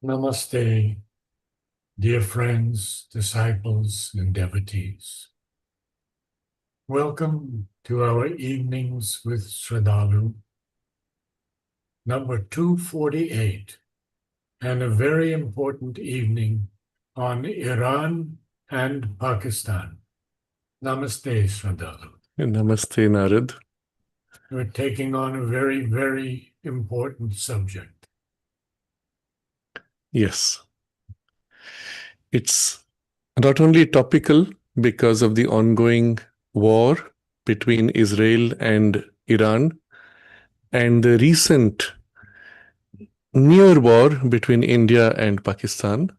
Namaste, dear friends, disciples, and devotees. Welcome to our Evenings with Sraddhalu, number 248, and a very important evening on Iran and Pakistan. Namaste, Sraddhalu. Namaste, Narad. We're taking on a very, very important subject. Yes, it's not only topical because of the ongoing war between Israel and Iran and the recent near war between India and Pakistan,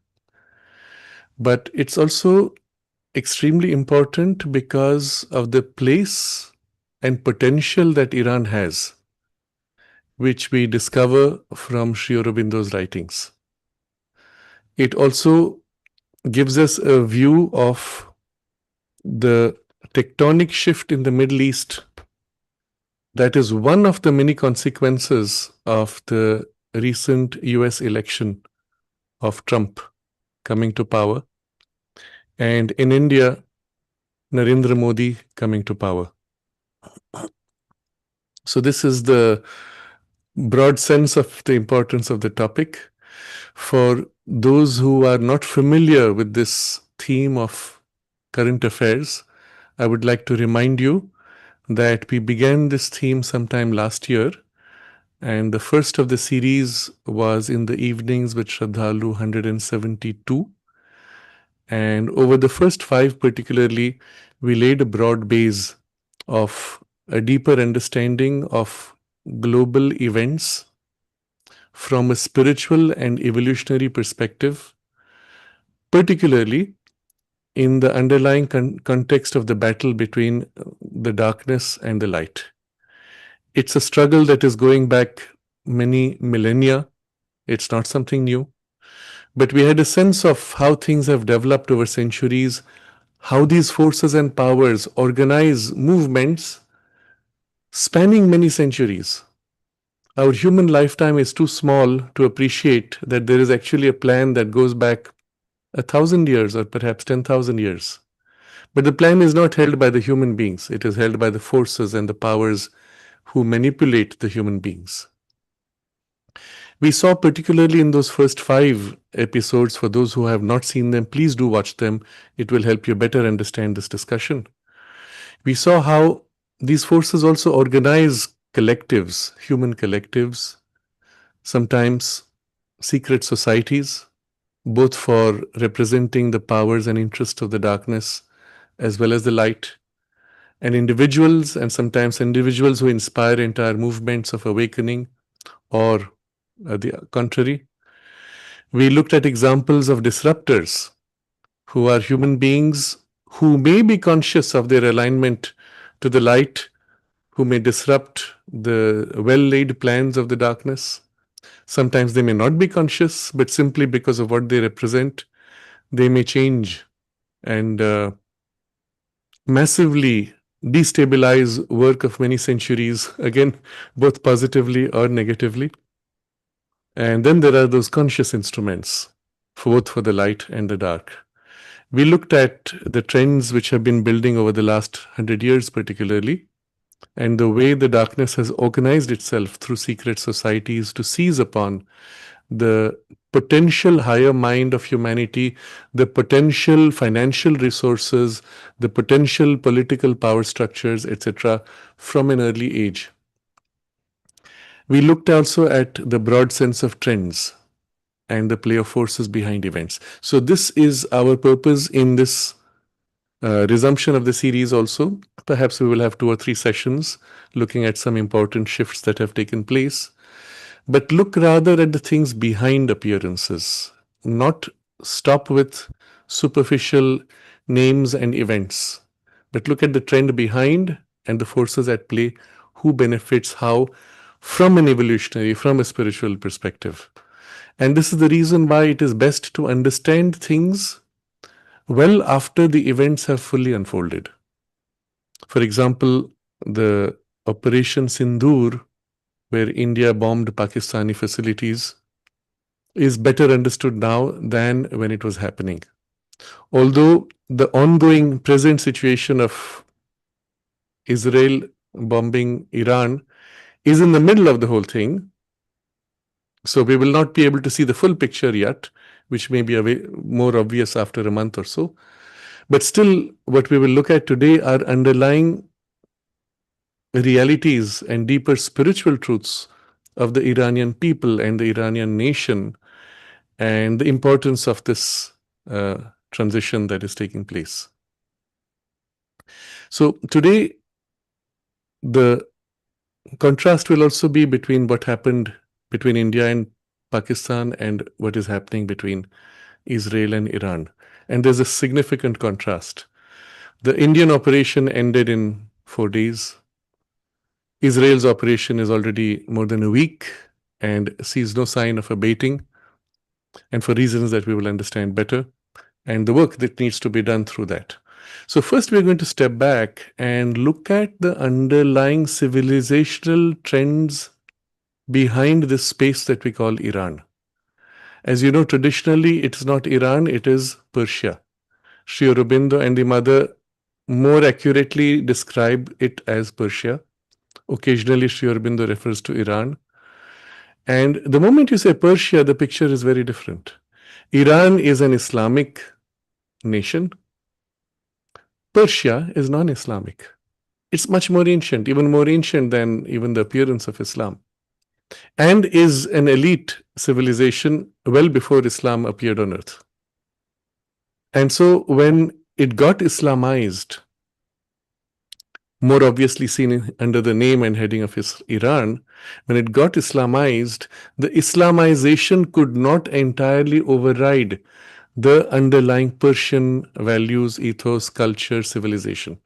but it's also extremely important because of the place and potential that Iran has, which we discover from Sri Aurobindo's writings. It also gives us a view of the tectonic shift in the Middle East. That is one of the many consequences of the recent US election of Trump coming to power, and in India, Narendra Modi coming to power. So, this is the broad sense of the importance of the topic. For those who are not familiar with this theme of current affairs, I would like to remind you that we began this theme sometime last year, and the first of the series was in the evenings with Sraddhalu 172. And over the first 5 particularly, we laid a broad base of a deeper understanding of global events from a spiritual and evolutionary perspective, particularly in the underlying context of the battle between the darkness and the light. It's a struggle that is going back many millennia. It's not something new. But we had a sense of how things have developed over centuries, how these forces and powers organize movements spanning many centuries. Our human lifetime is too small to appreciate that there is actually a plan that goes back 1,000 years or perhaps 10,000 years. But the plan is not held by the human beings, it is held by the forces and the powers who manipulate the human beings. We saw, particularly in those first 5 episodes, for those who have not seen them, please do watch them. It will help you better understand this discussion. We saw how these forces also organize collectives, human collectives, sometimes secret societies, both for representing the powers and interests of the darkness as well as the light, and individuals, and sometimes individuals who inspire entire movements of awakening or the contrary. We looked at examples of disruptors who are human beings who may be conscious of their alignment to the light, who may disrupt the well laid plans of the darkness. Sometimes they may not be conscious, but simply because of what they represent, they may change and massively destabilize work of many centuries, again, both positively or negatively. And then there are those conscious instruments, both for the light and the dark. We looked at the trends which have been building over the last 100 years, particularly, and the way the darkness has organized itself through secret societies to seize upon the potential higher mind of humanity, the potential financial resources, the potential political power structures, etc., from an early age. We looked also at the broad sense of trends and the play of forces behind events. So, this is our purpose in this resumption of the series also. Perhaps we will have 2 or 3 sessions looking at some important shifts that have taken place. But look rather at the things behind appearances, not stop with superficial names and events, but look at the trend behind and the forces at play, who benefits how, from an evolutionary, from a spiritual perspective. And this is the reason why it is best to understand things well after the events have fully unfolded. For example, the Operation Sindoor, where India bombed Pakistani facilities, is better understood now than when it was happening. Although the ongoing present situation of Israel bombing Iran is in the middle of the whole thing, so we will not be able to see the full picture yet, which may be more obvious after a month or so. But still, what we will look at today are underlying realities and deeper spiritual truths of the Iranian people and the Iranian nation, and the importance of this transition that is taking place. So today, the contrast will also be between what happened between India and Pakistan and what is happening between Israel and Iran. And there's a significant contrast. The Indian operation ended in 4 days. Israel's operation is already more than a week and sees no sign of abating, and for reasons that we will understand better, and the work that needs to be done through that. So first we're going to step back and look at the underlying civilizational trends behind this space that we call Iran. As you know, traditionally it's not Iran, it is Persia. Sri Aurobindo and the mother more accurately describe it as Persia. Occasionally Sri Aurobindo refers to Iran. And the moment you say Persia, the picture is very different. Iran is an Islamic nation. Persia is non-Islamic. It's much more ancient, even more ancient than even the appearance of Islam, and is an elite civilization well before Islam appeared on earth. And so when it got Islamized, more obviously seen under the name and heading of Iran, when it got Islamized, the Islamization could not entirely override the underlying Persian values, ethos, culture, civilization.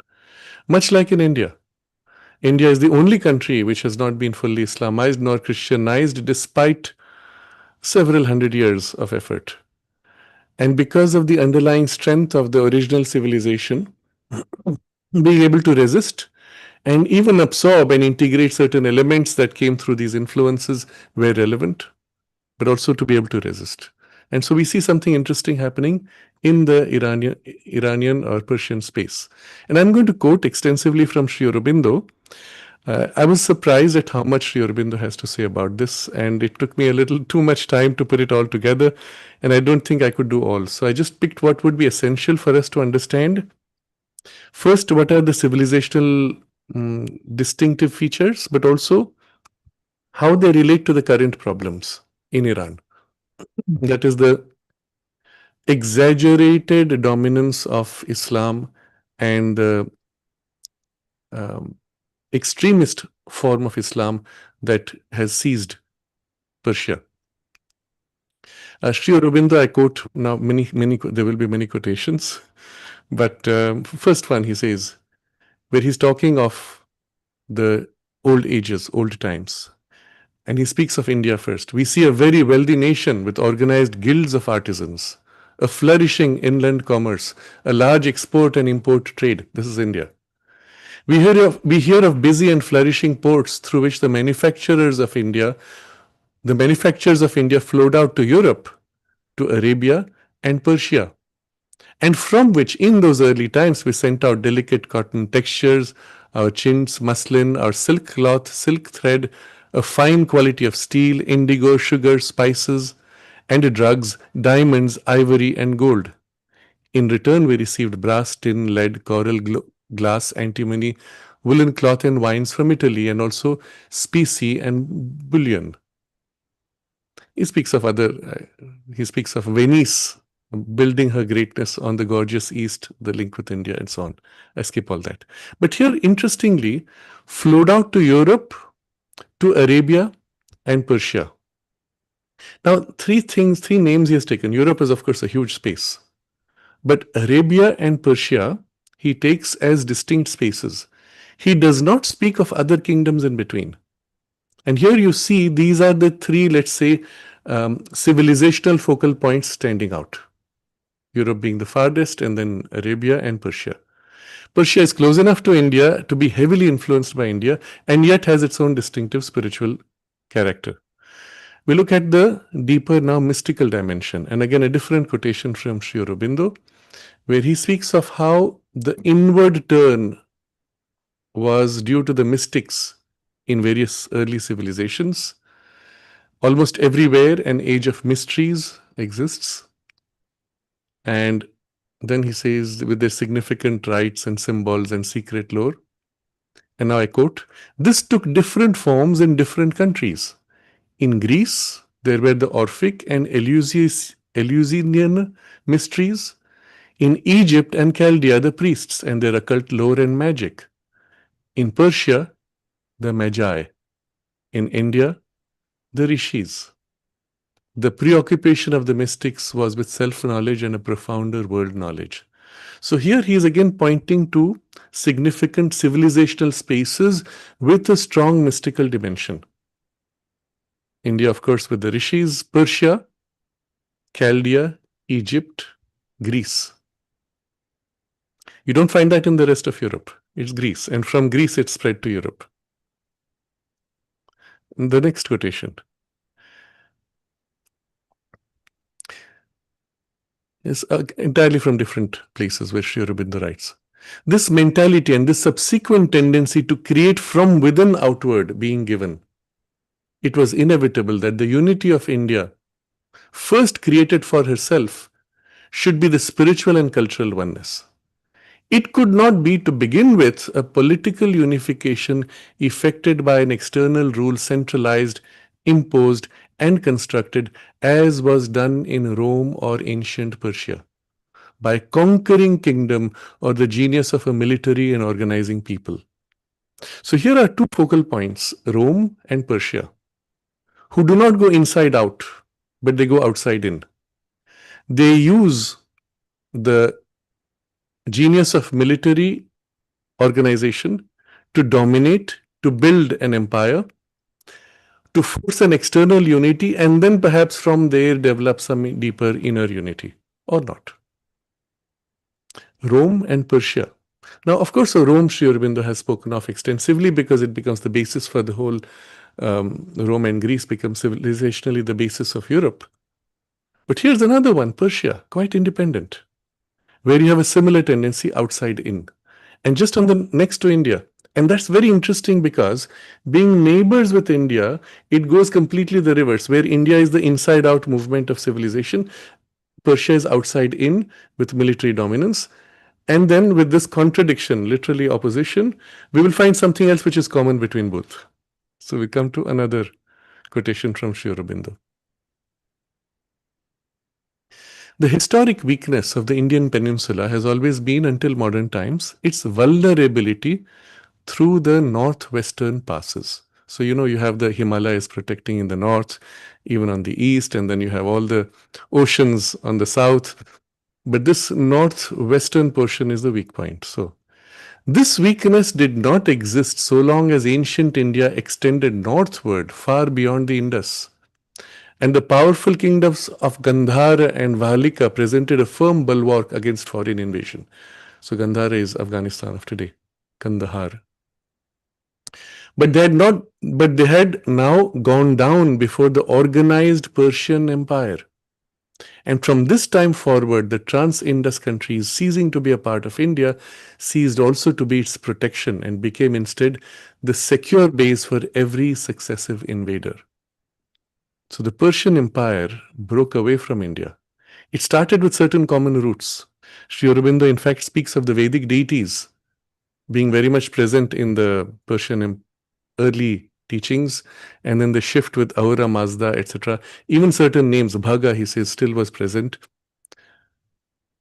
Much like in India. India is the only country which has not been fully Islamized nor Christianized despite several hundred years of effort. And because of the underlying strength of the original civilization, being able to resist and even absorb and integrate certain elements that came through these influences were relevant, but also to be able to resist. And so we see something interesting happening in the Iranian or Persian space. And I'm going to quote extensively from Sri Aurobindo. I was surprised at how much Sri Aurobindo has to say about this, and it took me a little too much time to put it all together, and I don't think I could do all. So I just picked what would be essential for us to understand. First, what are the civilizational distinctive features, but also how they relate to the current problems in Iran. That is the exaggerated dominance of Islam and the extremist form of Islam that has seized Persia. Sri Aurobindo, I quote now, there will be many quotations, but first one he says, where he's talking of the old ages, old times. And he speaks of India first. We see a very wealthy nation with organized guilds of artisans, a flourishing inland commerce, a large export and import trade. This is India. We hear of busy and flourishing ports through which the manufacturers of India flowed out to Europe, to Arabia and Persia, and from which in those early times we sent out delicate cotton textures, our chintz, muslin, our silk cloth, silk thread, a fine quality of steel, indigo, sugar, spices, and drugs, diamonds, ivory, and gold. In return, we received brass, tin, lead, coral, glass, antimony, woolen cloth, and wines from Italy, and also specie and bullion. He speaks of Venice building her greatness on the gorgeous East, the link with India, and so on. I skip all that. But here, interestingly, flowed out to Europe, to Arabia, and Persia. Now, three names he has taken. Europe is, of course, a huge space. But Arabia and Persia, he takes as distinct spaces. He does not speak of other kingdoms in between. And here you see these are the three, let's say, civilizational focal points standing out. Europe being the farthest, and then Arabia and Persia. Persia is close enough to India to be heavily influenced by India, and yet has its own distinctive spiritual character. We look at the deeper, now mystical dimension. And again, a different quotation from Sri Aurobindo, where he speaks of how the inward turn was due to the mystics in various early civilizations. Almost everywhere, an age of mysteries exists. And then he says, with their significant rites and symbols and secret lore. And now I quote, this took different forms in different countries. In Greece, there were the Orphic and Eleusinian mysteries. In Egypt and Chaldea, the priests and their occult lore and magic. In Persia, the Magi. In India, the Rishis. The preoccupation of the mystics was with self-knowledge and a profounder world knowledge. So here he is again pointing to significant civilizational spaces with a strong mystical dimension. India, of course, with the Rishis, Persia, Chaldea, Egypt, Greece. You don't find that in the rest of Europe. It's Greece. And from Greece, it spread to Europe. The next quotation is entirely from different places where Sri Aurobindo writes. This mentality and this subsequent tendency to create from within outward being given, it was inevitable that the unity of India, first created for herself, should be the spiritual and cultural oneness. It could not be, to begin with, a political unification effected by an external rule centralized, imposed, and constructed as was done in Rome or ancient Persia, by conquering kingdom or the genius of a military and organizing people. So here are two focal points, Rome and Persia, who do not go inside out, but they go outside in. They use the genius of military organization to dominate, to build an empire, to force an external unity, and then perhaps from there develop some deeper inner unity, or not. Rome and Persia. Now, of course, Rome, Sri Aurobindo has spoken of extensively because it becomes the basis for the whole, Rome and Greece become civilizationally the basis of Europe. But here's another one, Persia, quite independent, where you have a similar tendency outside in. And just on the next to India. And that's very interesting because being neighbors with India, it goes completely the reverse, where India is the inside out movement of civilization. Persia is outside in with military dominance. And then with this contradiction, literally opposition, we will find something else which is common between both. So we come to another quotation from Sri Aurobindo. The historic weakness of the Indian peninsula has always been, until modern times, its vulnerability through the northwestern passes. So, you have the Himalayas protecting in the north, even on the east, and then you have all the oceans on the south. But this northwestern portion is the weak point. So, this weakness did not exist so long as ancient India extended northward far beyond the Indus. And the powerful kingdoms of Gandhara and Vahalika presented a firm bulwark against foreign invasion. So Gandhara is Afghanistan of today, Kandahar. But they had now gone down before the organized Persian Empire. And from this time forward, the trans-Indus countries, ceasing to be a part of India, ceased also to be its protection and became instead the secure base for every successive invader. So the Persian Empire broke away from India. It started with certain common roots. Sri Aurobindo, in fact, speaks of the Vedic deities being very much present in the Persian early teachings, and then the shift with Ahura Mazda, etc. Even certain names, Bhaga, he says, still was present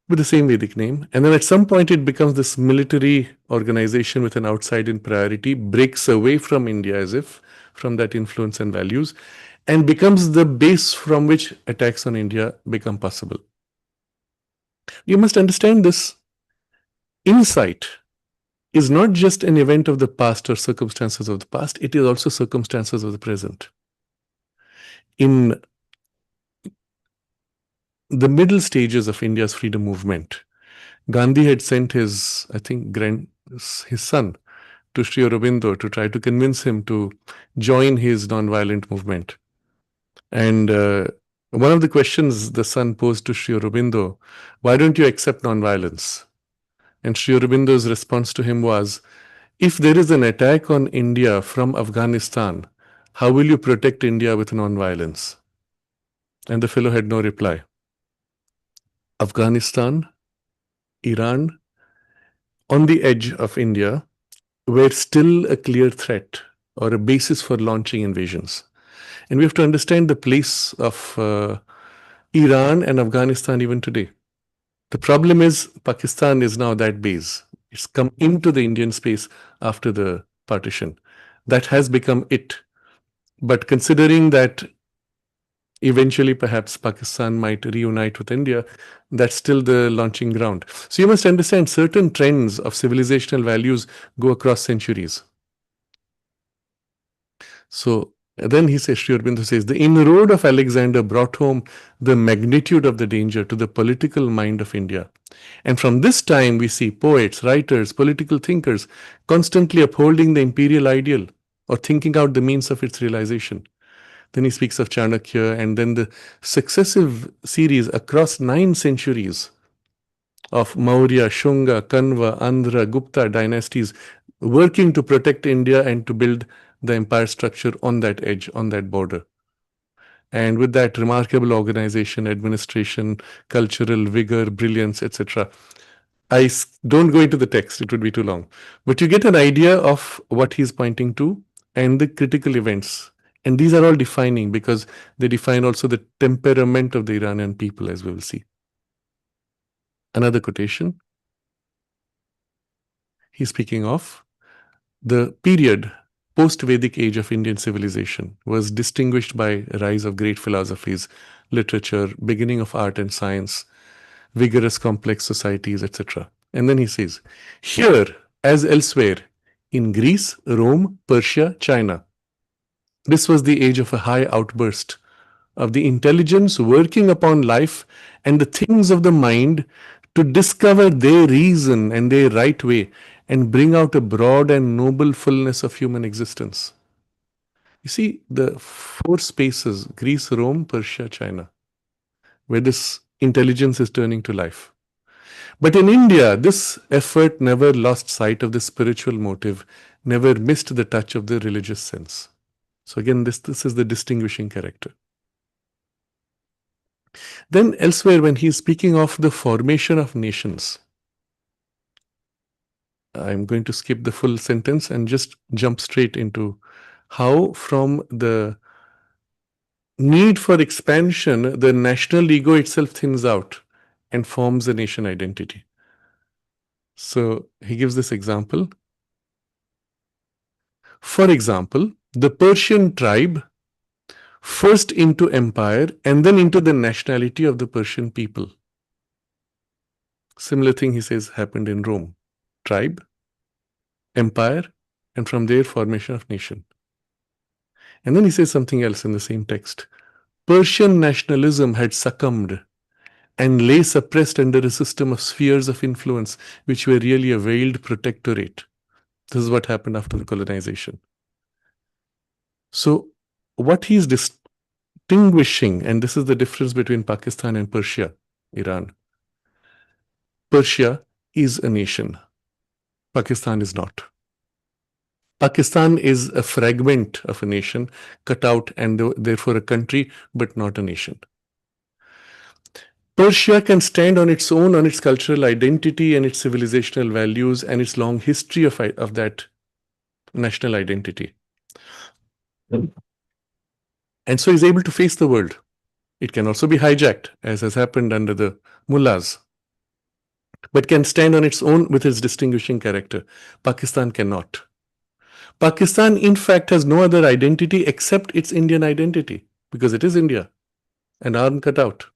with the same Vedic name. And then at some point it becomes this military organization with an outside-in priority, breaks away from India as if from that influence and values, and becomes the base from which attacks on India become possible. You must understand this insight is not just an event of the past or circumstances of the past, it is also circumstances of the present. In the middle stages of India's freedom movement, Gandhi had sent his, I think, his son to Sri Aurobindo to try to convince him to join his non-violent movement. And one of the questions the son posed to Sri Aurobindo, why don't you accept nonviolence? And Sri Aurobindo's response to him was, if there is an attack on India from Afghanistan, how will you protect India with nonviolence? And the fellow had no reply. Afghanistan, Iran, on the edge of India, were still a clear threat or a basis for launching invasions. And we have to understand the place of Iran and Afghanistan even today. The problem is Pakistan is now that base. It's come into the Indian space after the partition. That has become it. But considering that eventually perhaps Pakistan might reunite with India, that's still the launching ground. So you must understand certain trends of civilizational values go across centuries. So then he says, Sri Aurobindo says, the inroad of Alexander brought home the magnitude of the danger to the political mind of India. And from this time, we see poets, writers, political thinkers constantly upholding the imperial ideal or thinking out the means of its realization. Then he speaks of Chanakya and then the successive series across 9 centuries of Maurya, Shunga, Kanva, Andhra, Gupta dynasties working to protect India and to build the empire structure on that edge, on that border. And with that remarkable organization, administration, cultural vigor, brilliance, etc. Don't go into the text, it would be too long. But you get an idea of what he's pointing to and the critical events. And these are all defining because they define also the temperament of the Iranian people, as we will see. Another quotation. He's speaking of the period post-Vedic age of Indian civilization was distinguished by rise of great philosophies, literature, beginning of art and science, vigorous complex societies, etc. And then he says, here, as elsewhere, in Greece, Rome, Persia, China, this was the age of a high outburst of the intelligence working upon life and the things of the mind to discover their reason and their right way and bring out a broad and noble fullness of human existence. You see, the 4 spaces, Greece, Rome, Persia, China, where this intelligence is turning to life. But in India, this effort never lost sight of the spiritual motive, never missed the touch of the religious sense. So again, this is the distinguishing character. Then elsewhere, when he is speaking of the formation of nations, I'm going to skip the full sentence and just jump straight into how from the need for expansion, the national ego itself thins out and forms a nation identity. So he gives this example. For example, the Persian tribe first into empire and then into the nationality of the Persian people. Similar thing he says happened in Rome. Tribe, empire, and from there formation of nation. And then he says something else in the same text. Persian nationalism had succumbed and lay suppressed under a system of spheres of influence which were really a veiled protectorate. This is what happened after the colonization. So what he's distinguishing, and this is the difference between Pakistan and Persia, Iran. Persia is a nation. Pakistan is not. Pakistan is a fragment of a nation, cut out and therefore a country, but not a nation. Persia can stand on its own, on its cultural identity and its civilizational values and its long history of that national identity. And so is able to face the world. It can also be hijacked, as has happened under the mullahs, but can stand on its own with its distinguishing character. Pakistan cannot. Pakistan, in fact, has no other identity except its Indian identity, because it is India, an arm cut out.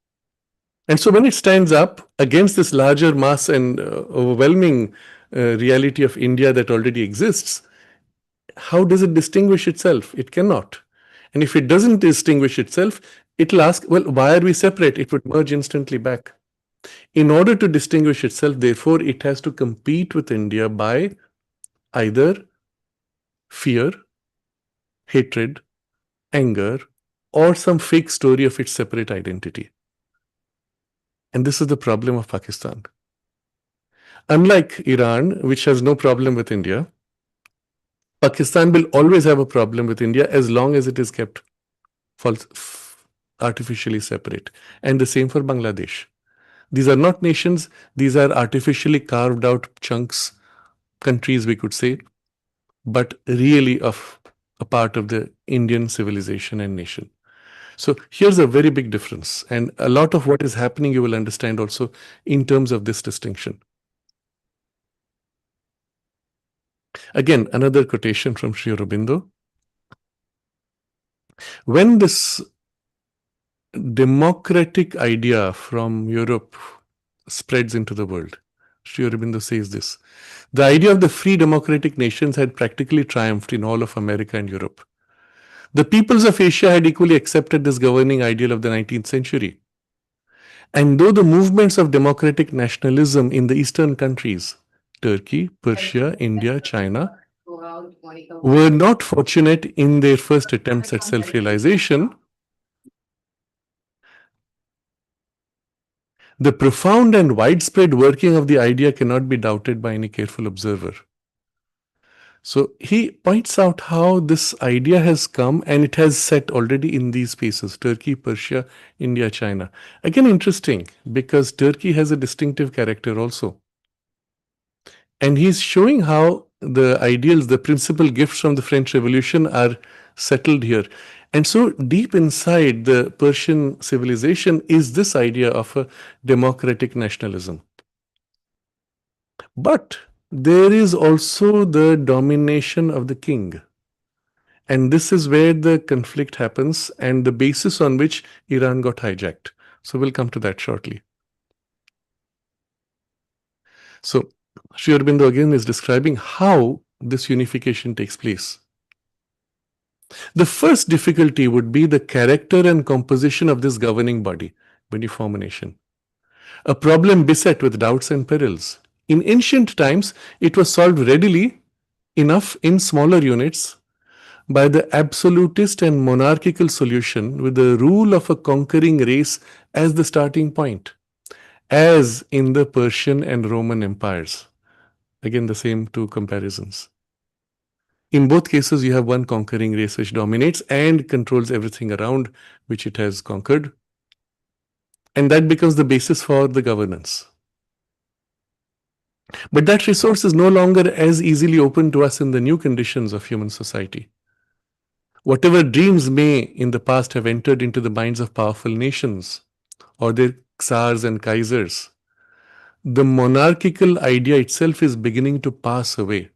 And so when it stands up against this larger mass and overwhelming reality of India that already exists, how does it distinguish itself? It cannot. And if it doesn't distinguish itself, it'll ask, well, why are we separate? It would merge instantly back. In order to distinguish itself, therefore, it has to compete with India by either fear, hatred, anger, or some fake story of its separate identity. And this is the problem of Pakistan. Unlike Iran, which has no problem with India, Pakistan will always have a problem with India as long as it is kept artificially separate. And the same for Bangladesh. These are not nations, these are artificially carved out chunks, countries, we could say, but really of a part of the Indian civilization and nation. So here's a very big difference. And a lot of what is happening you will understand also in terms of this distinction. Again, another quotation from Sri Aurobindo. When this democratic idea from Europe spreads into the world, Sri Aurobindo says this: the idea of the free democratic nations had practically triumphed in all of America and Europe. The peoples of Asia had equally accepted this governing ideal of the 19th century. And though the movements of democratic nationalism in the eastern countries, Turkey, Persia, India, China, were not fortunate in their first attempts at self-realization, the profound and widespread working of the idea cannot be doubted by any careful observer. So he points out how this idea has come and it has set already in these spaces: Turkey, Persia, India, China. Again, interesting because Turkey has a distinctive character also. And he's showing how the ideals, the principal gifts from the French Revolution are settled here. And so deep inside the Persian civilization is this idea of a democratic nationalism. But there is also the domination of the king. And this is where the conflict happens and the basis on which Iran got hijacked. So we'll come to that shortly. So Sri Aurobindo again is describing how this unification takes place. The first difficulty would be the character and composition of this governing body when you form a nation. A problem beset with doubts and perils. In ancient times, it was solved readily enough in smaller units by the absolutist and monarchical solution with the rule of a conquering race as the starting point, as in the Persian and Roman empires. Again, the same two comparisons. In both cases, you have one conquering race which dominates and controls everything around which it has conquered. And that becomes the basis for the governance. But that resource is no longer as easily open to us in the new conditions of human society. Whatever dreams may in the past have entered into the minds of powerful nations or their czars and kaisers, the monarchical idea itself is beginning to pass away.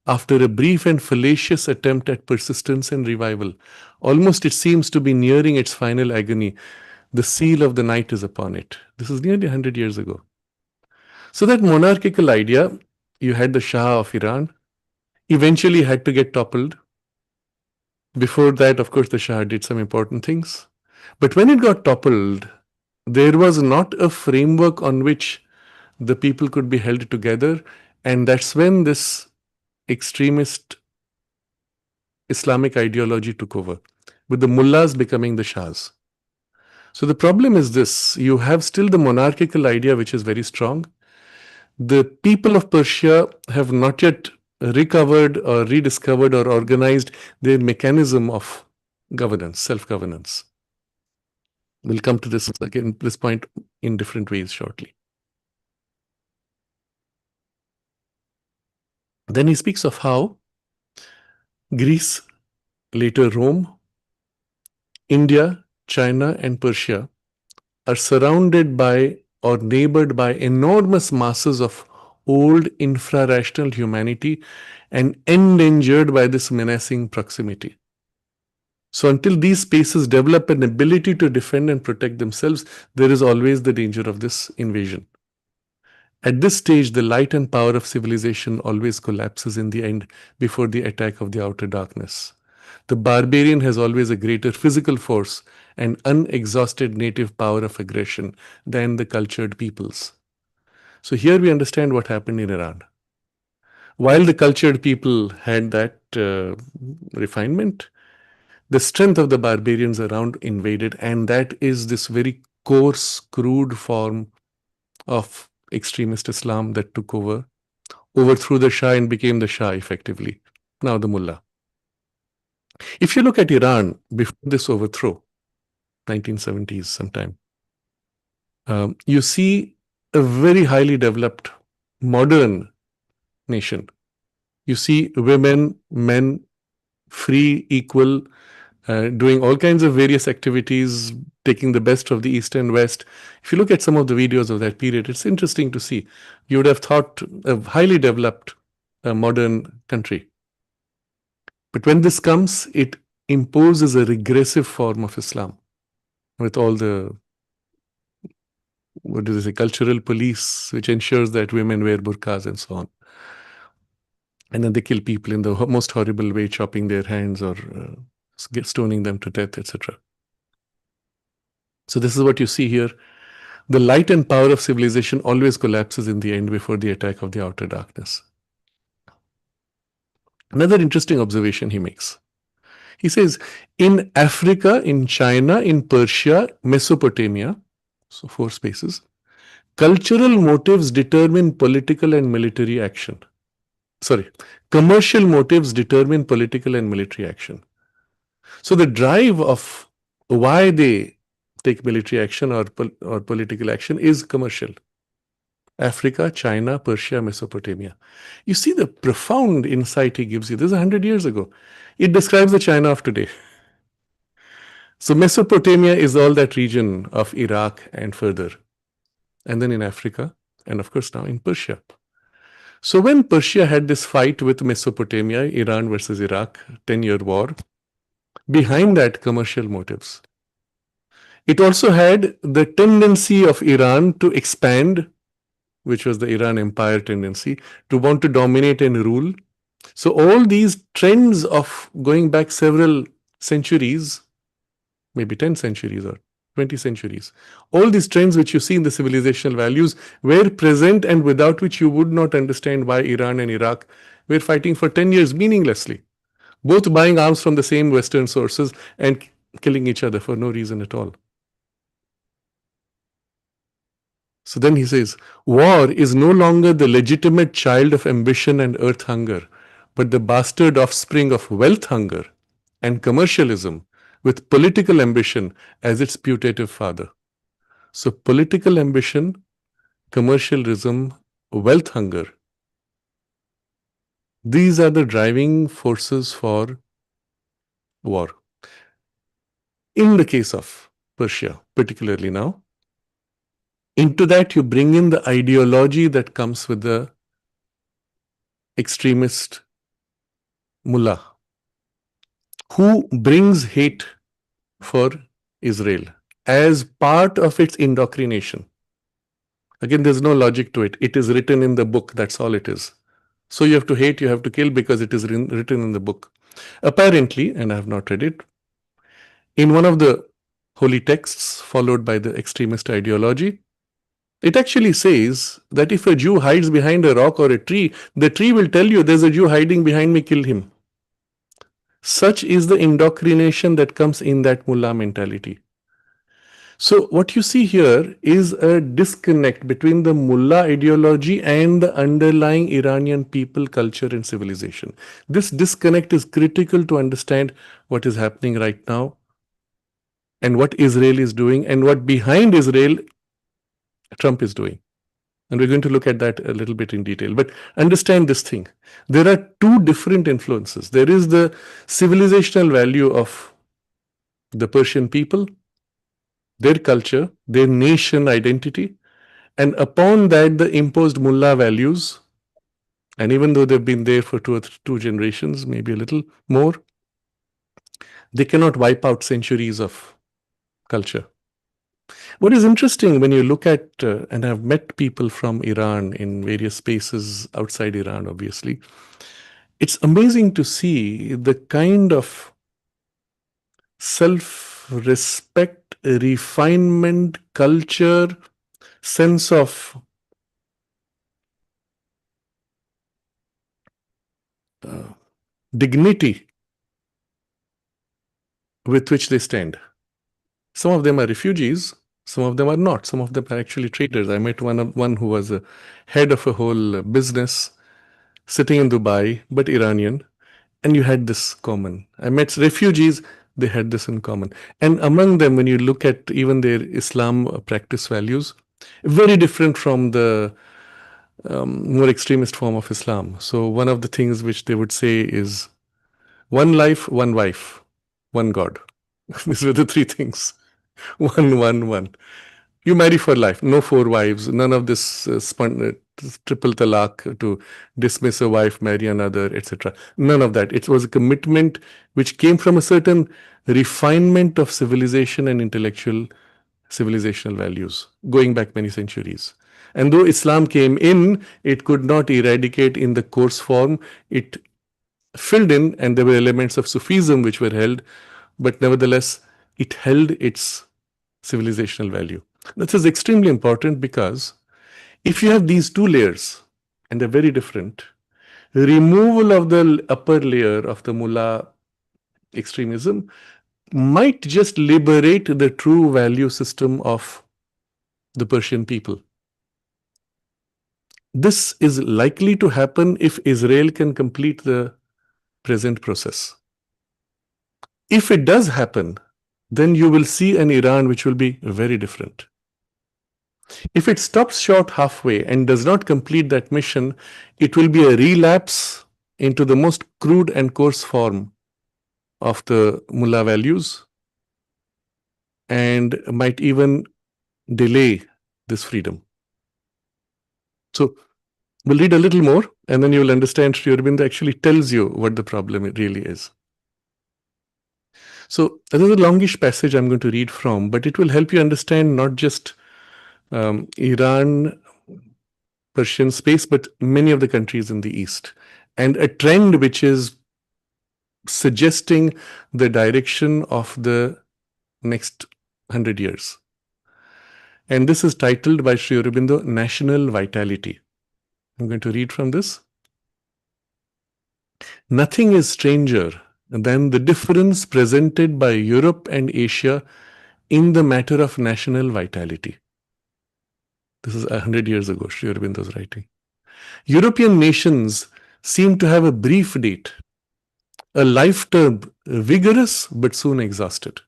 After a brief and fallacious attempt at persistence and revival, almost it seems to be nearing its final agony. The seal of the night is upon it. This is nearly 100 years ago. So that monarchical idea, you had the Shah of Iran, eventually had to get toppled. Before that, of course, the Shah did some important things. But when it got toppled, there was not a framework on which the people could be held together. And that's when this extremist Islamic ideology took over, with the mullahs becoming the Shahs. So the problem is this: you have still the monarchical idea, which is very strong. The people of Persia have not yet recovered or rediscovered or organized their mechanism of governance, self-governance. We'll come to this again, this point in different ways shortly. Then he speaks of how Greece, later Rome, India, China, and Persia are surrounded by or neighbored by enormous masses of old infra-rational humanity and endangered by this menacing proximity. So until these spaces develop an ability to defend and protect themselves, there is always the danger of this invasion. At this stage, the light and power of civilization always collapses in the end before the attack of the outer darkness. The barbarian has always a greater physical force and unexhausted native power of aggression than the cultured peoples. So here we understand what happened in Iran. While the cultured people had that refinement, the strength of the barbarians around invaded, and that is this very coarse, crude form of extremist Islam that took over, overthrew the Shah and became the Shah effectively. Now the Mullah. If you look at Iran before this overthrow, 1970s sometime, you see a very highly developed, modern nation. You see women, men, free, equal, doing all kinds of various activities, taking the best of the East and West. If you look at some of the videos of that period, it's interesting to see. You would have thought a highly developed, modern country. But when this comes, it imposes a regressive form of Islam with all the, what do they say, cultural police, which ensures that women wear burqas and so on. And then they kill people in the most horrible way, chopping their hands or stoning them to death, etc. So this is what you see here. The light and power of civilization always collapses in the end before the attack of the outer darkness. Another interesting observation he makes. He says, in Africa, in China, in Persia, Mesopotamia, so 4 spaces, cultural motives determine political and military action. Sorry, commercial motives determine political and military action. So the drive of why they take military action or political action is commercial. Africa, China, Persia, Mesopotamia. You see the profound insight he gives you. This is 100 years ago. It describes the China of today. So Mesopotamia is all that region of Iraq and further. And then in Africa, and of course now in Persia. So when Persia had this fight with Mesopotamia, Iran versus Iraq, 10-year war, behind that commercial motives. It also had the tendency of Iran to expand, which was the Iran Empire tendency, to want to dominate and rule. So all these trends of going back several centuries, maybe 10 centuries or 20 centuries, all these trends which you see in the civilizational values were present and without which you would not understand why Iran and Iraq were fighting for 10 years meaninglessly, both buying arms from the same Western sources and killing each other for no reason at all. So then he says, war is no longer the legitimate child of ambition and earth hunger, but the bastard offspring of wealth hunger and commercialism with political ambition as its putative father. So political ambition, commercialism, wealth hunger, these are the driving forces for war. In the case of Persia, particularly now, into that you bring in the ideology that comes with the extremist mullah, who brings hate for Israel as part of its indoctrination. Again, there's no logic to it. It is written in the book. That's all it is. So you have to hate, you have to kill because it is written in the book. Apparently, and I have not read it, in one of the holy texts followed by the extremist ideology, it actually says that if a Jew hides behind a rock or a tree, the tree will tell you there's a Jew hiding behind me, kill him. Such is the indoctrination that comes in that mullah mentality. So what you see here is a disconnect between the mullah ideology and the underlying Iranian people, culture and civilization. This disconnect is critical to understand what is happening right now and what Israel is doing and what behind Israel Trump is doing. And we're going to look at that a little bit in detail. But understand this thing. There are 2 different influences. There is the civilizational value of the Persian people, their culture, their nation identity, and upon that the imposed mullah values. And even though they've been there for 2 generations, maybe a little more, they cannot wipe out centuries of culture. What is interesting when you look at, and I've met people from Iran in various spaces outside Iran, obviously, it's amazing to see the kind of self-respect, refinement, culture, sense of dignity with which they stand. Some of them are refugees, some of them are not. Some of them are actually traders. I met one who was a head of a whole business sitting in Dubai, but Iranian, and you had this common. I met refugees, they had this in common. And among them, when you look at even their Islam practice values, very different from the more extremist form of Islam. So, one of the things which they would say is one life, one wife, one God. These were the three things. One, one, one. You marry for life, no four wives, none of this triple talaq to dismiss a wife, marry another, etc. None of that. It was a commitment which came from a certain refinement of civilization and intellectual civilizational values going back many centuries. And though Islam came in, it could not eradicate in the coarse form. It filled in, and there were elements of Sufism which were held, but nevertheless, it held its civilizational value. This is extremely important because if you have these two layers and they're very different, removal of the upper layer of the mullah extremism might just liberate the true value system of the Persian people. This is likely to happen if Israel can complete the present process. If it does happen, then you will see an Iran which will be very different. If it stops short halfway and does not complete that mission, it will be a relapse into the most crude and coarse form of the mullah values and might even delay this freedom. So we'll read a little more and then you will understand Sri Aurobindo actually tells you what the problem really is. So this is a longish passage I'm going to read from, but it will help you understand not just Iran, Persian space, but many of the countries in the East. And a trend which is suggesting the direction of the next 100 years. And this is titled by Sri Aurobindo, National Vitality. I'm going to read from this. Nothing is stranger than the difference presented by Europe and Asia in the matter of national vitality. This is 100 years ago, Sri Aurobindo's writing. European nations seem to have a brief date, a lifetime vigorous but soon exhausted.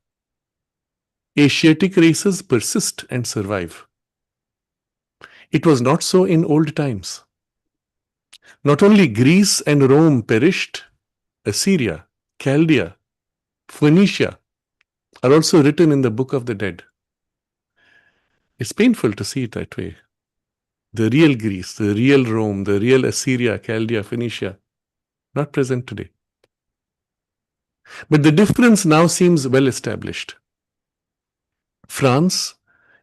Asiatic races persist and survive. It was not so in old times. Not only Greece and Rome perished, Assyria, Chaldea, Phoenicia are also written in the book of the dead. It's painful to see it that way. The real Greece, the real Rome, the real Assyria, Chaldea, Phoenicia, not present today. But the difference now seems well established. France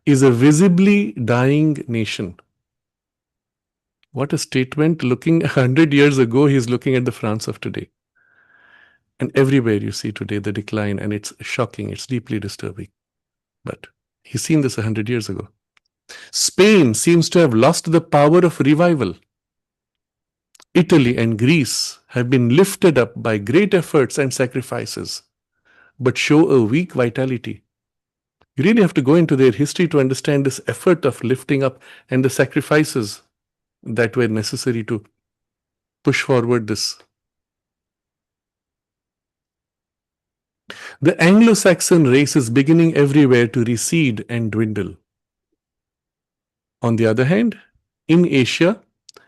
is a visibly dying nation. What a statement. Looking 100 years ago, he's looking at the France of today. And everywhere you see today the decline, and it's shocking, it's deeply disturbing. But he's seen this 100 years ago. Spain seems to have lost the power of revival. Italy and Greece have been lifted up by great efforts and sacrifices, but show a weak vitality. You really have to go into their history to understand this effort of lifting up and the sacrifices that were necessary to push forward this. The Anglo-Saxon race is beginning everywhere to recede and dwindle. On the other hand, in Asia,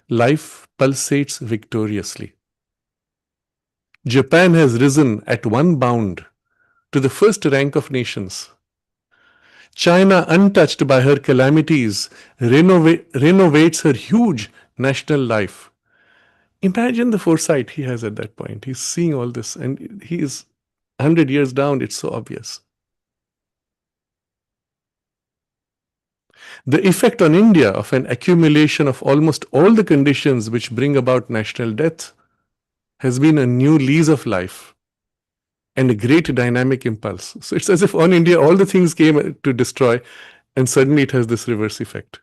life pulsates victoriously. Japan has risen at one bound to the first rank of nations. China, untouched by her calamities, renovates her huge national life. Imagine the foresight he has at that point. He's seeing all this, and he is 100 years down, it's so obvious. The effect on India of an accumulation of almost all the conditions which bring about national death has been a new lease of life and a great dynamic impulse. So it's as if on India all the things came to destroy, and suddenly it has this reverse effect.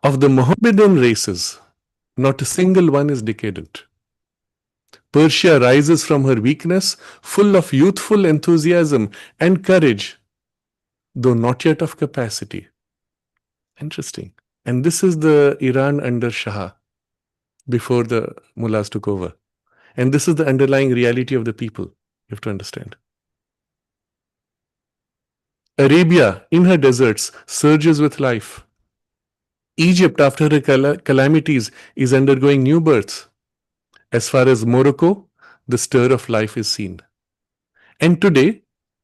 Of the Mohammedan races, Not a single one is decadent. Persia rises from her weakness, full of youthful enthusiasm and courage, though not yet of capacity. Interesting. And this is the Iran under Shah, before the mullahs took over. And this is the underlying reality of the people, you have to understand. Arabia, in her deserts, surges with life. Egypt, after her calamities, is undergoing new births. As far as Morocco, the stir of life is seen. And today,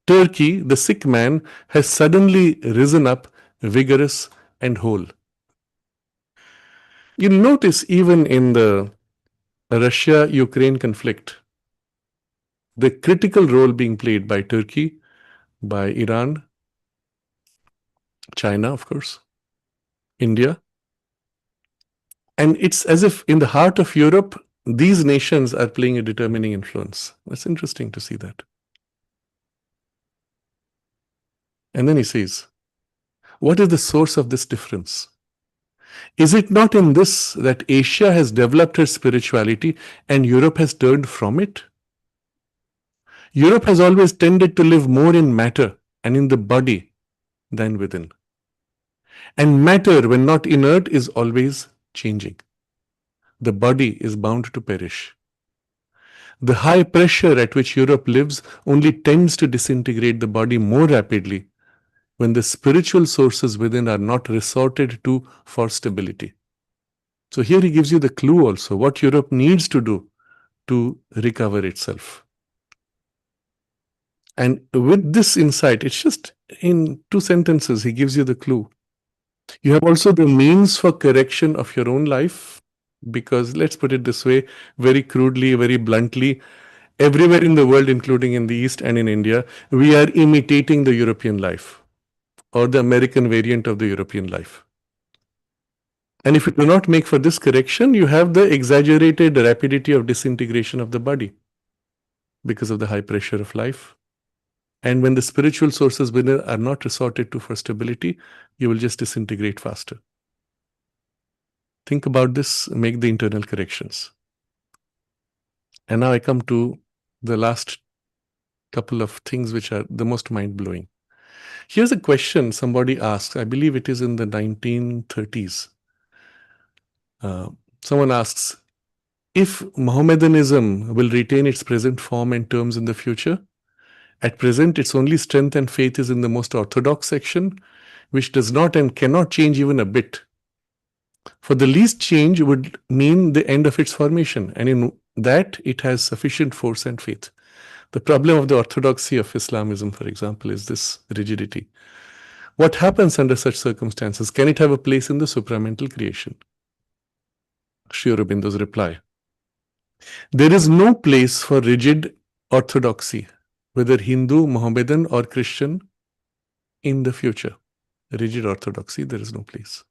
Turkey, the sick man, has suddenly risen up, vigorous and whole. You'll notice even in the Russia-Ukraine conflict, the critical role being played by Turkey, by Iran, China, of course, India. And it's as if in the heart of Europe, these nations are playing a determining influence. That's interesting to see that. And then he says, what is the source of this difference? Is it not in this that Asia has developed her spirituality and Europe has turned from it? Europe has always tended to live more in matter and in the body than within. And matter, when not inert, is always changing. The body is bound to perish. The high pressure at which Europe lives only tends to disintegrate the body more rapidly when the spiritual sources within are not resorted to for stability. So here he gives you the clue also, what Europe needs to do to recover itself. And with this insight, it's just in 2 sentences, he gives you the clue. You have also the means for correction of your own life, because let's put it this way, very crudely, very bluntly, everywhere in the world, including in the East and in India, we are imitating the European life or the American variant of the European life. And if you do not make for this correction, you have the exaggerated rapidity of disintegration of the body because of the high pressure of life. And when the spiritual sources within are not resorted to for stability, you will just disintegrate faster. Think about this, make the internal corrections. And now I come to the last couple of things which are the most mind-blowing. Here's a question somebody asks, I believe it is in the 1930s. Someone asks, if Mohammedanism will retain its present form and terms in the future, at present its only strength and faith is in the most orthodox section, which does not and cannot change even a bit. For the least change would mean the end of its formation, and in that it has sufficient force and faith. The problem of the orthodoxy of Islamism, for example, is this rigidity. What happens under such circumstances? Can it have a place in the supramental creation? Sri Aurobindo's reply. There is no place for rigid orthodoxy, whether Hindu, Mohammedan or Christian, in the future. Rigid orthodoxy, there is no place.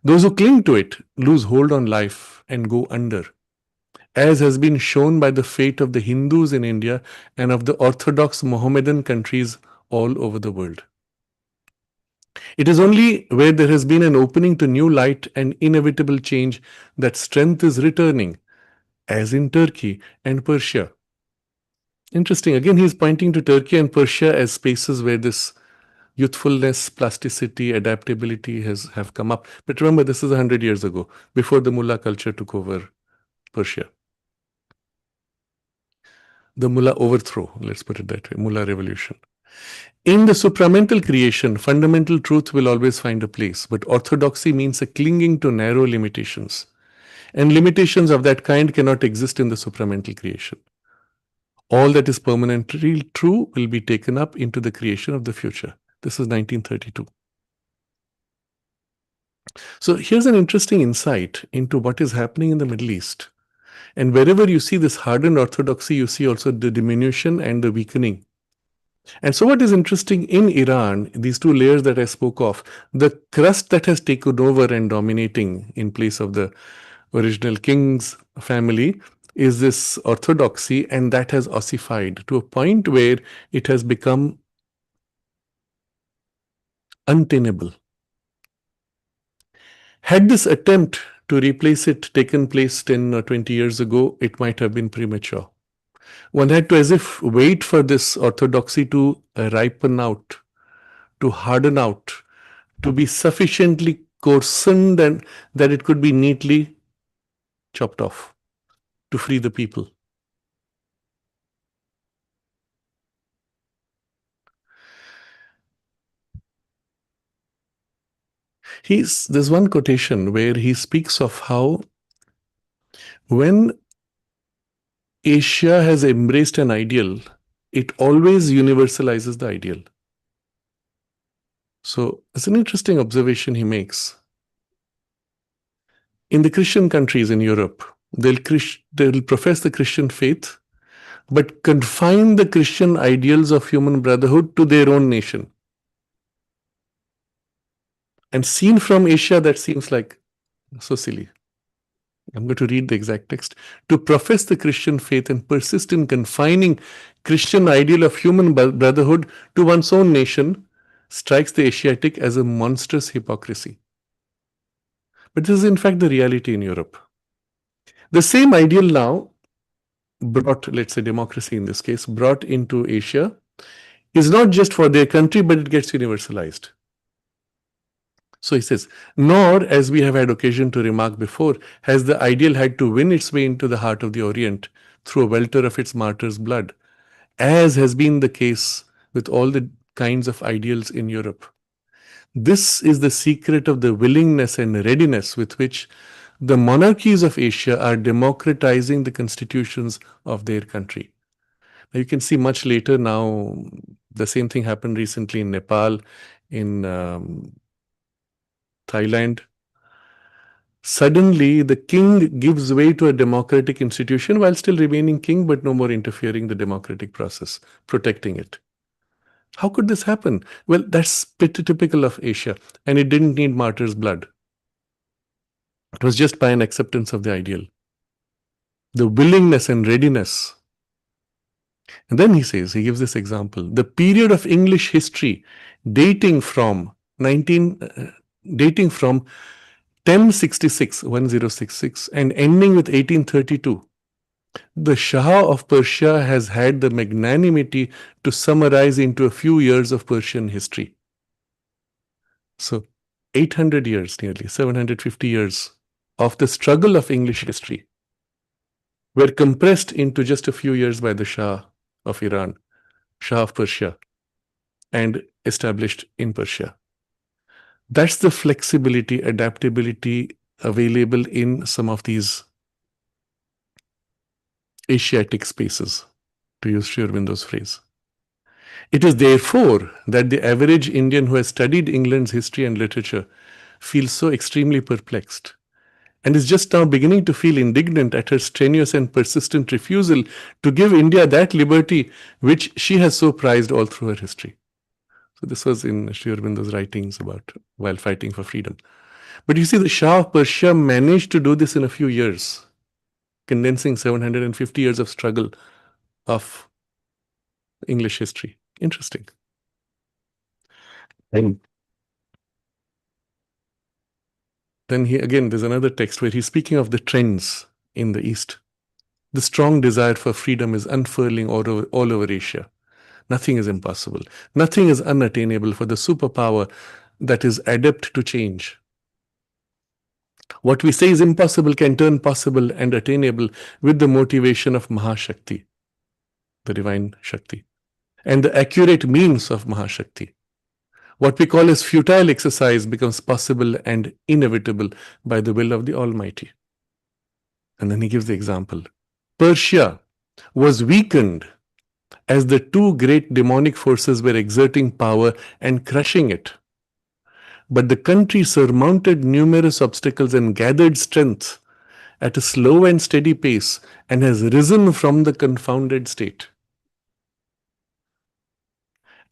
Those who cling to it lose hold on life and go under, as has been shown by the fate of the Hindus in India and of the orthodox Mohammedan countries all over the world. It is only where there has been an opening to new light and inevitable change that strength is returning, as in Turkey and Persia. Interesting. Again, he is pointing to Turkey and Persia as spaces where this youthfulness, plasticity, adaptability have come up. But remember, this is 100 years ago, before the mullah culture took over Persia. The mullah overthrow, let's put it that way, mullah revolution. In the supramental creation, fundamental truth will always find a place, but orthodoxy means a clinging to narrow limitations. And limitations of that kind cannot exist in the supramental creation. All that is permanently true will be taken up into the creation of the future. This is 1932. So here's an interesting insight into what is happening in the Middle East. And wherever you see this hardened orthodoxy, you see also the diminution and the weakening. And so what is interesting in Iran, these 2 layers that I spoke of, the crust that has taken over and dominating in place of the original king's family is this orthodoxy, and that has ossified to a point where it has become untenable. Had this attempt to replace it taken place 10 or 20 years ago, it might have been premature. One had to as if wait for this orthodoxy to ripen out, to harden out, to be sufficiently coarsened and that it could be neatly chopped off to free the people. There's one quotation where he speaks of how when Asia has embraced an ideal, it always universalizes the ideal. So it's an interesting observation he makes. In the Christian countries in Europe, they'll profess the Christian faith, but confine the Christian ideals of human brotherhood to their own nation. And seen from Asia, that seems like so silly. I'm going to read the exact text. To profess the Christian faith and persist in confining Christian ideal of human brotherhood to one's own nation strikes the Asiatic as a monstrous hypocrisy. But this is in fact the reality in Europe. The same ideal now brought, let's say democracy in this case, brought into Asia is not just for their country, but it gets universalized. So he says, nor, as we have had occasion to remark before, has the ideal had to win its way into the heart of the Orient through a welter of its martyrs' blood, as has been the case with all the kinds of ideals in Europe. This is the secret of the willingness and readiness with which the monarchies of Asia are democratizing the constitutions of their country. Now you can see much later now, the same thing happened recently in Nepal, in Thailand. Suddenly, the king gives way to a democratic institution while still remaining king, but no more interfering the democratic process, protecting it. How could this happen? Well, that's pretty typical of Asia, and it didn't need martyrs' blood. It was just by an acceptance of the ideal, the willingness and readiness. And then he says, he gives this example, the period of English history dating from 1066 and ending with 1832, the Shah of Persia has had the magnanimity to summarize into a few years of Persian history. So 800 years, nearly 750 years of the struggle of English history were compressed into just a few years by the Shah of Iran, Shah of Persia, and established in Persia. That's the flexibility, adaptability available in some of these Asiatic spaces, to use Sri Aurobindo's phrase. It is therefore that the average Indian who has studied England's history and literature feels so extremely perplexed and is just now beginning to feel indignant at her strenuous and persistent refusal to give India that liberty which she has so prized all through her history. So this was in Sri Aurobindo's writings about while fighting for freedom. But you see, the Shah of Persia managed to do this in a few years, condensing 750 years of struggle of English history. Interesting. And then there's another text where he's speaking of the trends in the East. The strong desire for freedom is unfurling all over Asia. Nothing is impossible. Nothing is unattainable for the superpower that is adept to change. What we say is impossible can turn possible and attainable with the motivation of Mahashakti, the divine Shakti, and the accurate means of Mahashakti. What we call as futile exercise becomes possible and inevitable by the will of the Almighty. And then he gives the example. Persia was weakened as the two great demonic forces were exerting power and crushing it. But the country surmounted numerous obstacles and gathered strength at a slow and steady pace and has risen from the confounded state.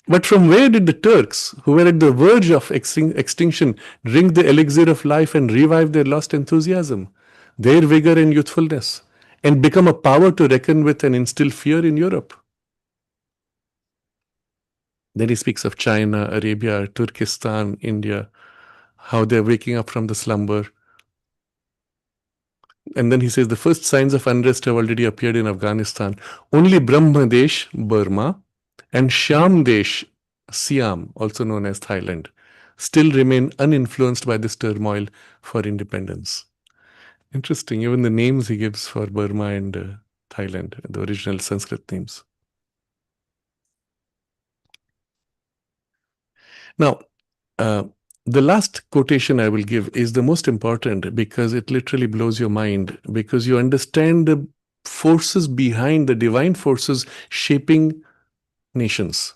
But from where did the Turks, who were at the verge of extinction, drink the elixir of life and revive their lost enthusiasm, their vigor and youthfulness, and become a power to reckon with and instill fear in Europe? Then he speaks of China, Arabia, Turkestan, India, how they're waking up from the slumber. And then he says the first signs of unrest have already appeared in Afghanistan. Only Brahmadesh, Burma, and Shamdesh, Siam, also known as Thailand, still remain uninfluenced by this turmoil for independence. Interesting, even the names he gives for Burma and Thailand, the original Sanskrit names. Now, the last quotation I will give is the most important because it literally blows your mind, because you understand the forces behind the divine forces shaping nations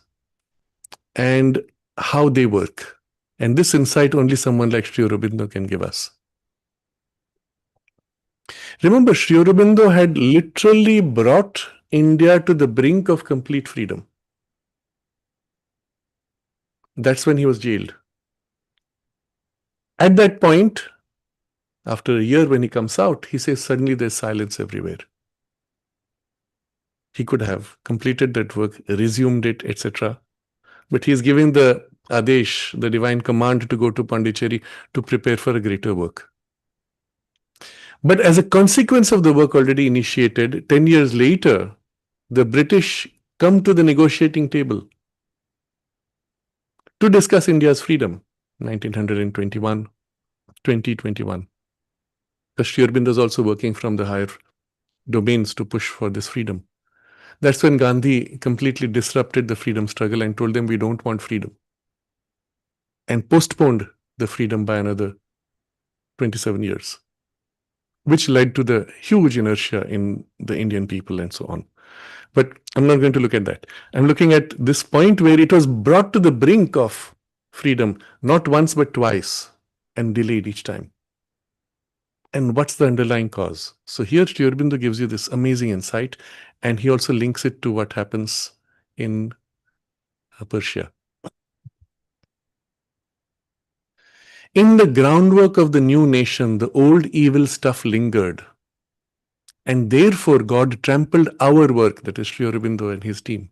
and how they work. And this insight only someone like Sri Aurobindo can give us. Remember, Sri Aurobindo had literally brought India to the brink of complete freedom. That's when he was jailed. At that point, after a year when he comes out, he says suddenly there's silence everywhere. He could have completed that work, resumed it, etc. But he is giving the Adesh, the divine command, to go to Pondicherry to prepare for a greater work. But as a consequence of the work already initiated, 10 years later, the British come to the negotiating table to discuss India's freedom, 1921, 2021. Because Sri Aurobindo is also working from the higher domains to push for this freedom. That's when Gandhi completely disrupted the freedom struggle and told them we don't want freedom, and postponed the freedom by another 27 years, which led to the huge inertia in the Indian people and so on. But I'm not going to look at that. I'm looking at this point where it was brought to the brink of freedom, not once but twice, and delayed each time. And what's the underlying cause? So here Sri Aurobindo gives you this amazing insight, and he also links it to what happens in Persia. In the groundwork of the new nation, the old evil stuff lingered. And therefore, God trampled our work, that is Sri Aurobindo and his team,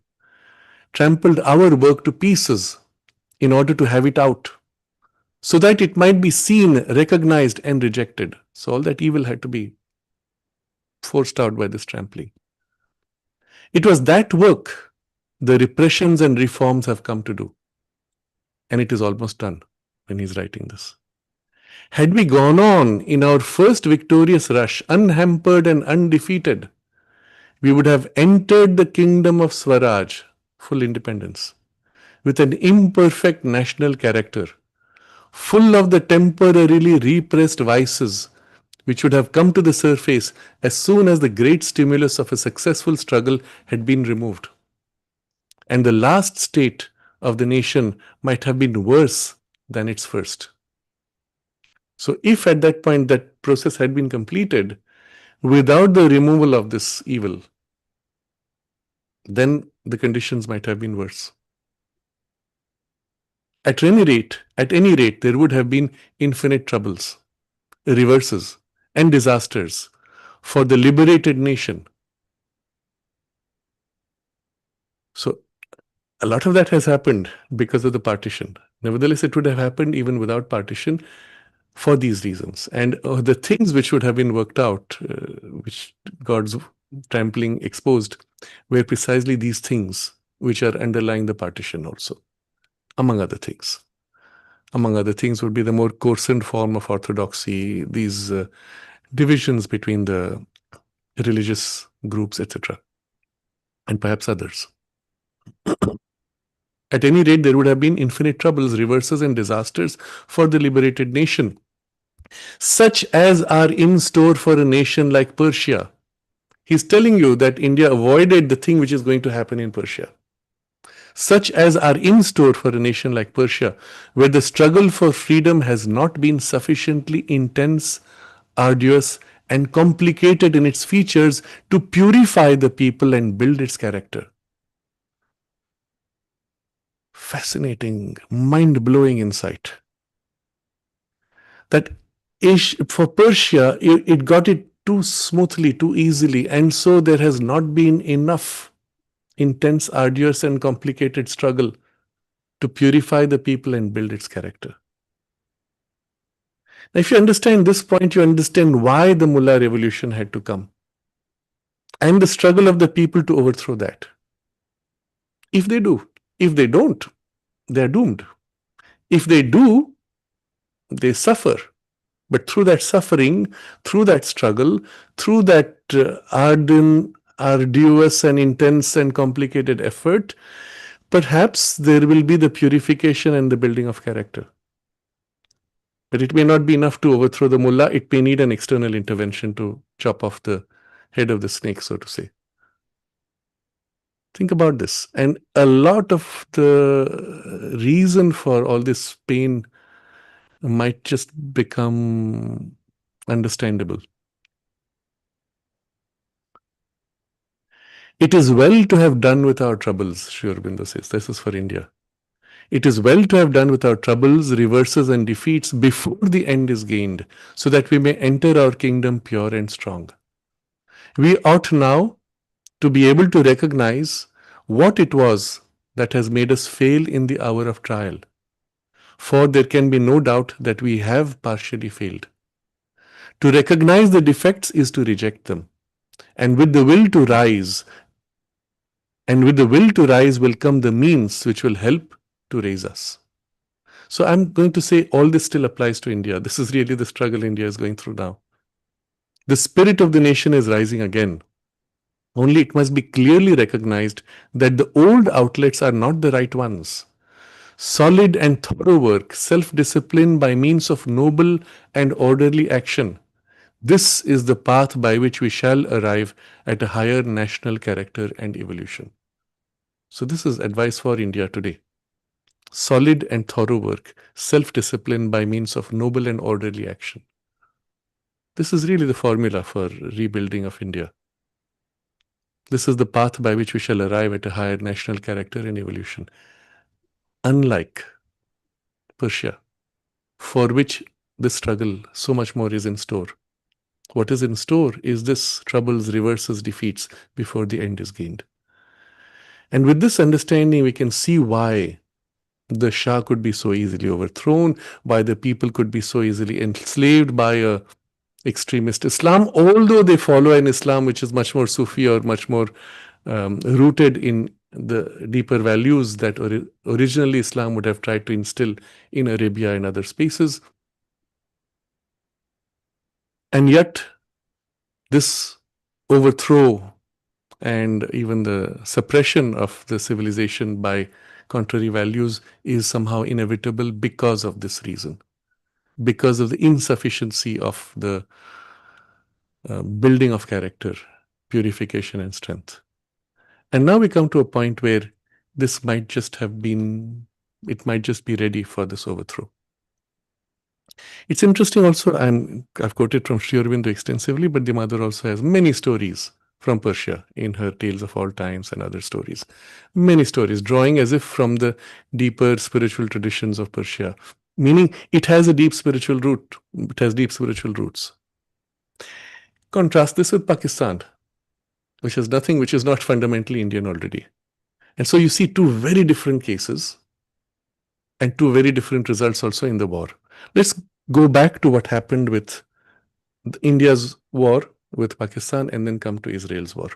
trampled our work to pieces in order to have it out, so that it might be seen, recognized, and rejected. So all that evil had to be forced out by this trampling. It was that work the repressions and reforms have come to do. And it is almost done when he's writing this. Had we gone on in our first victorious rush, unhampered and undefeated, we would have entered the kingdom of Swaraj, full independence, with an imperfect national character, full of the temporarily repressed vices which would have come to the surface as soon as the great stimulus of a successful struggle had been removed. And the last state of the nation might have been worse than its first. So if at that point that process had been completed without the removal of this evil, then the conditions might have been worse. At any rate, there would have been infinite troubles, reverses, and disasters for the liberated nation. So a lot of that has happened because of the partition. Nevertheless, it would have happened even without partition for these reasons. And the things which would have been worked out, which God's trampling exposed, were precisely these things which are underlying the partition also, among other things. Among other things would be the more coarsened form of orthodoxy, these divisions between the religious groups, etc., and perhaps others. At any rate, there would have been infinite troubles, reverses, and disasters for the liberated nation, such as are in store for a nation like Persia. He's telling you that India avoided the thing which is going to happen in Persia. Such as are in store for a nation like Persia, where the struggle for freedom has not been sufficiently intense, arduous, and complicated in its features to purify the people and build its character. Fascinating, mind-blowing insight. That for Persia, it got it too smoothly, too easily, and so there has not been enough intense, arduous, and complicated struggle to purify the people and build its character. If you understand this point, you understand why the Mullah revolution had to come and the struggle of the people to overthrow that. If they do, if they don't, they are doomed. If they do, they suffer. But through that suffering, through that struggle, through that arduous and intense and complicated effort, perhaps there will be the purification and the building of character. But it may not be enough to overthrow the mullah. It may need an external intervention to chop off the head of the snake, so to say. Think about this. And a lot of the reason for all this pain might just become understandable. It is well to have done with our troubles, Sri Aurobindo says. This is for India. It is well to have done with our troubles, reverses, and defeats before the end is gained, so that we may enter our kingdom pure and strong. We ought now to be able to recognize what it was that has made us fail in the hour of trial. For there can be no doubt that we have partially failed. To recognize the defects is to reject them. And with the will to rise, will come the means which will help to raise us. So I'm going to say all this still applies to India. This is really the struggle India is going through now. The spirit of the nation is rising again. Only it must be clearly recognized that the old outlets are not the right ones. Solid and thorough work, self-discipline by means of noble and orderly action. This is the path by which we shall arrive at a higher national character and evolution. So this is advice for India today. Solid and thorough work, self-discipline by means of noble and orderly action. This is really the formula for rebuilding of India. This is the path by which we shall arrive at a higher national character and evolution. Unlike Persia, for which this struggle, so much more is in store. What is in store is this troubles, reverses, defeats before the end is gained. And with this understanding, we can see why the Shah could be so easily overthrown, why the people could be so easily enslaved by a extremist Islam, although they follow an Islam which is much more Sufi or much more rooted in the deeper values that originally Islam would have tried to instill in Arabia and other spaces. And yet, this overthrow and even the suppression of the civilization by contrary values is somehow inevitable because of this reason, because of the insufficiency of the building of character, purification, and strength. And now we come to a point where this might just have been, it might just be ready for this overthrow. It's interesting also, I've quoted from Sri Aurobindo extensively, but the mother also has many stories from Persia in her Tales of All Times and other stories. Many stories, drawing as if from the deeper spiritual traditions of Persia, meaning it has a deep spiritual root, it has deep spiritual roots. Contrast this with Pakistan, which has nothing, which is not fundamentally Indian already. And so you see two very different cases and two very different results also in the war. Let's go back to what happened with India's war with Pakistan and then come to Israel's war.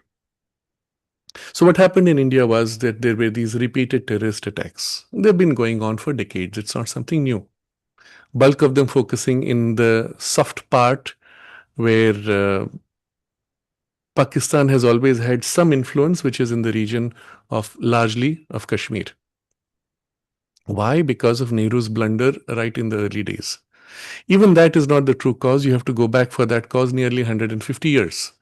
So what happened in India was that there were these repeated terrorist attacks. They've been going on for decades. It's not something new. Bulk of them focusing in the soft part where Pakistan has always had some influence, which is in the region of largely of Kashmir. Why? Because of Nehru's blunder right in the early days. Even that is not the true cause. You have to go back for that cause nearly 150 years,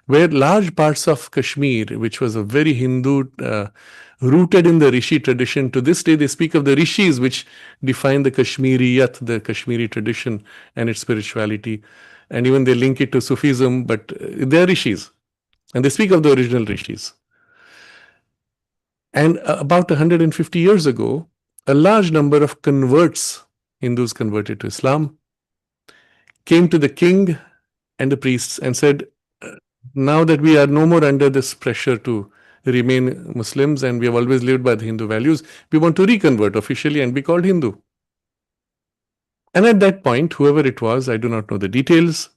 where large parts of Kashmir, which was a very Hindu, rooted in the Rishi tradition, to this day they speak of the Rishis, which define the Kashmiriyat, the Kashmiri tradition and its spirituality. And even they link it to Sufism, but they're Rishis. And they speak of the original Rishis. And about 150 years ago, a large number of converts, Hindus converted to Islam, came to the king and the priests and said, now that we are no more under this pressure to remain Muslims and we have always lived by the Hindu values, we want to reconvert officially and be called Hindu. And at that point, whoever it was, I do not know the details,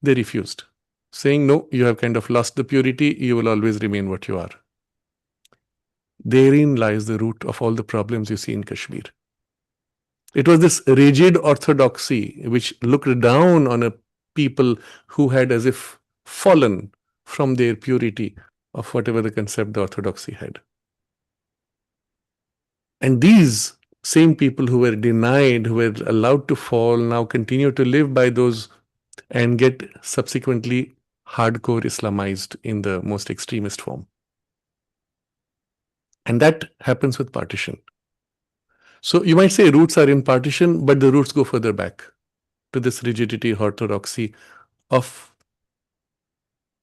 they refused, saying, no, you have kind of lost the purity, you will always remain what you are. Therein lies the root of all the problems you see in Kashmir. It was this rigid orthodoxy which looked down on a people who had as if fallen from their purity of whatever the concept the orthodoxy had. And these same people who were denied, who were allowed to fall, now continue to live by those and get subsequently hardcore Islamized in the most extremist form. And that happens with partition. So you might say roots are in partition, but the roots go further back to this rigidity, orthodoxy of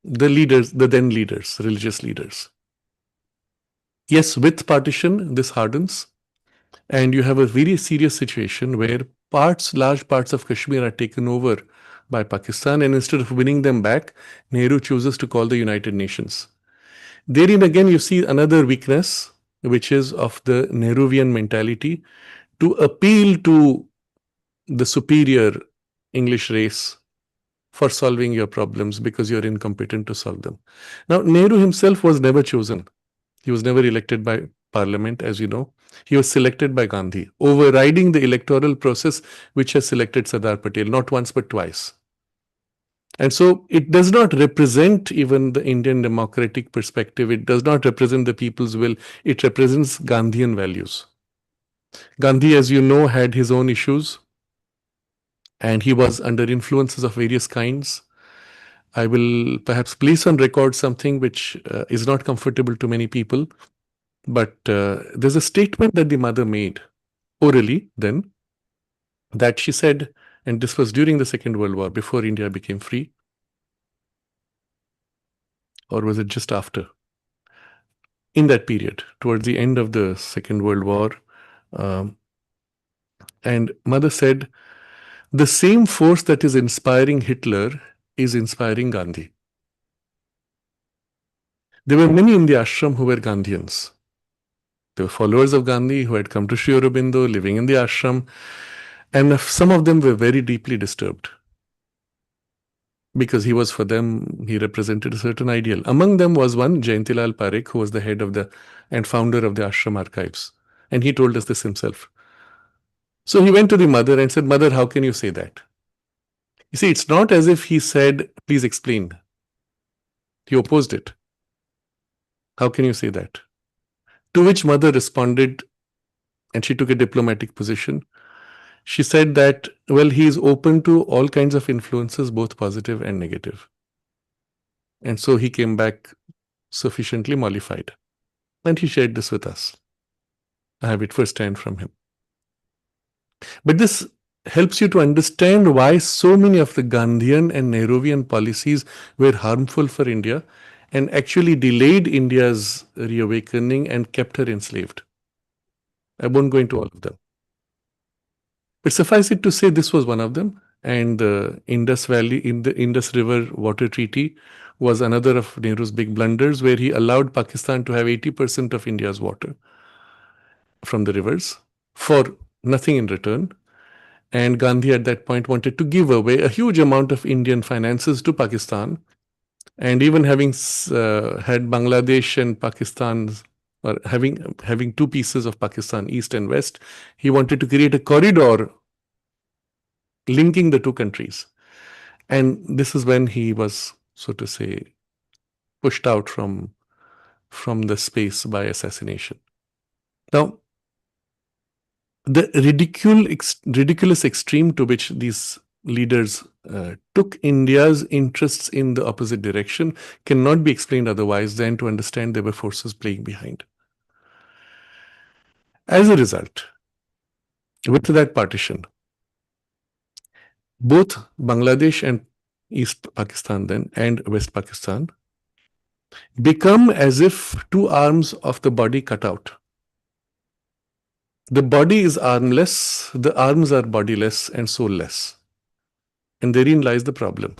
the leaders, the then leaders, religious leaders. Yes, with partition, this hardens, and you have a very serious situation where large parts of Kashmir are taken over by Pakistan, and instead of winning them back, Nehru chooses to call the United Nations. Therein again, you see another weakness, which is of the Nehruvian mentality to appeal to the superior English race for solving your problems because you're incompetent to solve them. Now, Nehru himself was never chosen. He was never elected by parliament, as you know. He was selected by Gandhi, overriding the electoral process which has selected Sardar Patel, not once but twice. And so it does not represent even the Indian democratic perspective. It does not represent the people's will. It represents Gandhian values. Gandhi, as you know, had his own issues, and he was under influences of various kinds. I will perhaps place on record something which is not comfortable to many people, but there's a statement that the mother made orally then, that she said, and this was during the Second World War, before India became free, or was it just after? In that period, towards the end of the Second World War, and mother said, the same force that is inspiring Hitler is inspiring Gandhi. There were many in the ashram who were Gandhians. They were followers of Gandhi who had come to Sri Aurobindo, living in the ashram, and some of them were very deeply disturbed because he was, for them, he represented a certain ideal. Among them was one, Jayantilal Parekh, who was the head of and founder of the ashram archives. And he told us this himself. So he went to the mother and said, Mother, how can you say that? You see, it's not as if he said, please explain. He opposed it. How can you say that? To which mother responded, and she took a diplomatic position. She said that, well, he is open to all kinds of influences, both positive and negative. And so he came back sufficiently mollified. And he shared this with us. I have it firsthand from him. But this helps you to understand why so many of the Gandhian and Nehruvian policies were harmful for India and actually delayed India's reawakening and kept her enslaved. I won't go into all of them. But suffice it to say, this was one of them. And the Indus Valley, in the Indus River Water Treaty was another of Nehru's big blunders, where he allowed Pakistan to have 80% of India's water from the rivers for nothing in return. And Gandhi at that point wanted to give away a huge amount of Indian finances to Pakistan. And even having had Bangladesh and Pakistan, or having two pieces of Pakistan, East and West, he wanted to create a corridor linking the two countries. And this is when he was, so to say, pushed out from the space by assassination. Now, the ridiculous extreme to which these leaders took India's interests in the opposite direction cannot be explained otherwise than to understand there were forces playing behind. As a result, with that partition, both Bangladesh and East Pakistan then and West Pakistan become as if two arms of the body cut out. The body is armless, the arms are bodiless and soulless. And therein lies the problem.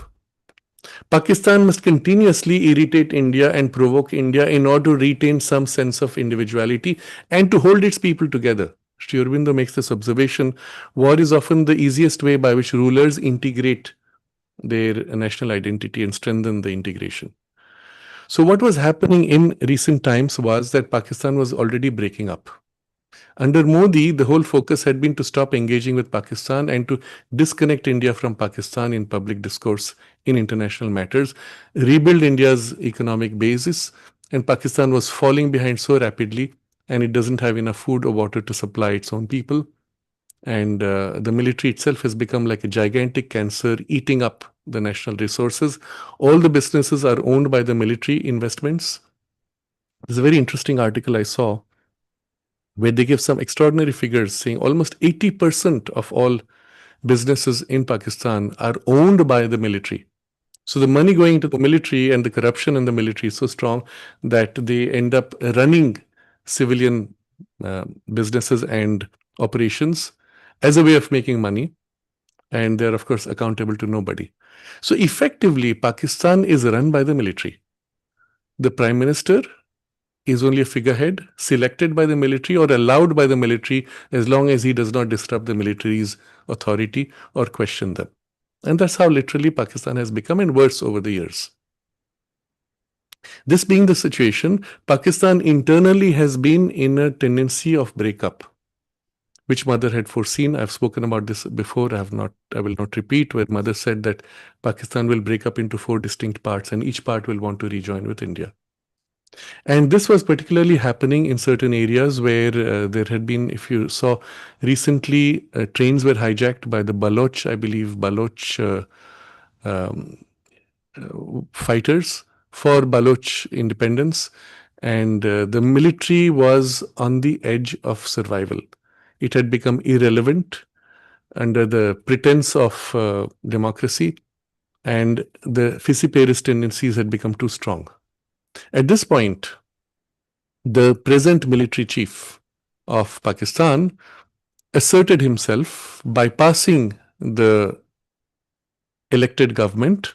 Pakistan must continuously irritate India and provoke India in order to retain some sense of individuality and to hold its people together. Sri Aurobindo makes this observation: war is often the easiest way by which rulers integrate their national identity and strengthen the integration. So, what was happening in recent times was that Pakistan was already breaking up. Under Modi, the whole focus had been to stop engaging with Pakistan and to disconnect India from Pakistan in public discourse in international matters, rebuild India's economic basis, and Pakistan was falling behind so rapidly, and it doesn't have enough food or water to supply its own people. And the military itself has become like a gigantic cancer eating up the national resources. All the businesses are owned by the military investments. There's a very interesting article I saw where they give some extraordinary figures saying almost 80% of all businesses in Pakistan are owned by the military. So the money going into the military and the corruption in the military is so strong that they end up running civilian businesses and operations as a way of making money. And they're, of course, accountable to nobody. So effectively, Pakistan is run by the military. The prime minister is only a figurehead selected by the military or allowed by the military as long as he does not disrupt the military's authority or question them. And that's how literally Pakistan has become, and worse over the years. This being the situation, Pakistan internally has been in a tendency of breakup, which Mother had foreseen. I've spoken about this before. I will not repeat, where Mother said that Pakistan will break up into 4 distinct parts and each part will want to rejoin with India. And this was particularly happening in certain areas where there had been, if you saw recently, trains were hijacked by the Baloch, I believe, fighters for Baloch independence. And the military was on the edge of survival. It had become irrelevant under the pretense of democracy, and the Fissiparist tendencies had become too strong. At this point, the present military chief of Pakistan asserted himself, bypassing the elected government,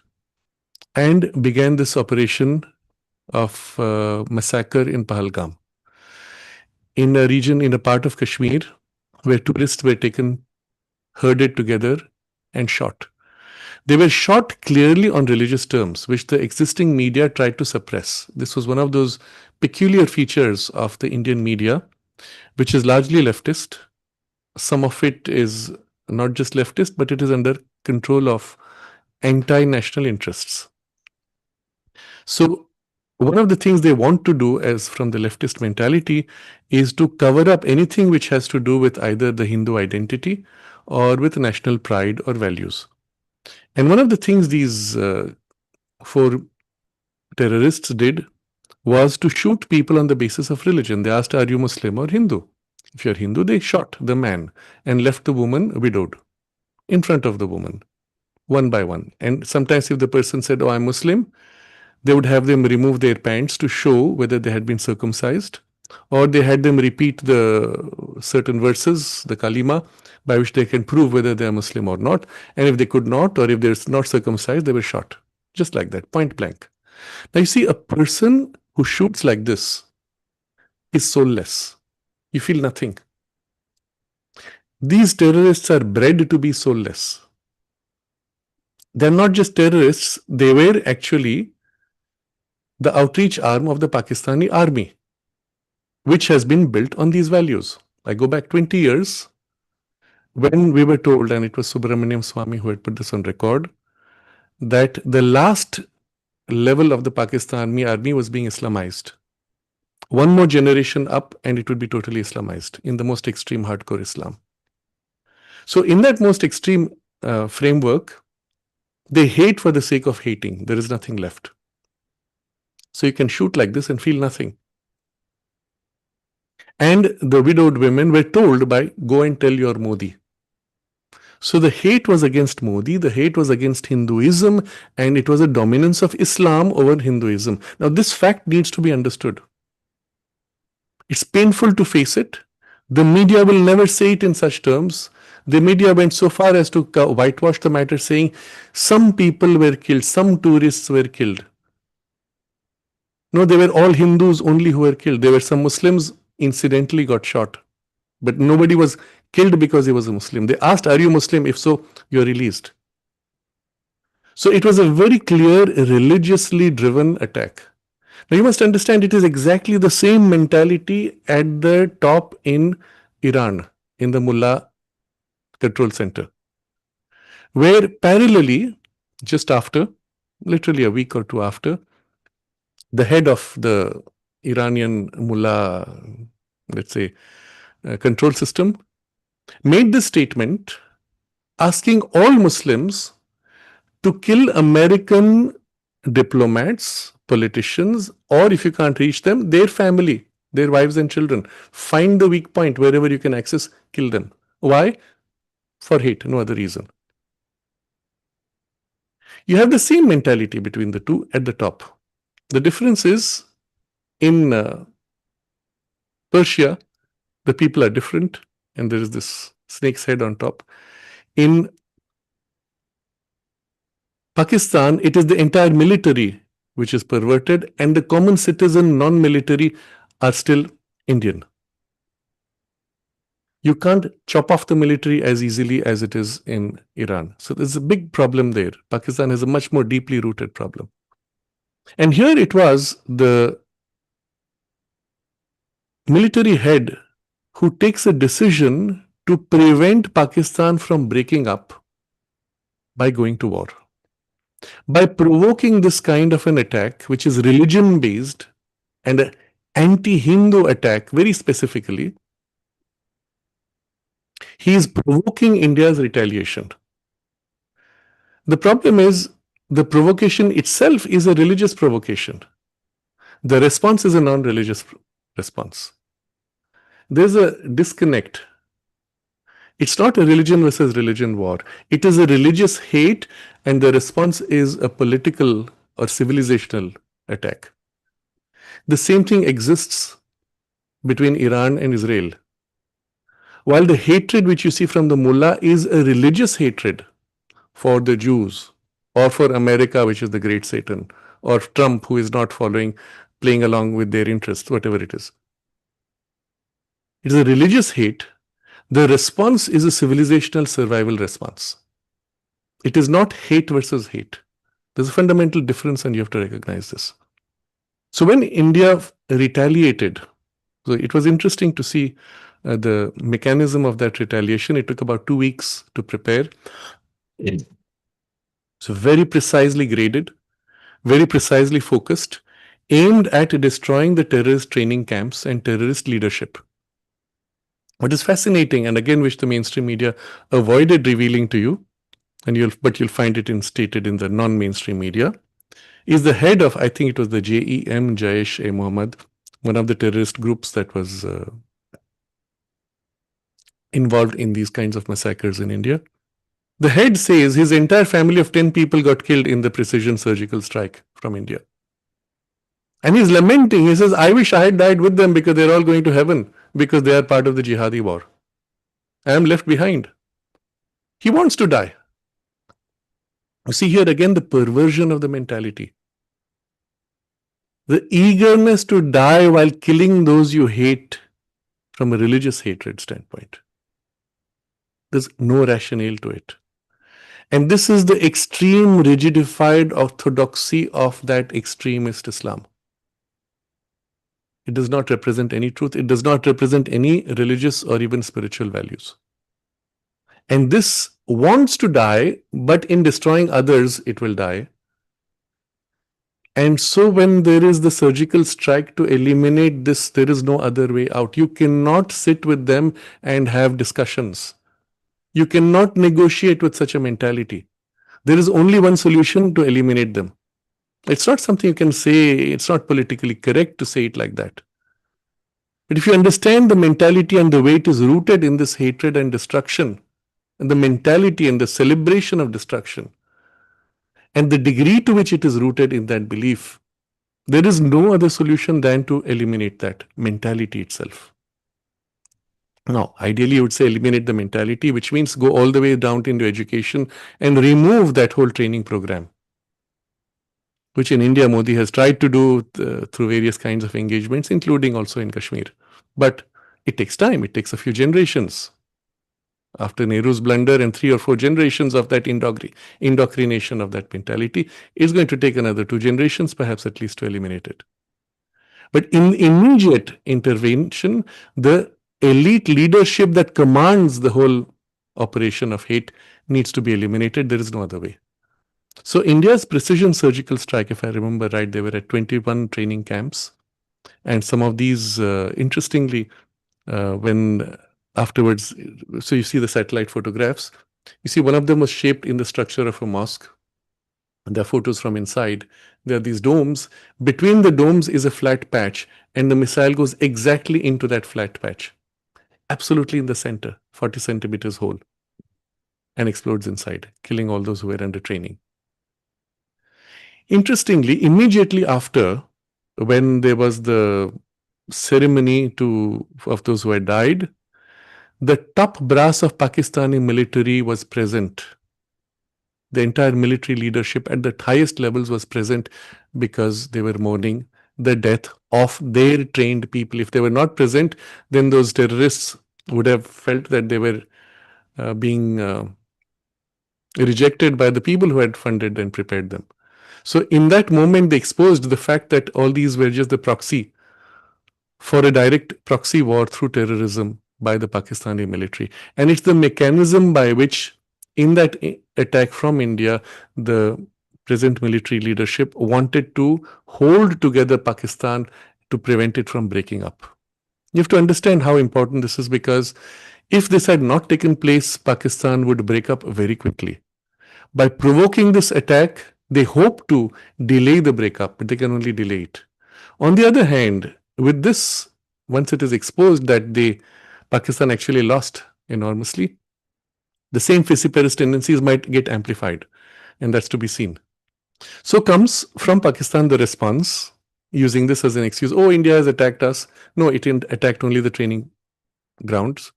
and began this operation of massacre in Pahalgam, in a region, in a part of Kashmir, where tourists were taken, herded together, and shot. They were shot clearly on religious terms, which the existing media tried to suppress. This was one of those peculiar features of the Indian media, which is largely leftist. Some of it is not just leftist, but it is under control of anti-national interests. So one of the things they want to do, as from the leftist mentality, is to cover up anything which has to do with either the Hindu identity or with national pride or values. And one of the things these 4 terrorists did was to shoot people on the basis of religion. They asked, "Are you Muslim or Hindu?" If you're Hindu, they shot the man and left the woman widowed in front of the woman, one by one. And sometimes if the person said, "Oh, I'm Muslim," they would have them remove their pants to show whether they had been circumcised, or they had them repeat the certain verses, the kalima, by which they can prove whether they are Muslim or not. And if they could not, or if they're not circumcised, they were shot. Just like that, point blank. Now you see, a person who shoots like this is soulless. You feel nothing. These terrorists are bred to be soulless. They're not just terrorists, they were actually the outreach arm of the Pakistani army, which has been built on these values. I go back 20 years when we were told, and it was Subramaniam Swamy who had put this on record, that the last level of the Pakistani army was being Islamized. One more generation up and it would be totally Islamized in the most extreme hardcore Islam. So in that most extreme framework, they hate for the sake of hating. There is nothing left. So you can shoot like this and feel nothing. And the widowed women were told by, "Go and tell your Modi." So the hate was against Modi, the hate was against Hinduism, and it was a dominance of Islam over Hinduism. Now this fact needs to be understood. It's painful to face it. The media will never say it in such terms. The media went so far as to whitewash the matter, saying some people were killed, some tourists were killed. No, they were all Hindus only who were killed. There were some Muslims incidentally got shot But nobody was killed because he was a Muslim. They asked, "Are you Muslim? If so, you're released." So it was a very clear, religiously driven attack. Now you must understand it is exactly the same mentality at the top in Iran, in the Mullah Control Center, where parallelly, just after, literally a week or two after, the head of the Iranian Mullah, let's say, control system, made this statement asking all Muslims to kill American diplomats, politicians, or if you can't reach them, their family, their wives and children. Find the weak point wherever you can access, kill them. Why? For hate, no other reason. You have the same mentality between the two at the top. The difference is in Persia, the people are different, and there is this snake's head on top. In Pakistan, it is the entire military which is perverted, and the common citizen, non-military, are still Indian. You can't chop off the military as easily as it is in Iran. So there's a big problem there. Pakistan has a much more deeply rooted problem. And here it was the military head who takes a decision to prevent Pakistan from breaking up by going to war. By provoking this kind of an attack, which is religion-based and an anti-Hindu attack very specifically, he is provoking India's retaliation. The problem is the provocation itself is a religious provocation. The response is a non-religious response. There's a disconnect. It's not a religion versus religion war. It is a religious hate, and the response is a political or civilizational attack. The same thing exists between Iran and Israel. While the hatred which you see from the mullah is a religious hatred for the Jews, or for America, which is the great Satan, or Trump, who is not playing along with their interests, whatever it is. It is a religious hate. The response is a civilizational survival response. It is not hate versus hate. There's a fundamental difference, and you have to recognize this. So when India retaliated, so it was interesting to see the mechanism of that retaliation. It took about 2 weeks to prepare. So very precisely graded, very precisely focused, aimed at destroying the terrorist training camps and terrorist leadership. What is fascinating, and again which the mainstream media avoided revealing to you, but you'll find it stated in the non-mainstream media, is the head of, I think it was the JEM, Jaish-e-Mohammed, one of the terrorist groups that was involved in these kinds of massacres in India. The head says his entire family of 10 people got killed in the precision surgical strike from India. And he's lamenting. He says, I wish I had died with them because they're all going to heaven because they are part of the jihadi war. I am left behind. He wants to die. You see here again the perversion of the mentality. The eagerness to die while killing those you hate from a religious hatred standpoint. There's no rationale to it. And this is the extreme rigidified orthodoxy of that extremist Islam. It does not represent any truth. It does not represent any religious or even spiritual values. And this wants to die, but in destroying others, it will die. And so when there is the surgical strike to eliminate this, there is no other way out. You cannot sit with them and have discussions. You cannot negotiate with such a mentality. There is only one solution to eliminate them. It's not something you can say. It's not politically correct to say it like that. But if you understand the mentality and the way it is rooted in this hatred and destruction, and the mentality and the celebration of destruction, and the degree to which it is rooted in that belief, there is no other solution than to eliminate that mentality itself. Now, ideally, you would say eliminate the mentality, which means go all the way down into education and remove that whole training program, which in India, Modi has tried to do through various kinds of engagements, including also in Kashmir. But It takes time. It takes a few generations. After Nehru's blunder and 3 or 4 generations of that indoctrination of that mentality, it's going to take another 2 generations, perhaps at least, to eliminate it. But in immediate intervention, the elite leadership that commands the whole operation of hate needs to be eliminated. There is no other way. So India's precision surgical strike, if I remember right, they were at 21 training camps. And some of these, interestingly, when afterwards, so you see the satellite photographs, you see one of them was shaped in the structure of a mosque. There are photos from inside. There are these domes. Between the domes is a flat patch, and the missile goes exactly into that flat patch, absolutely in the center, 40 centimeters hole, and explodes inside, killing all those who were under training. Interestingly, immediately after, when there was the ceremony of those who had died, the top brass of Pakistani military was present. The entire military leadership at the highest levels was present because they were mourning the death of their trained people. If they were not present, then those terrorists would have felt that they were being rejected by the people who had funded and prepared them. So in that moment, they exposed the fact that all these were just the proxy for a direct proxy war through terrorism by the Pakistani military. And it's the mechanism by which, in that attack from India, the present military leadership wanted to hold together Pakistan to prevent it from breaking up. You have to understand how important this is, because if this had not taken place, Pakistan would break up very quickly. By provoking this attack, they hope to delay the breakup, but they can only delay it. On the other hand, with this, once it is exposed that Pakistan actually lost enormously, the same vociferous tendencies might get amplified, and that's to be seen. So comes from Pakistan the response, using this as an excuse, oh, India has attacked us. No, it attacked only the training grounds.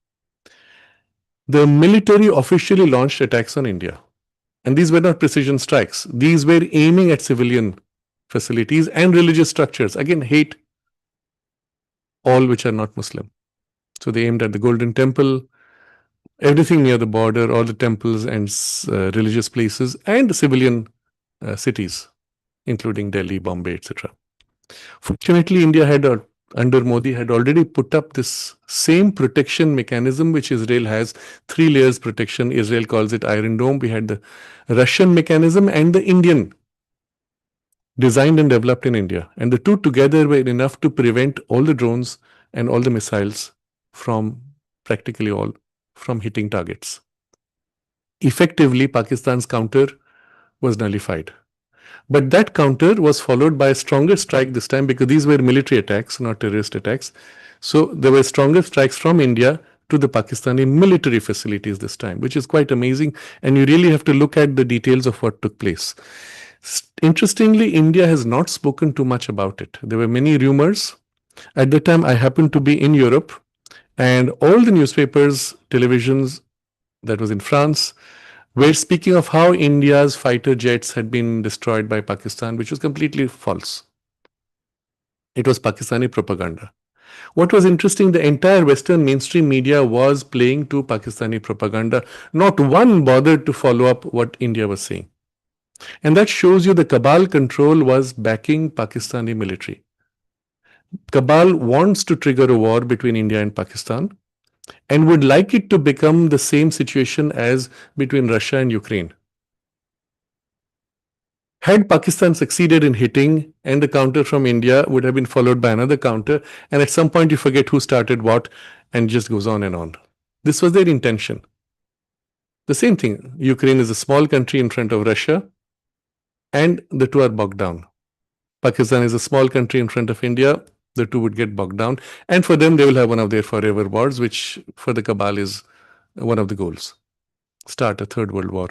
The military officially launched attacks on India. And these were not precision strikes. These were aiming at civilian facilities and religious structures. Again, hate all which are not Muslim. So they aimed at the Golden Temple, everything near the border, all the temples and religious places, and civilian cities, including Delhi, Bombay, etc. Fortunately, India under Modi had already put up this same protection mechanism which Israel has, 3 layers protection. Israel calls it Iron Dome. We had the Russian mechanism and the Indian, designed and developed in India. And the two together were enough to prevent all the drones and all the missiles from, practically all, from hitting targets. Effectively, Pakistan's counter was nullified. But that counter was followed by a stronger strike this time, because these were military attacks, not terrorist attacks. So there were stronger strikes from India to the Pakistani military facilities this time, which is quite amazing. And you really have to look at the details of what took place. Interestingly, India has not spoken too much about it. There were many rumors. At the time, I happened to be in Europe, and all the newspapers, televisions that was in France, were speaking of how India's fighter jets had been destroyed by Pakistan, which was completely false. It was Pakistani propaganda. What was interesting, the entire Western mainstream media was playing to Pakistani propaganda. Not one bothered to follow up what India was saying. And that shows you the cabal control was backing Pakistani military. Cabal wants to trigger a war between India and Pakistan, and would like it to become the same situation as between Russia and Ukraine. Had Pakistan succeeded in hitting, and the counter from India would have been followed by another counter, and at some point you forget who started what, and just goes on and on. This was their intention. The same thing, Ukraine is a small country in front of Russia, and the two are bogged down. Pakistan is a small country in front of India, the two would get bogged down, and for them they will have one of their forever wars, which for the cabal is one of the goals. Start a third world war.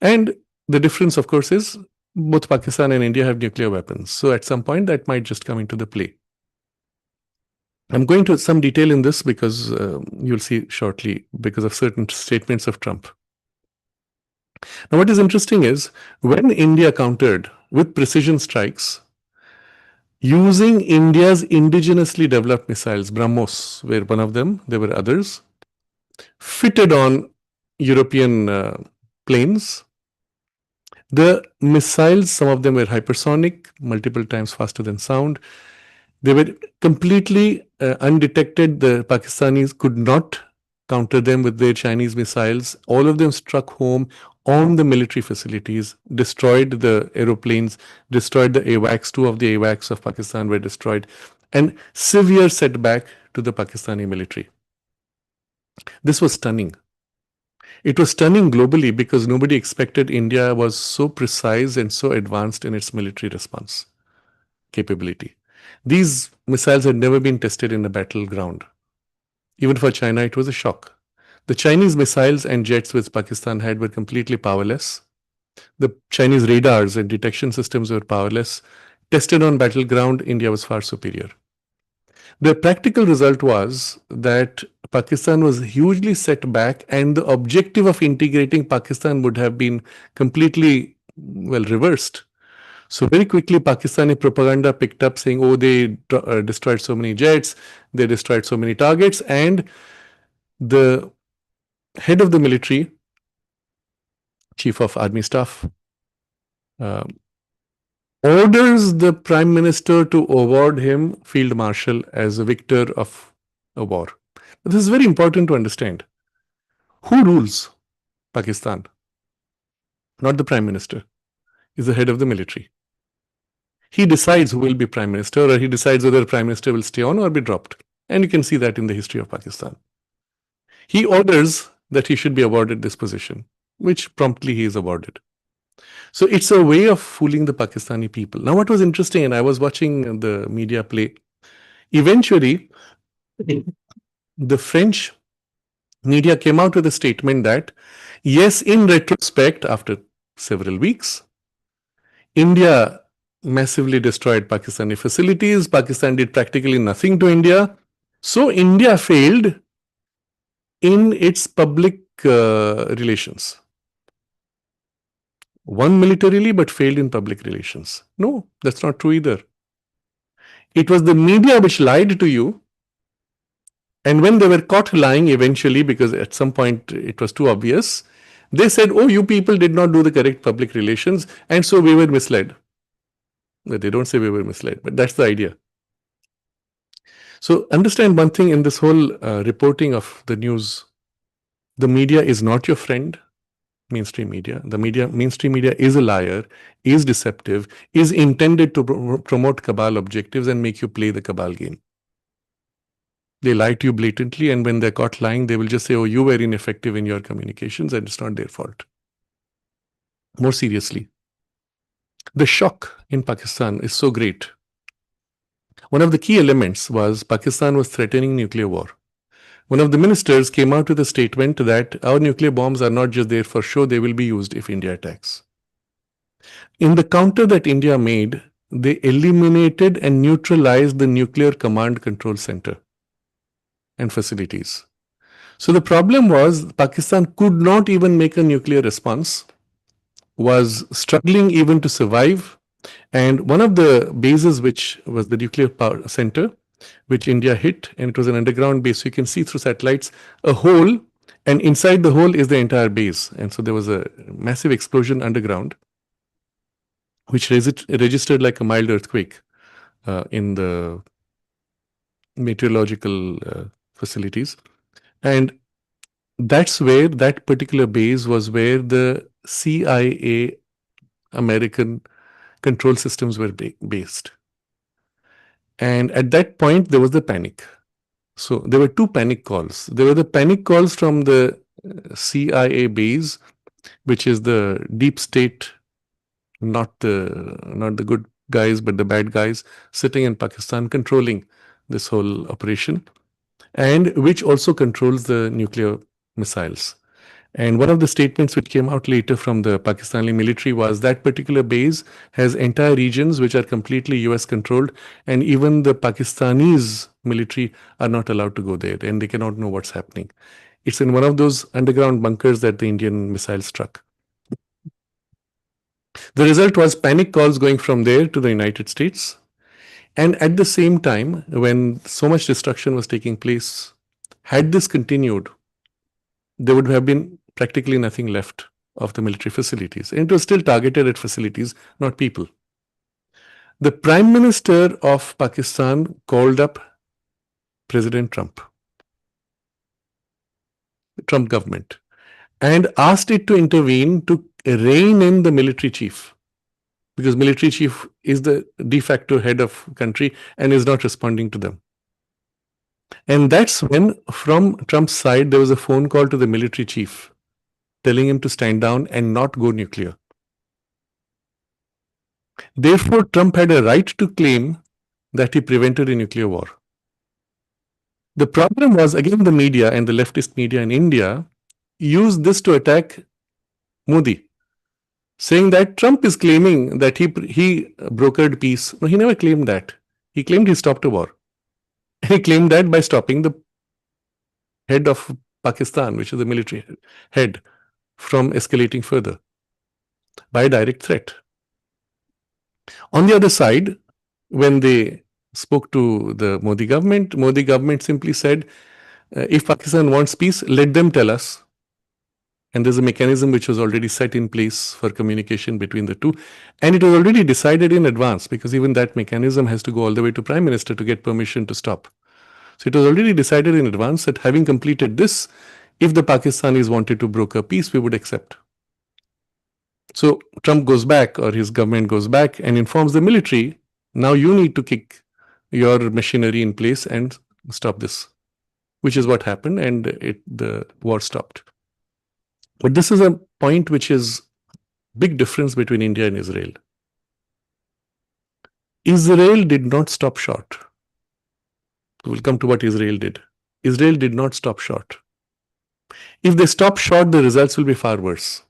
And the difference, of course, is both Pakistan and India have nuclear weapons. So at some point that might just come into the play. I'm going to some detail in this because you'll see shortly, because of certain statements of Trump. Now, what is interesting is when India countered with precision strikes, using India's indigenously developed missiles. BrahMos were one of them. There were others fitted on European planes. The missiles, some of them were hypersonic, multiple times faster than sound. They were completely undetected. The Pakistanis could not counter them with their Chinese missiles. All of them struck home on the military facilities, destroyed the aeroplanes, destroyed the AWACS. Two of the AWACS of Pakistan were destroyed, and severe setback to the Pakistani military. This was stunning. It was stunning globally because nobody expected India was so precise and so advanced in its military response capability. These missiles had never been tested in a battleground. Even for China, it was a shock. The Chinese missiles and jets which Pakistan had were completely powerless. The Chinese radars and detection systems were powerless. Tested on battleground, India was far superior. The practical result was that Pakistan was hugely set back, and the objective of integrating Pakistan would have been completely, well, reversed. So very quickly, Pakistani propaganda picked up saying, oh, they destroyed so many jets, they destroyed so many targets, and the head of the military, chief of army staff, orders the prime minister to award him field marshal as a victor of a war. This is very important to understand. Who rules Pakistan? Not the prime minister. Is the head of the military. He decides who will be prime minister, or he decides whether the prime minister will stay on or be dropped. And you can see that in the history of Pakistan. He orders that he should be awarded this position, which promptly he is awarded. So it's a way of fooling the Pakistani people. Now, what was interesting, and I was watching the media play, eventually, the French media came out with a statement that, yes, in retrospect, after several weeks, India massively destroyed Pakistani facilities. Pakistan did practically nothing to India. So India failed in its public relations. Won militarily but failed in public relations. No, that's not true either. It was the media which lied to you. And when they were caught lying eventually, because at some point it was too obvious, they said, oh, you people did not do the correct public relations, and so we were misled. But they don't say we were misled, but that's the idea. So understand one thing in this whole reporting of the news. The media is not your friend, mainstream media. Mainstream media is a liar, is deceptive, is intended to promote cabal objectives and make you play the cabal game. They lie to you blatantly, and when they're caught lying, they will just say, oh, you were ineffective in your communications, and it's not their fault. More seriously, the shock in Pakistan is so great. One of the key elements was Pakistan was threatening nuclear war. One of the ministers came out with a statement that our nuclear bombs are not just there for show, they will be used if India attacks. In the counter that India made, they eliminated and neutralized the nuclear command control center and facilities. So the problem was Pakistan could not even make a nuclear response, was struggling even to survive. And one of the bases, which was the nuclear power center, which India hit, and it was an underground base. So you can see through satellites a hole, and inside the hole is the entire base. And so there was a massive explosion underground, which registered like a mild earthquake in the meteorological facilities. And that's where that particular base was, where the CIA American control systems were based. And at that point, there was the panic. So there were two panic calls. There were the panic calls from the CIA base, which is the deep state, not the good guys, but the bad guys sitting in Pakistan controlling this whole operation, and which also controls the nuclear missiles. And one of the statements which came out later from the Pakistani military was that particular base has entire regions which are completely US controlled, and even the Pakistanis military are not allowed to go there, and they cannot know what's happening. It's in one of those underground bunkers that the Indian missile struck. The result was panic calls going from there to the United States. And at the same time, when so much destruction was taking place, had this continued, there would have been practically nothing left of the military facilities. And it was still targeted at facilities, not people. The Prime Minister of Pakistan called up President Trump government, and asked it to intervene to rein in the military chief, because military chief is the de facto head of country and is not responding to them. And that's when, from Trump's side, there was a phone call to the military chief telling him to stand down and not go nuclear. Therefore, Trump had a right to claim that he prevented a nuclear war. The problem was, again, the media and the leftist media in India used this to attack Modi, saying that Trump is claiming that he brokered peace. No, he never claimed that. He claimed he stopped a war. He claimed that by stopping the head of Pakistan, which is the military head, from escalating further by a direct threat. On the other side, when they spoke to the Modi government simply said, if Pakistan wants peace, let them tell us. And there's a mechanism which was already set in place for communication between the two. And it was already decided in advance, because even that mechanism has to go all the way to Prime Minister to get permission to stop. So it was already decided in advance that having completed this, if the Pakistanis wanted to broker peace, we would accept. So Trump goes back, or his government goes back and informs the military, now you need to kick your machinery in place and stop this, which is what happened, and the war stopped. But this is a point which is big difference between India and Israel. Israel did not stop short. We'll come to what Israel did. Israel did not stop short. If they stop short, the results will be far worse.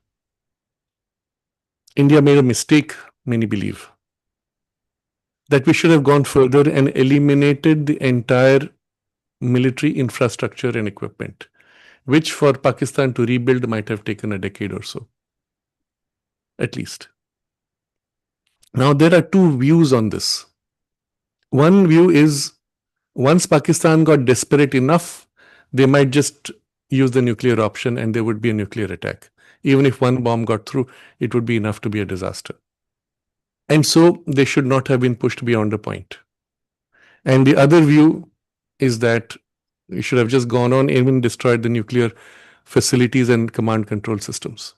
India made a mistake, many believe, that we should have gone further and eliminated the entire military infrastructure and equipment, which for Pakistan to rebuild might have taken a decade or so, at least. Now, there are two views on this. One view is, once Pakistan got desperate enough, they might just use the nuclear option and there would be a nuclear attack. Even if one bomb got through, it would be enough to be a disaster. And so they should not have been pushed beyond a point. And the other view is that we should have just gone on, even destroyed the nuclear facilities and command control systems.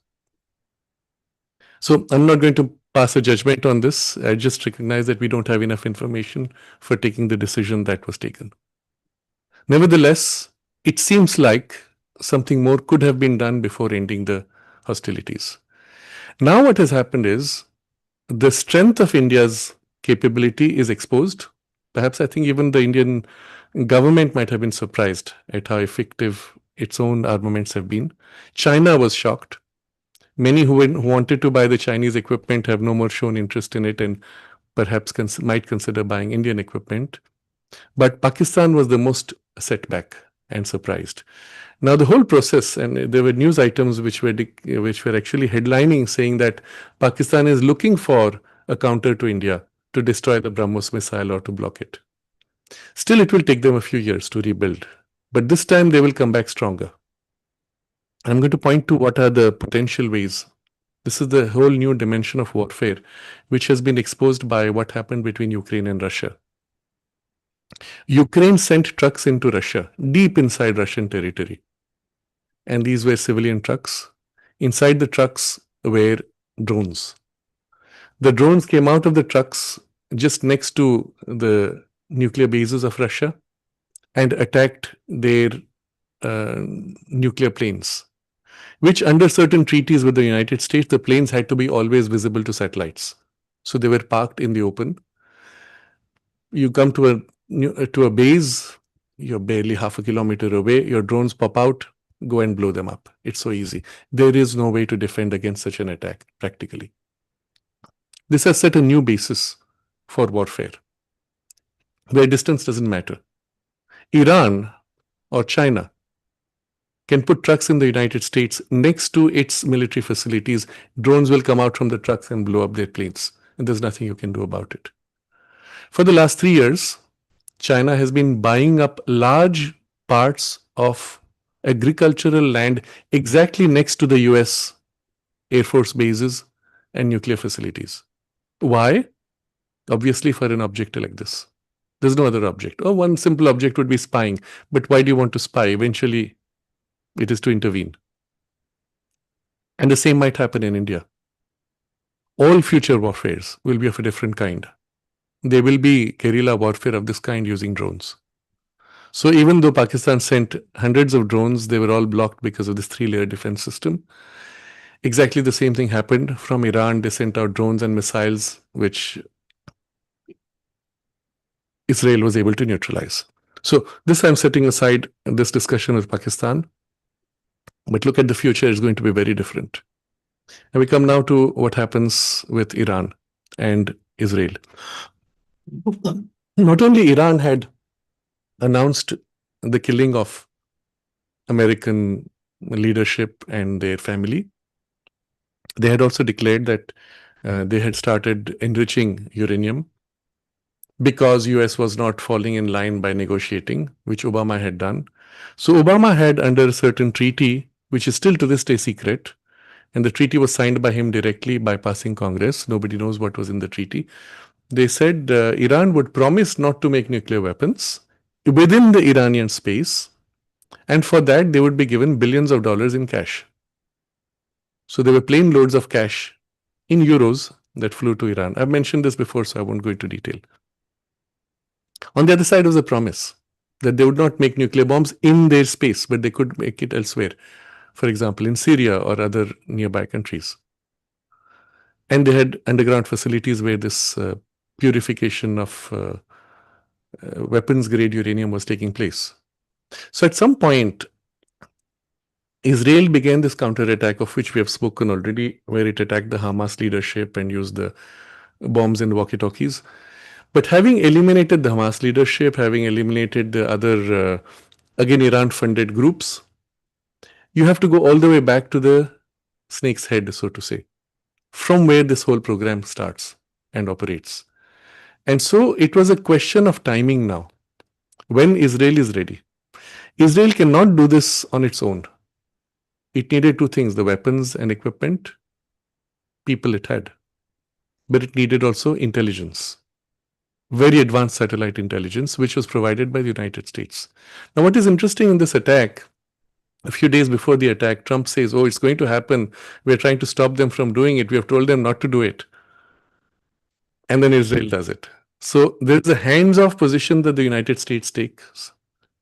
So I'm not going to pass a judgment on this. I just recognize that we don't have enough information for taking the decision that was taken. Nevertheless, it seems like something more could have been done before ending the hostilities. Now what has happened is the strength of India's capability is exposed. Perhaps I think even the Indian government might have been surprised at how effective its own armaments have been. China was shocked. Many who wanted to buy the Chinese equipment have no more shown interest in it and perhaps might consider buying Indian equipment. But Pakistan was the most setback and surprised. Now the whole process, and there were news items which were actually headlining saying that Pakistan is looking for a counter to India to destroy the BrahMos missile or to block it. Still, it will take them a few years to rebuild, but this time they will come back stronger. I'm going to point to what are the potential ways. This is the whole new dimension of warfare, which has been exposed by what happened between Ukraine and Russia. Ukraine sent trucks into Russia, deep inside Russian territory. And these were civilian trucks. Inside the trucks were drones. The drones came out of the trucks just next to the nuclear bases of Russia and attacked their nuclear planes, which under certain treaties with the United States, the planes had to be always visible to satellites. So they were parked in the open. You come to a base, you're barely half a kilometer away, your drones pop out, go and blow them up. It's so easy. There is no way to defend against such an attack, practically. This has set a new basis for warfare, where distance doesn't matter. Iran or China can put trucks in the United States next to its military facilities. Drones will come out from the trucks and blow up their planes, and there's nothing you can do about it. For the last 3 years, China has been buying up large parts of agricultural land exactly next to the US Air Force bases and nuclear facilities. Why? Obviously, for an object like this. There's no other object. Or one simple object would be spying. But why do you want to spy? Eventually, it is to intervene. And the same might happen in India. All future warfares will be of a different kind. There will be guerrilla warfare of this kind using drones. So even though Pakistan sent hundreds of drones, they were all blocked because of this 3-layer defense system. Exactly the same thing happened from Iran. They sent out drones and missiles, which Israel was able to neutralize. So this I'm setting aside this discussion with Pakistan. But look at the future, it's going to be very different. And we come now to what happens with Iran and Israel. Not only Iran had announced the killing of American leadership and their family, they had also declared that they had started enriching uranium because US was not falling in line by negotiating, which Obama had done. So Obama had, under a certain treaty, which is still to this day secret, and the treaty was signed by him directly bypassing Congress. Nobody knows what was in the treaty. They said Iran would promise not to make nuclear weapons within the Iranian space, and for that they would be given billions of dollars in cash. So there were plane loads of cash in euros that flew to Iran. I've mentioned this before, so I won't go into detail. On the other side was a promise that they would not make nuclear bombs in their space, but they could make it elsewhere. For example, in Syria or other nearby countries. And they had underground facilities where this purification of weapons-grade uranium was taking place. So at some point, Israel began this counterattack of which we have spoken already, where it attacked the Hamas leadership and used the bombs and walkie-talkies. But having eliminated the Hamas leadership, having eliminated the other, again, Iran-funded groups, you have to go all the way back to the snake's head, so to say, from where this whole program starts and operates. And so it was a question of timing now, when Israel is ready. Israel cannot do this on its own. It needed two things, the weapons and equipment, people it had. But it needed also intelligence, very advanced satellite intelligence, which was provided by the United States. Now, what is interesting in this attack, a few days before the attack, Trump says, oh, it's going to happen. We're trying to stop them from doing it. We have told them not to do it. And then Israel does it. So there's a hands-off position that the United States takes.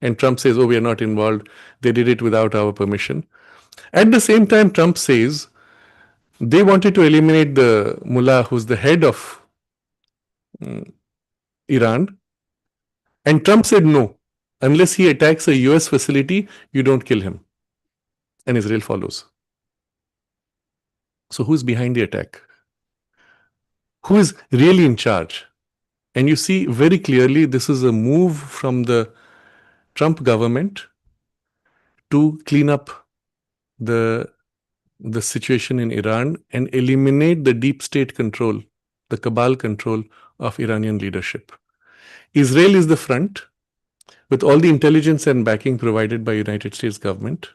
And Trump says, oh, we are not involved. They did it without our permission. At the same time, Trump says they wanted to eliminate the mullah who's the head of Iran. And Trump said, no, unless he attacks a US facility, you don't kill him. And Israel follows. So who's behind the attack? Who is really in charge? And you see very clearly this is a move from the Trump government to clean up the situation in Iran and eliminate the deep state control, the cabal control of Iranian leadership. Israel is the front with all the intelligence and backing provided by United States government.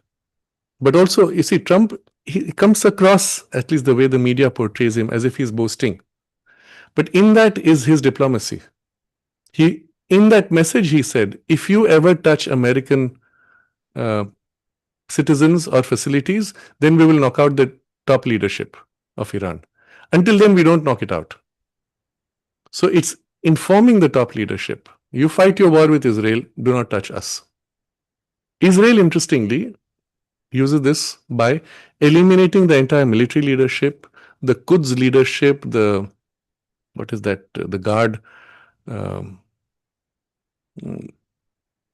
But also, you see, Trump, he comes across, at least the way the media portrays him, as if he's boasting. But in that is his diplomacy. In that message, he said, if you ever touch American citizens or facilities, then we will knock out the top leadership of Iran. Until then, we don't knock it out. So it's informing the top leadership. You fight your war with Israel, do not touch us. Israel, interestingly, uses this by eliminating the entire military leadership, the Quds leadership, the guard,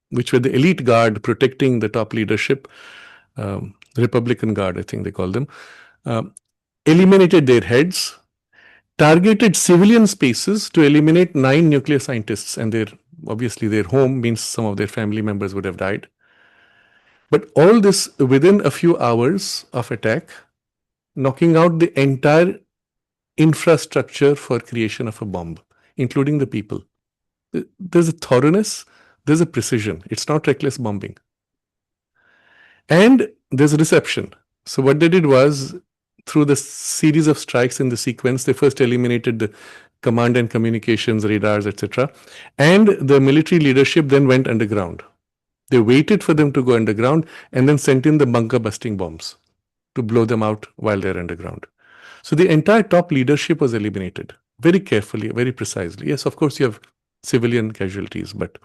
which were the elite guard protecting the top leadership, Republican Guard, I think they call them, eliminated their heads, targeted civilian spaces to eliminate 9 nuclear scientists, and obviously their home means some of their family members would have died. But all this within a few hours of attack, knocking out the entire infrastructure for creation of a bomb, including the people. There's a thoroughness, there's a precision. It's not reckless bombing. And there's a reception. So what they did was, through the series of strikes in the sequence, they first eliminated the command and communications, radars, etc. And the military leadership then went underground. They waited for them to go underground and then sent in the bunker busting bombs to blow them out while they're underground. So the entire top leadership was eliminated very carefully, very precisely. Yes, of course, you have civilian casualties, but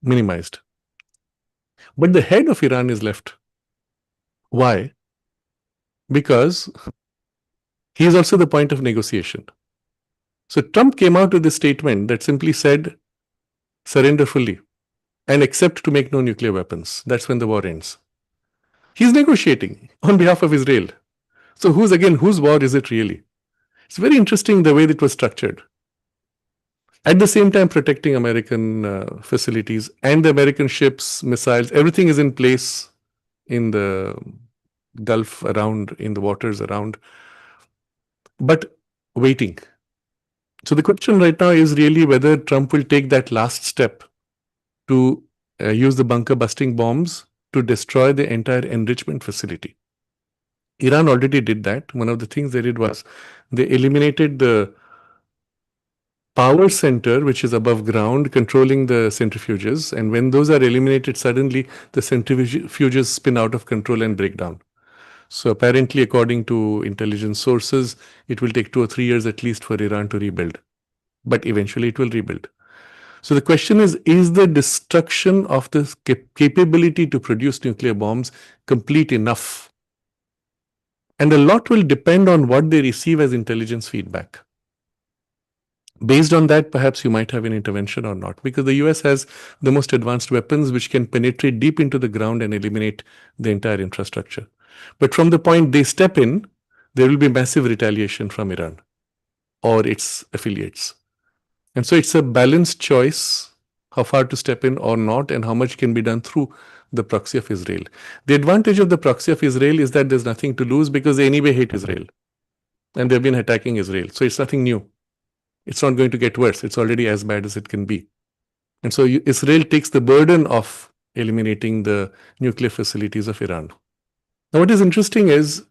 minimized. But the head of Iran is left. Why? Because he is also the point of negotiation. So Trump came out with a statement that simply said, surrender fully and accept to make no nuclear weapons. That's when the war ends. He's negotiating on behalf of Israel. So whose war is it really? It's very interesting the way it was structured. At the same time, protecting American facilities and the American ships, missiles, everything is in place in the Gulf around, in the waters around, but waiting. So the question right now is really whether Trump will take that last step to use the bunker busting bombs to destroy the entire enrichment facility. Iran already did that. One of the things they did was they eliminated the power center, which is above ground, controlling the centrifuges. And when those are eliminated, suddenly the centrifuges spin out of control and break down. So apparently, according to intelligence sources, it will take 2 or 3 years at least for Iran to rebuild. But eventually it will rebuild. So the question is the destruction of the capability to produce nuclear bombs complete enough? And a lot will depend on what they receive as intelligence feedback. Based on that, perhaps you might have an intervention or not, because the US has the most advanced weapons which can penetrate deep into the ground and eliminate the entire infrastructure. But from the point they step in, there will be massive retaliation from Iran or its affiliates. And so it's a balanced choice how far to step in or not, and how much can be done through the proxy of Israel. The advantage of the proxy of Israel is that there's nothing to lose because they anyway hate Israel. And they've been attacking Israel. So it's nothing new. It's not going to get worse. It's already as bad as it can be. And so Israel takes the burden of eliminating the nuclear facilities of Iran. Now, what is interesting is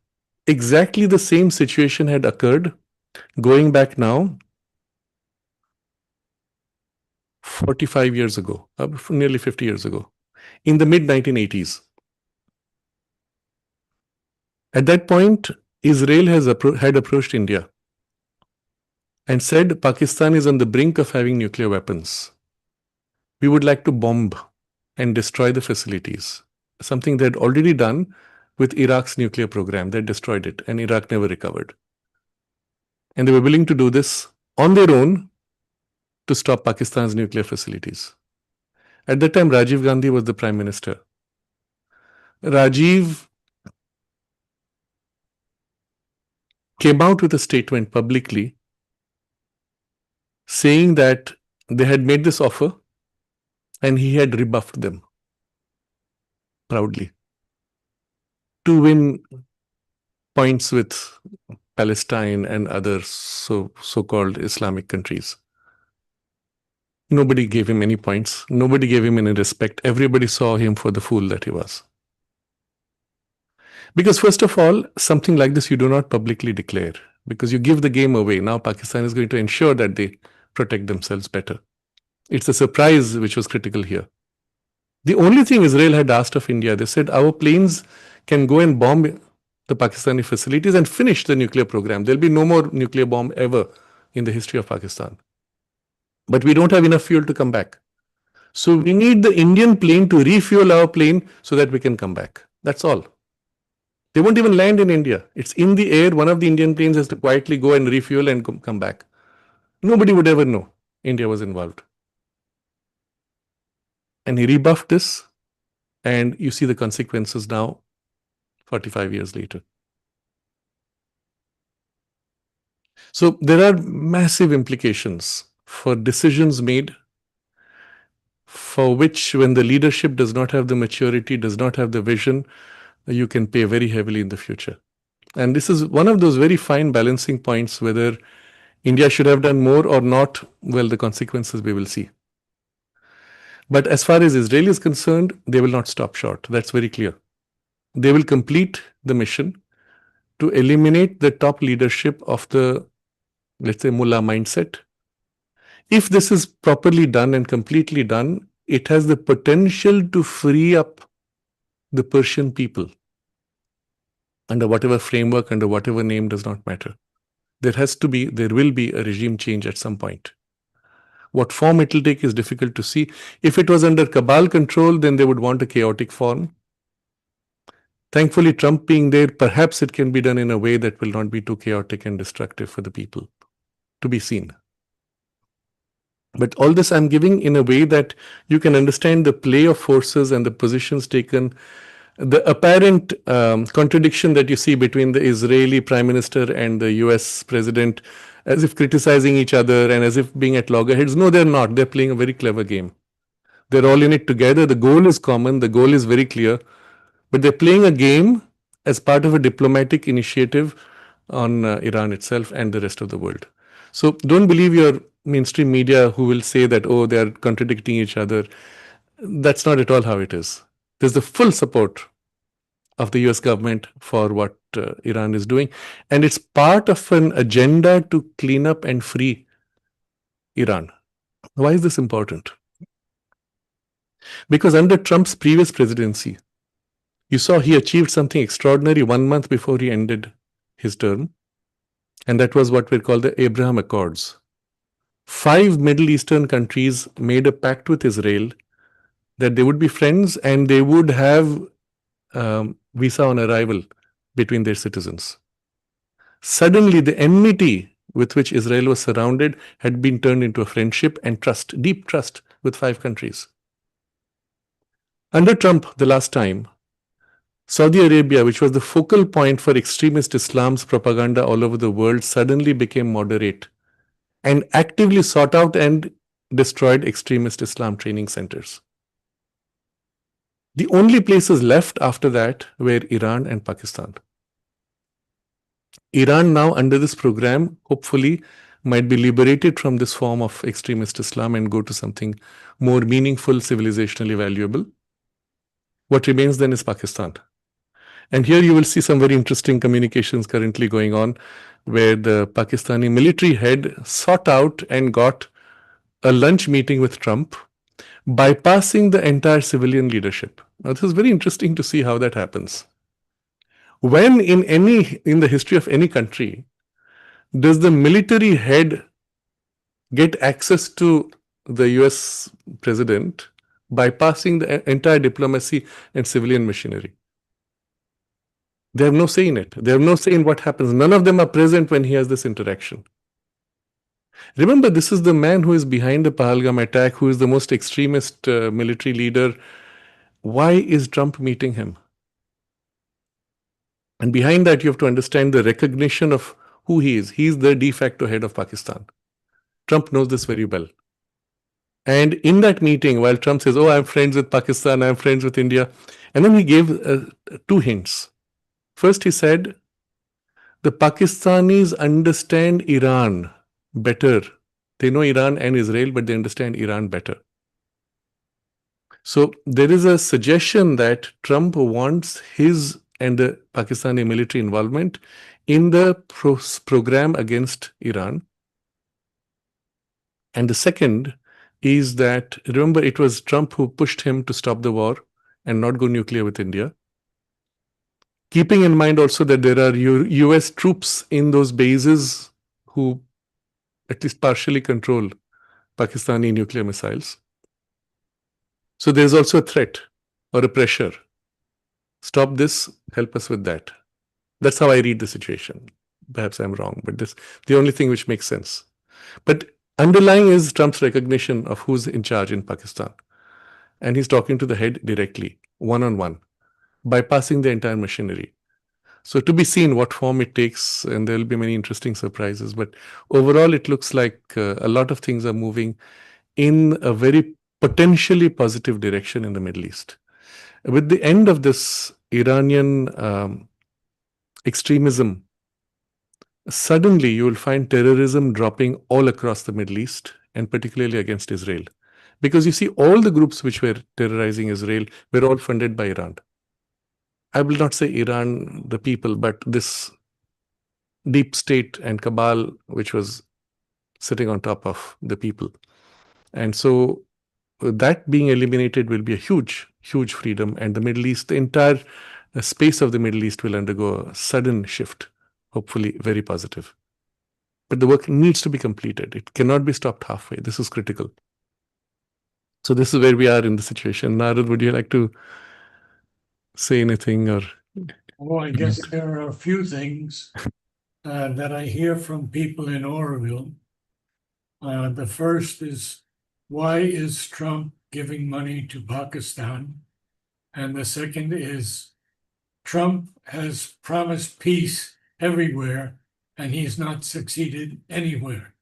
exactly the same situation had occurred going back now 45 years ago, nearly 50 years ago, in the mid-1980s. At that point, Israel had approached India and said, Pakistan is on the brink of having nuclear weapons. We would like to bomb and destroy the facilities, something they had already done with Iraq's nuclear program. They destroyed it, and Iraq never recovered. And they were willing to do this on their own to stop Pakistan's nuclear facilities. At that time, Rajiv Gandhi was the prime minister. Rajiv came out with a statement publicly saying that they had made this offer and he had rebuffed them proudly to win points with Palestine and other so-called Islamic countries. Nobody gave him any points. Nobody gave him any respect. Everybody saw him for the fool that he was. Because first of all, something like this you do not publicly declare, because you give the game away. Now Pakistan is going to ensure that they protect themselves better. It's a surprise which was critical here. The only thing Israel had asked of India, they said, our planes can go and bomb the Pakistani facilities and finish the nuclear program. There'll be no more nuclear bomb ever in the history of Pakistan. But we don't have enough fuel to come back. So we need the Indian plane to refuel our plane so that we can come back. That's all. They won't even land in India. It's in the air. One of the Indian planes has to quietly go and refuel and come back. Nobody would ever know India was involved. And he rebuffed this, and you see the consequences now, 45 years later. So there are massive implications for decisions made for which, when the leadership does not have the maturity, does not have the vision, you can pay very heavily in the future. And this is one of those very fine balancing points, whether India should have done more or not. Well, the consequences we will see. But as far as Israel is concerned, they will not stop short. That's very clear. They will complete the mission to eliminate the top leadership of the, let's say, mullah mindset. If this is properly done and completely done, it has the potential to free up the Persian people under whatever framework, under whatever name, does not matter. There will be a regime change at some point. What form it will take is difficult to see. If it was under cabal control, then they would want a chaotic form. Thankfully, Trump being there, perhaps it can be done in a way that will not be too chaotic and destructive for the people, to be seen. But all this I'm giving in a way that you can understand the play of forces and the positions taken, the apparent contradiction that you see between the Israeli prime minister and the US president, as if criticizing each other and as if being at loggerheads. No, they're not. They're playing a very clever game. They're all in it together. The goal is common. The goal is very clear. But they're playing a game as part of a diplomatic initiative on Iran itself and the rest of the world. So don't believe your mainstream media who will say that, oh, they are contradicting each other. That's not at all how it is. There's the full support of the US government for what Iran is doing. And it's part of an agenda to clean up and free Iran. Why is this important? Because under Trump's previous presidency, you saw he achieved something extraordinary 1 month before he ended his term. And that was what we call the Abraham Accords. 5 Middle Eastern countries made a pact with Israel that they would be friends and they would have visa on arrival between their citizens. Suddenly, the enmity with which Israel was surrounded had been turned into a friendship and trust, deep trust with 5 countries. Under Trump, the last time, Saudi Arabia, which was the focal point for extremist Islam's propaganda all over the world, suddenly became moderate and actively sought out and destroyed extremist Islam training centers. The only places left after that were Iran and Pakistan. Iran now, under this program, hopefully might be liberated from this form of extremist Islam and go to something more meaningful, civilizationally valuable. What remains then is Pakistan. And here you will see some very interesting communications currently going on, where the Pakistani military head sought out and got a lunch meeting with Trump, bypassing the entire civilian leadership. Now, this is very interesting to see how that happens. When in the history of any country, does the military head get access to the US president, bypassing the entire diplomacy and civilian machinery? They have no say in it. They have no say in what happens. None of them are present when he has this interaction. Remember, this is the man who is behind the Pahalgam attack, who is the most extremist military leader. Why is Trump meeting him? And behind that, you have to understand the recognition of who he is. He's the de facto head of Pakistan. Trump knows this very well. And in that meeting, while Trump says, oh, I'm friends with Pakistan, I'm friends with India, and then he gave 2 hints. First, he said, the Pakistanis understand Iran better. They know Iran and Israel, but they understand Iran better. So there is a suggestion that Trump wants his and the Pakistani military involvement in the program against Iran. And the second is that, remember, it was Trump who pushed him to stop the war and not go nuclear with India. Keeping in mind also that there are US troops in those bases who at least partially control Pakistani nuclear missiles. So there's also a threat or a pressure. Stop this, help us with that. That's how I read the situation. Perhaps I'm wrong, but this the only thing which makes sense. But underlying is Trump's recognition of who's in charge in Pakistan. And he's talking to the head directly, one-on-one, bypassing the entire machinery. So to be seen what form it takes, and there will be many interesting surprises. But overall, it looks like a lot of things are moving in a very potentially positive direction in the Middle East. With the end of this Iranian extremism, suddenly you will find terrorism dropping all across the Middle East, and particularly against Israel. Because you see, all the groups which were terrorizing Israel were all funded by Iran. I will not say Iran, the people, but this deep state and cabal which was sitting on top of the people. And so that being eliminated will be a huge, huge freedom. And the Middle East, the entire space of the Middle East will undergo a sudden shift, hopefully very positive. But the work needs to be completed. It cannot be stopped halfway. This is critical. So this is where we are in the situation. Narad, would you like to say anything or? Oh, I guess there are a few things that I hear from people in Oroville. The first is, why is Trump giving money to Pakistan? And the second is, Trump has promised peace everywhere, and he's not succeeded anywhere.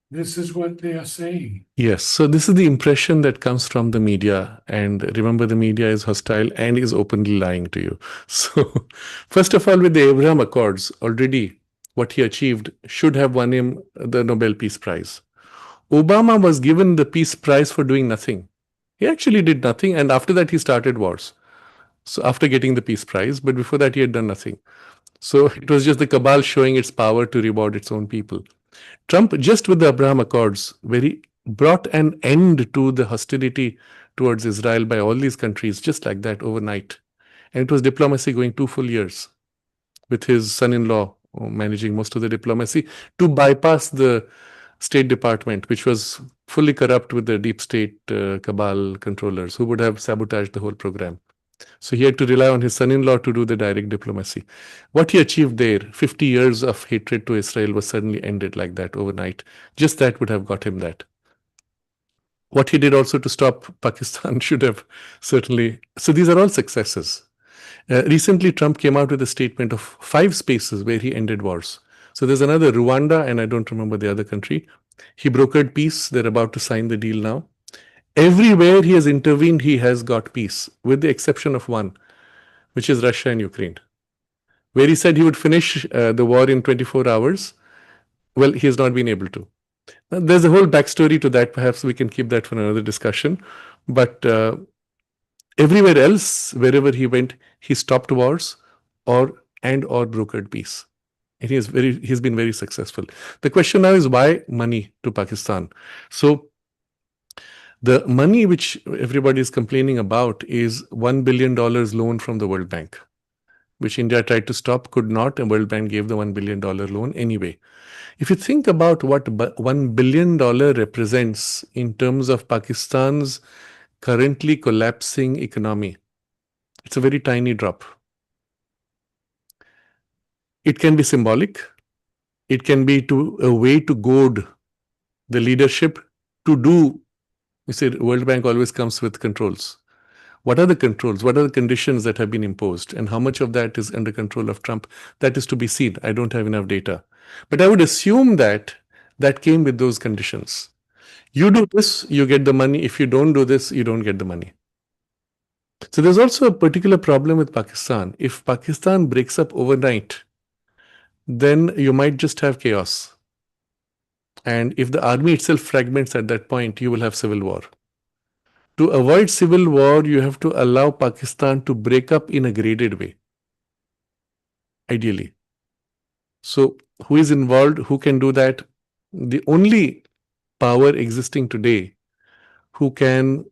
This is what they are saying. Yes, so this is the impression that comes from the media. And remember, the media is hostile and is openly lying to you. So, first of all, with the Abraham Accords, already what he achieved should have won him the Nobel Peace Prize. Obama was given the Peace Prize for doing nothing. He actually did nothing, and after that, he started wars. So, after getting the Peace Prize, but before that, he had done nothing. So, it was just the cabal showing its power to reward its own people. Trump, just with the Abraham Accords, where he brought an end to the hostility towards Israel by all these countries, just like that overnight. And it was diplomacy going 2 full years with his son in law managing most of the diplomacy to bypass the State Department, which was fully corrupt with the deep state cabal controllers who would have sabotaged the whole program. So he had to rely on his son-in-law to do the direct diplomacy. What he achieved there, 50 years of hatred to Israel, was suddenly ended like that overnight. Just that would have got him that. What he did also to stop Pakistan should have certainly. So these are all successes. Recently, Trump came out with a statement of 5 spaces where he ended wars. So there's another Rwanda, and I don't remember the other country. He brokered peace. They're about to sign the deal now. Everywhere he has intervened, he has got peace, with the exception of one, which is Russia and Ukraine, where he said he would finish the war in 24 hours. Well, he has not been able to. Now, there's a whole backstory to that. Perhaps we can keep that for another discussion. But everywhere else, wherever he went, he stopped wars or brokered peace. And he's been very successful. The question now is, why money to Pakistan? So the money which everybody is complaining about is $1 billion loan from the World Bank, which India tried to stop, could not, and World Bank gave the $1 billion loan anyway. If you think about what $1 billion represents in terms of Pakistan's currently collapsing economy, it's a very tiny drop. It can be symbolic. It can be a way to goad the leadership to do. You see, World Bank always comes with controls. What are the controls? What are the conditions that have been imposed? And how much of that is under control of Trump? That is to be seen. I don't have enough data. But I would assume that that came with those conditions. You do this, you get the money. If you don't do this, you don't get the money. So there's also a particular problem with Pakistan. If Pakistan breaks up overnight, then you might just have chaos. And if the army itself fragments at that point, you will have civil war. To avoid civil war, you have to allow Pakistan to break up in a graded way, ideally. So who is involved? Who can do that? The only power existing today who can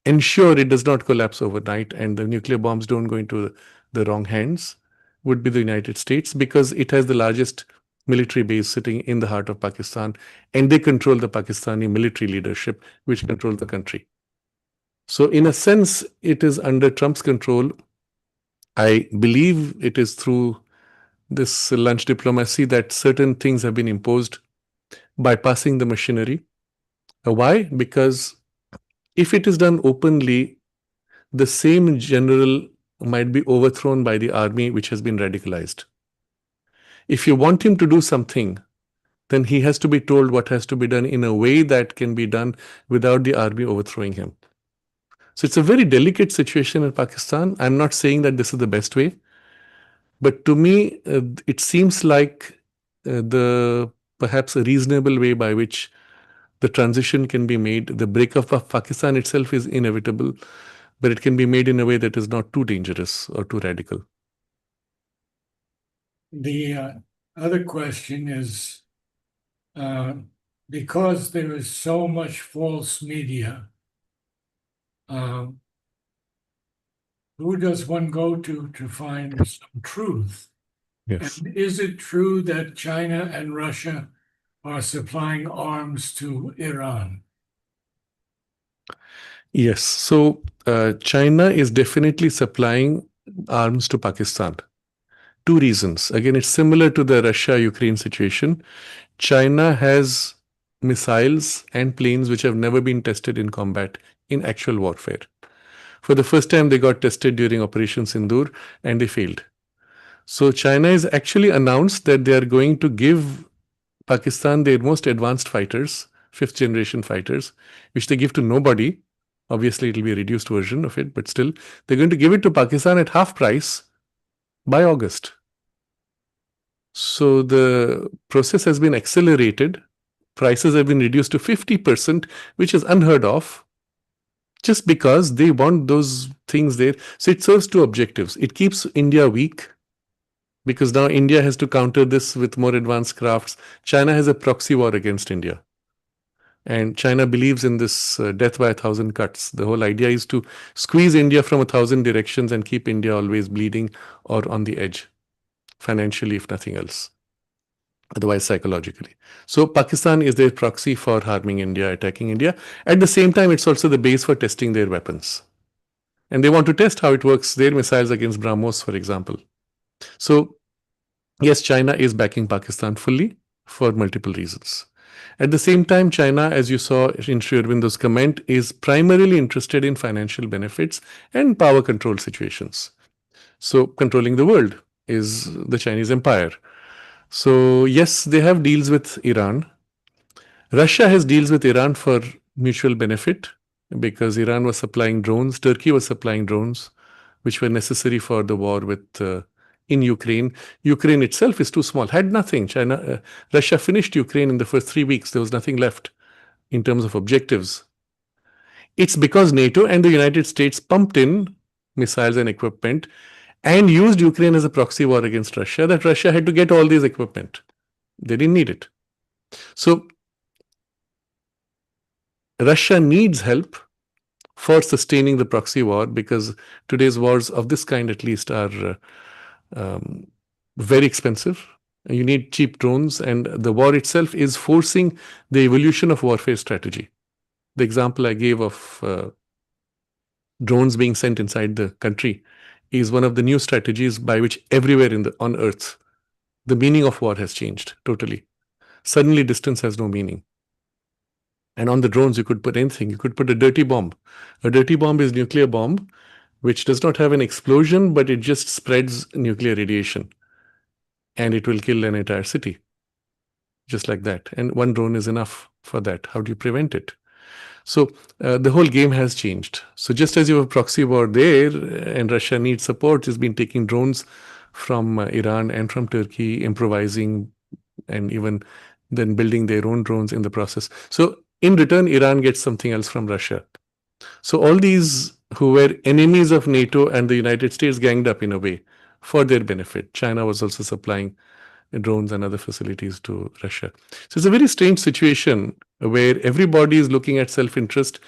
ensure it does not collapse overnight and the nuclear bombs don't go into the wrong hands would be the United States, because it has the largest military base sitting in the heart of Pakistan, and they control the Pakistani military leadership, which controls the country. So in a sense, it is under Trump's control. I believe it is through this lunch diplomacy that certain things have been imposed, bypassing the machinery. Why? Because if it is done openly, the same general might be overthrown by the army, which has been radicalized. If you want him to do something, then he has to be told what has to be done in a way that can be done without the army overthrowing him. So it's a very delicate situation in Pakistan. I'm not saying that this is the best way, but to me, it seems like the perhaps a reasonable way by which The transition can be made. The breakup of Pakistan itself is inevitable, but it can be made in a way that is not too dangerous or too radical. The other question is, because there is so much false media, who does one go to find some truth? Yes. And is it true that China and Russia are supplying arms to Iran? Yes. So China is definitely supplying arms to Pakistan. Two reasons. Again, it's similar to the Russia-Ukraine situation. China has missiles and planes which have never been tested in combat in actual warfare. For the first time, they got tested during Operation Sindoor and they failed. So China has actually announced that they are going to give Pakistan their most advanced fighters, fifth generation fighters, which they give to nobody. Obviously, it will be a reduced version of it, but still, they're going to give it to Pakistan at half price by August. So the process has been accelerated. Prices have been reduced to 50%, which is unheard of, just because they want those things there. So it serves two objectives. It keeps India weak, because now India has to counter this with more advanced crafts. China has a proxy war against India. And China believes in this death by 1,000 cuts. The whole idea is to squeeze India from 1,000 directions and keep India always bleeding or on the edge, financially, if nothing else, otherwise psychologically. So Pakistan is their proxy for harming India, attacking India. At the same time, it's also the base for testing their weapons. And they want to test how it works, their missiles against BrahMos, for example. So yes, China is backing Pakistan fully for multiple reasons. At the same time, China, as you saw in Sri Aurobindo's comment, is primarily interested in financial benefits and power control situations. So controlling the world is the Chinese empire. So yes, they have deals with Iran. Russia has deals with Iran for mutual benefit because Iran was supplying drones, Turkey was supplying drones, which were necessary for the war with in Ukraine. Ukraine itself is too small, had nothing. Russia finished Ukraine in the first 3 weeks. There was nothing left in terms of objectives. It's because NATO and the United States pumped in missiles and equipment and used Ukraine as a proxy war against Russia that Russia had to get all this equipment. They didn't need it. So Russia needs help for sustaining the proxy war because today's wars of this kind at least are very expensive. You need cheap drones, and the war itself is forcing the evolution of warfare strategy. The example I gave of drones being sent inside the country is one of the new strategies by which everywhere on Earth, the meaning of war has changed totally. Suddenly, distance has no meaning. And on the drones, you could put anything. You could put a dirty bomb. A dirty bomb is nuclear bomb, which does not have an explosion, but it just spreads nuclear radiation. And it will kill an entire city. Just like that. And one drone is enough for that. How do you prevent it? So the whole game has changed. So just as you have a proxy war there, and Russia needs support, it's been taking drones from Iran and from Turkey, improvising, and even then building their own drones in the process. So in return, Iran gets something else from Russia. So all these who were enemies of NATO and the United States ganged up in a way for their benefit. China was also supplying drones and other facilities to Russia. So it's a very strange situation where everybody is looking at self-interest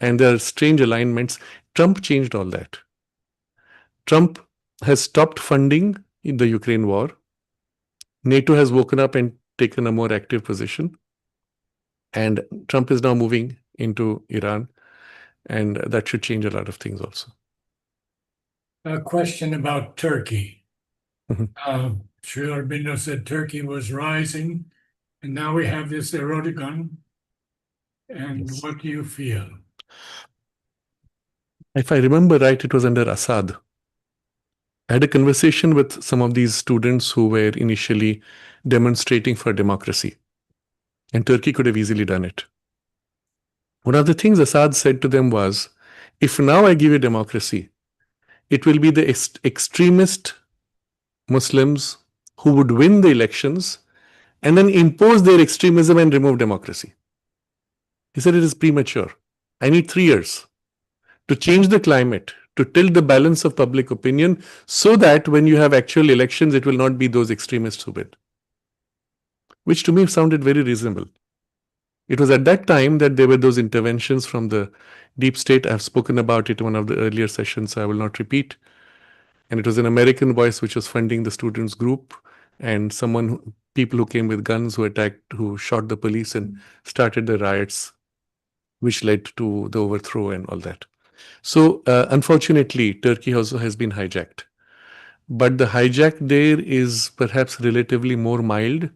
and there are strange alignments. Trump changed all that. Trump has stopped funding in the Ukraine war. NATO has woken up and taken a more active position. And Trump is now moving into Iran. And that should change a lot of things also. A question about Turkey. Mhm. Sri Aurobindo said Turkey was rising, and now we have this Erdogan. And Yes. what do you feel? If I remember right, it was under Assad. I had a conversation with some of these students who were initially demonstrating for democracy. And Turkey could have easily done it. One of the things Assad said to them was, if now I give you democracy, it will be the extremist Muslims who would win the elections and then impose their extremism and remove democracy. He said it is premature. I need 3 years to change the climate, to tilt the balance of public opinion so that when you have actual elections, it will not be those extremists who win. Which to me sounded very reasonable. It was at that time that there were those interventions from the deep state. I've spoken about it in one of the earlier sessions, so I will not repeat. And it was an American voice which was funding the students' group, and people who came with guns who attacked, who shot the police and started the riots, which led to the overthrow and all that. So, unfortunately, Turkey also has been hijacked. But the hijack there is perhaps relatively more mild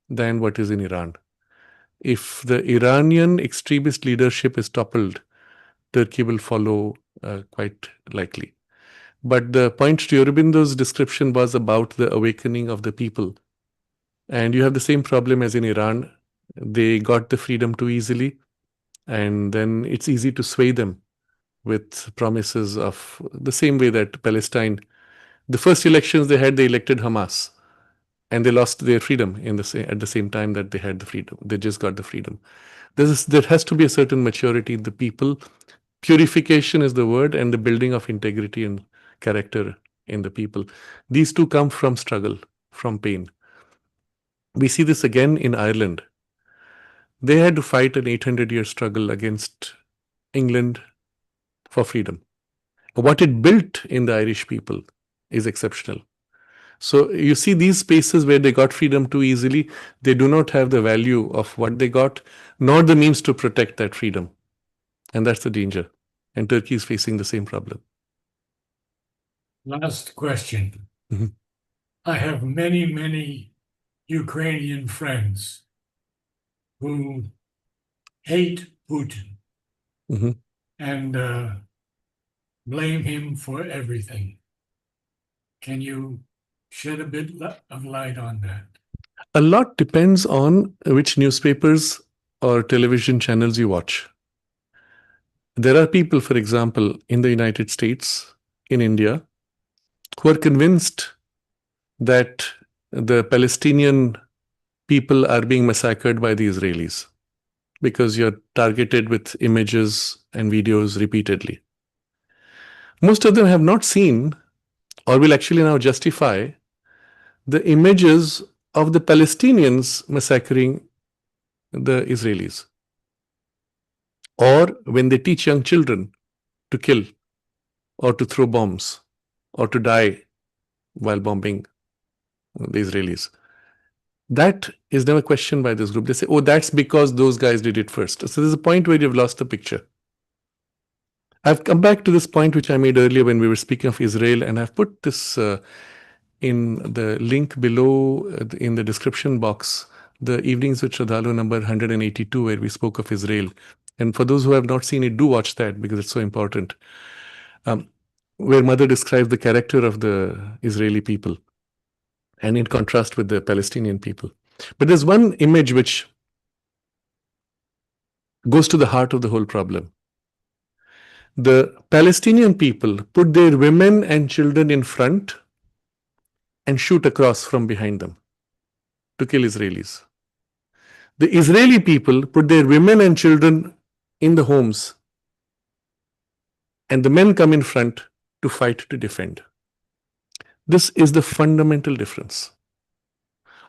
than what is in Iran. If the Iranian extremist leadership is toppled, Turkey will follow quite likely. But the point to Aurobindo's description was about the awakening of the people. And you have the same problem as in Iran. They got the freedom too easily, and then it's easy to sway them with promises of the same way that Palestine, the first elections they had, they elected Hamas, and they lost their freedom at the same time that they had the freedom. They just got the freedom. There has to be a certain maturity in the people. Purification is the word, and the building of integrity and character in the people. These two come from struggle, from pain. We see this again in Ireland. They had to fight an 800-year struggle against England for freedom. What it built in the Irish people is exceptional. So you see these spaces where they got freedom too easily, they do not have the value of what they got, nor the means to protect that freedom. And that's the danger. And Turkey is facing the same problem. Last question. Mhm. I have many Ukrainian friends who hate Putin Mhm. and blame him for everything. Can you shed a bit of light on that? A lot depends on which newspapers or television channels you watch. There are people, for example, in the United States, in India, who are convinced that the Palestinian people are being massacred by the Israelis because you're targeted with images and videos repeatedly. Most of them have not seen or will actually now justify the images of the Palestinians massacring the Israelis, or when they teach young children to kill or to throw bombs or to die while bombing the Israelis. That is never questioned by this group. They say, oh, that's because those guys did it first. So there's a point where you've lost the picture. I've come back to this point which I made earlier when we were speaking of Israel, and I've put this in the link below in the description box, the Evenings with Sraddhalu number 182, where we spoke of Israel. And for those who have not seen it, do watch that because it's so important. Where Mother describes the character of the Israeli people and in contrast with the Palestinian people. But there's one image which goes to the heart of the whole problem. The Palestinian people put their women and children in front and shoot across from behind them to kill Israelis. The Israeli people put their women and children in the homes, and the men come in front to fight to defend. This is the fundamental difference.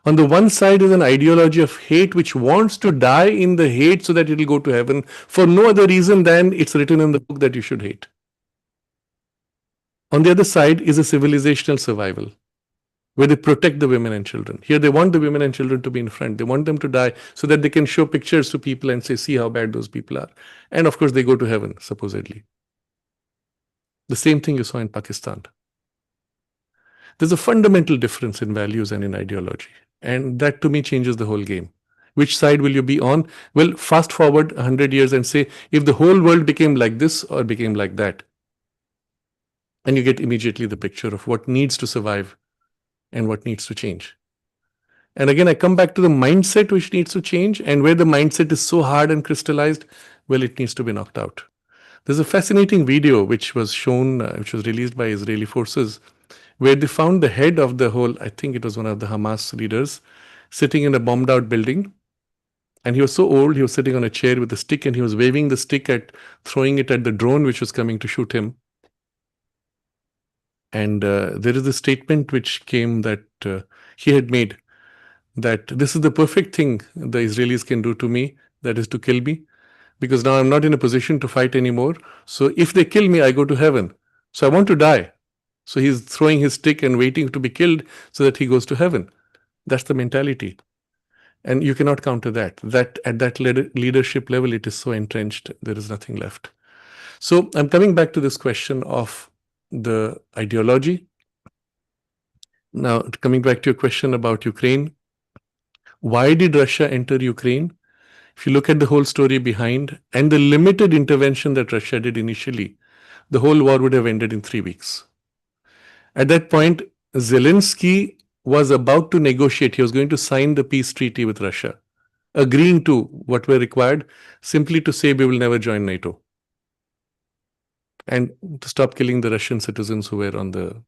On the one side is an ideology of hate which wants to die in the hate so that it will go to heaven for no other reason than it's written in the book that you should hate. On the other side is a civilizational survival where they protect the women and children. Here they want the women and children to be in front. They want them to die so that they can show pictures to people and say, see how bad those people are. And of course they go to heaven, supposedly. The same thing you saw in Pakistan. There's a fundamental difference in values and in ideology. And that to me changes the whole game. Which side will you be on? Well, fast forward 100 years and say, if the whole world became like this or became like that, and you get immediately the picture of what needs to survive and what needs to change. And again, I come back to the mindset which needs to change, and where the mindset is so hard and crystallized, well, it needs to be knocked out. There's a fascinating video which was shown, which was released by Israeli forces, where they found the head of the whole, I think it was one of the Hamas leaders, sitting in a bombed out building. And he was so old, he was sitting on a chair with a stick and he was waving the stick at, throwing it at the drone which was coming to shoot him. And there is a statement which came that he had made, that this is the perfect thing the Israelis can do to me, that is to kill me, because now I'm not in a position to fight anymore. So if they kill me, I go to heaven. So I want to die. So he's throwing his stick and waiting to be killed so that he goes to heaven. That's the mentality. And you cannot counter that. That at that leadership level, it is so entrenched, there is nothing left. So I'm coming back to this question of the ideology. Now, coming back to your question about Ukraine, why did Russia enter Ukraine? If you look at the whole story behind and the limited intervention that Russia did initially, the whole war would have ended in 3 weeks. At that point, Zelensky was about to negotiate. He was going to sign the peace treaty with Russia, agreeing to what were required, simply to say we will never join NATO and to stop killing the Russian citizens who were on the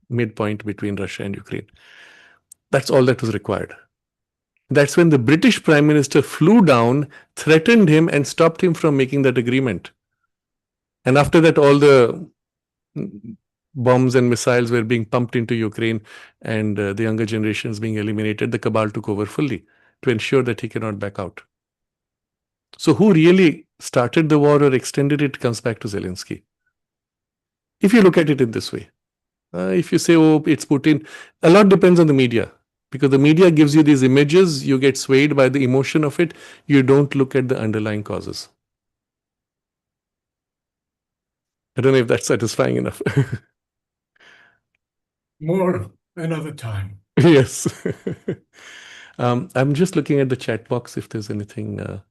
midpoint between Russia and Ukraine. That's all that was required. That's when the British Prime Minister flew down, threatened him, and stopped him from making that agreement. And after that, all the bombs and missiles were being pumped into Ukraine, and the younger generations being eliminated. The cabal took over fully to ensure that he cannot back out. So who really started the war or extended it comes back to Zelensky. If you look at it in this way, if you say, oh, it's Putin, a lot depends on the media. Because the media gives you these images, you get swayed by the emotion of it, you don't look at the underlying causes. I don't know if that's satisfying enough. More another time. Yes. I'm just looking at the chat box if there's anything.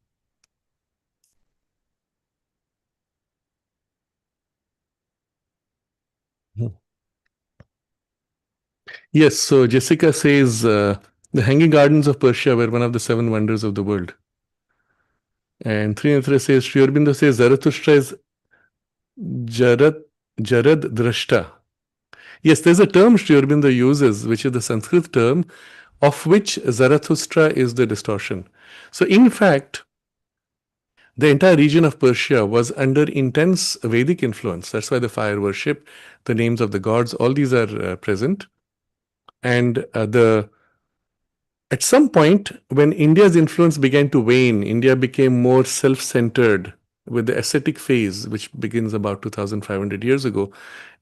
Yes, so Jessica says the Hanging Gardens of Persia were one of the 7 wonders of the world. And Trinitra says, Sri Aurobindo says Zarathustra is Jarad Drashta. Yes, there's a term Sri Aurobindo uses, which is the Sanskrit term, of which Zarathustra is the distortion. So in fact, the entire region of Persia was under intense Vedic influence. That's why the fire worship, the names of the gods, all these are present. And at some point, when India's influence began to wane, India became more self-centered with the ascetic phase, which begins about 2,500 years ago.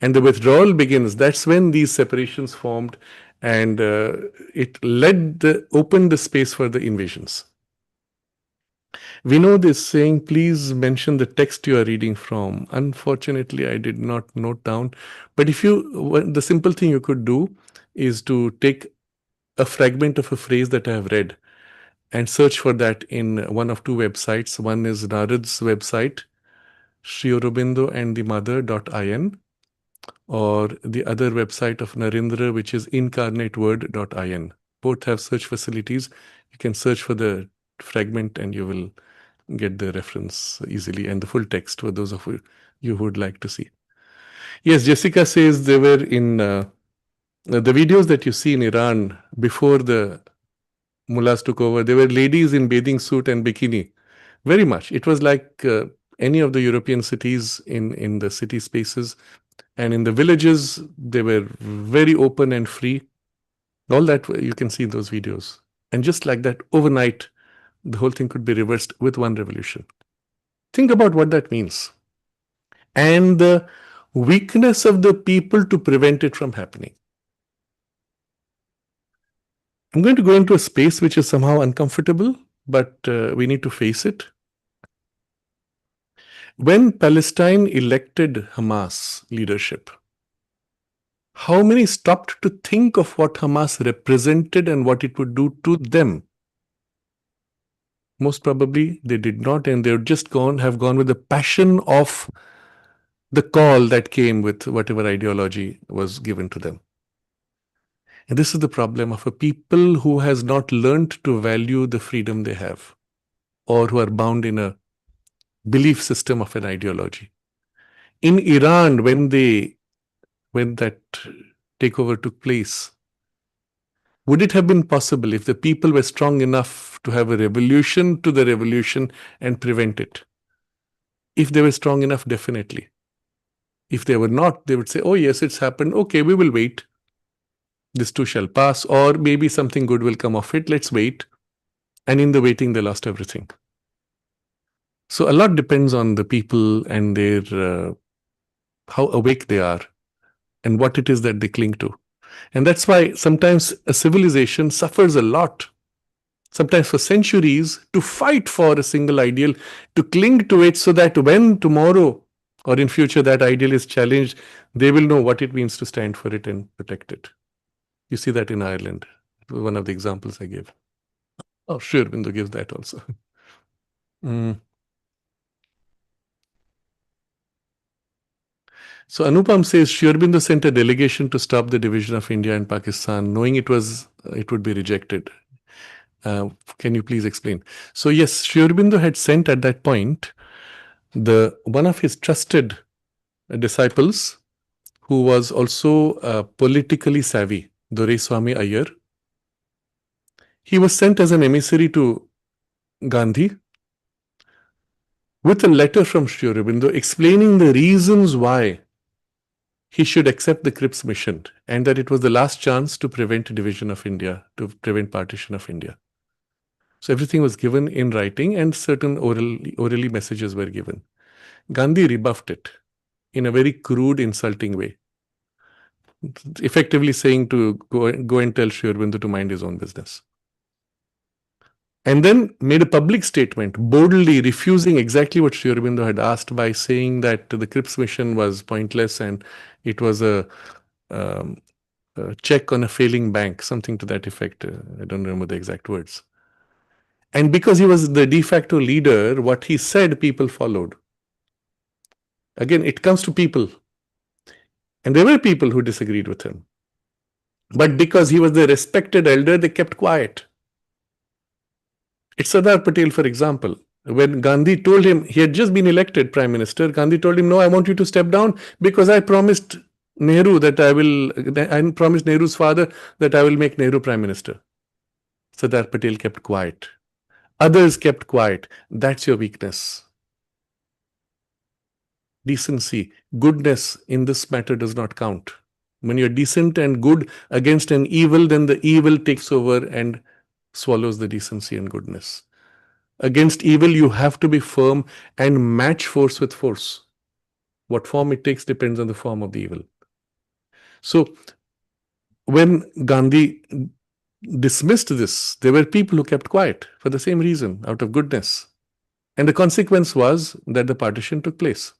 And the withdrawal begins. That's when these separations formed, and it opened the space for the invasions. Vinod is saying, please mention the text you are reading from. Unfortunately, I did not note down. But the simple thing you could do is to take a fragment of a phrase that I have read and search for that in one of 2 websites. One is Narad's website, Sri Aurobindo and the Mother.in, or the other website of Narendra, which is incarnateword.in. Both have search facilities. You can search for the fragment and you will get the reference easily and the full text for those of you who would like to see. Yes, Jessica says they were in the videos that you see in Iran before the mullahs took over. There were ladies in bathing suit and bikini. Very much. It was like any of the European cities in the city spaces. And in the villages, they were very open and free. All that you can see in those videos. And just like that, overnight, the whole thing could be reversed with one revolution. Think about what that means. And the weakness of the people to prevent it from happening. I'm going to go into a space which is somehow uncomfortable, but we need to face it. When Palestine elected Hamas leadership, how many stopped to think of what Hamas represented and what it would do to them? Most probably they did not, and they would just have gone with the passion of the call that came with whatever ideology was given to them. And this is the problem of a people who has not learned to value the freedom they have, or who are bound in a belief system of an ideology. In Iran, when that takeover took place, Would it have been possible if the people were strong enough to have a revolution to the revolution and prevent it? If they were strong enough, definitely. If they were not, they would say, oh yes, it's happened. Okay, we will wait. This too shall pass, or maybe something good will come of it. Let's wait. And in the waiting, they lost everything. So a lot depends on the people and their how awake they are and what it is that they cling to. And that's why sometimes a civilization suffers a lot, sometimes for centuries, to fight for a single ideal, to cling to it so that when tomorrow or in future that ideal is challenged, they will know what it means to stand for it and protect it. You see that in Ireland, one of the examples I gave. Oh, sure, Bindu gives that also. So Anupam says Sri Aurobindo sent a delegation to stop the division of India and Pakistan, knowing it would be rejected. Can you please explain? So yes, Sri Aurobindo had sent at that point one of his trusted disciples, who was also politically savvy, Doraiswamy Iyer. He was sent as an emissary to Gandhi with a letter from Sri Aurobindo explaining the reasons why he should accept the Cripps mission and that it was the last chance to prevent division of India, to prevent partition of India. So everything was given in writing and certain orally messages were given. Gandhi rebuffed it in a very crude, insulting way, effectively saying to go and tell Sri Aurobindo to mind his own business. And then made a public statement, boldly refusing exactly what Sri Aurobindo had asked by saying that the Cripps mission was pointless and it was a check on a failing bank, something to that effect. I don't remember the exact words. And because he was the de facto leader, what he said, people followed. Again, it comes to people. And there were people who disagreed with him. But because he was the respected elder, they kept quiet. It's Sardar Patel, for example. When Gandhi told him, he had just been elected prime minister, Gandhi told him, no, I want you to step down because I promised Nehru I promised Nehru's father that I will make Nehru prime minister. Sardar Patel kept quiet. Others kept quiet. That's your weakness. Decency, goodness in this matter does not count. When you're decent and good against an evil, then the evil takes over and swallows the decency and goodness. Against evil, you have to be firm and match force with force. What form it takes depends on the form of the evil. So, when Gandhi dismissed this, there were people who kept quiet for the same reason, out of goodness. And the consequence was that the partition took place.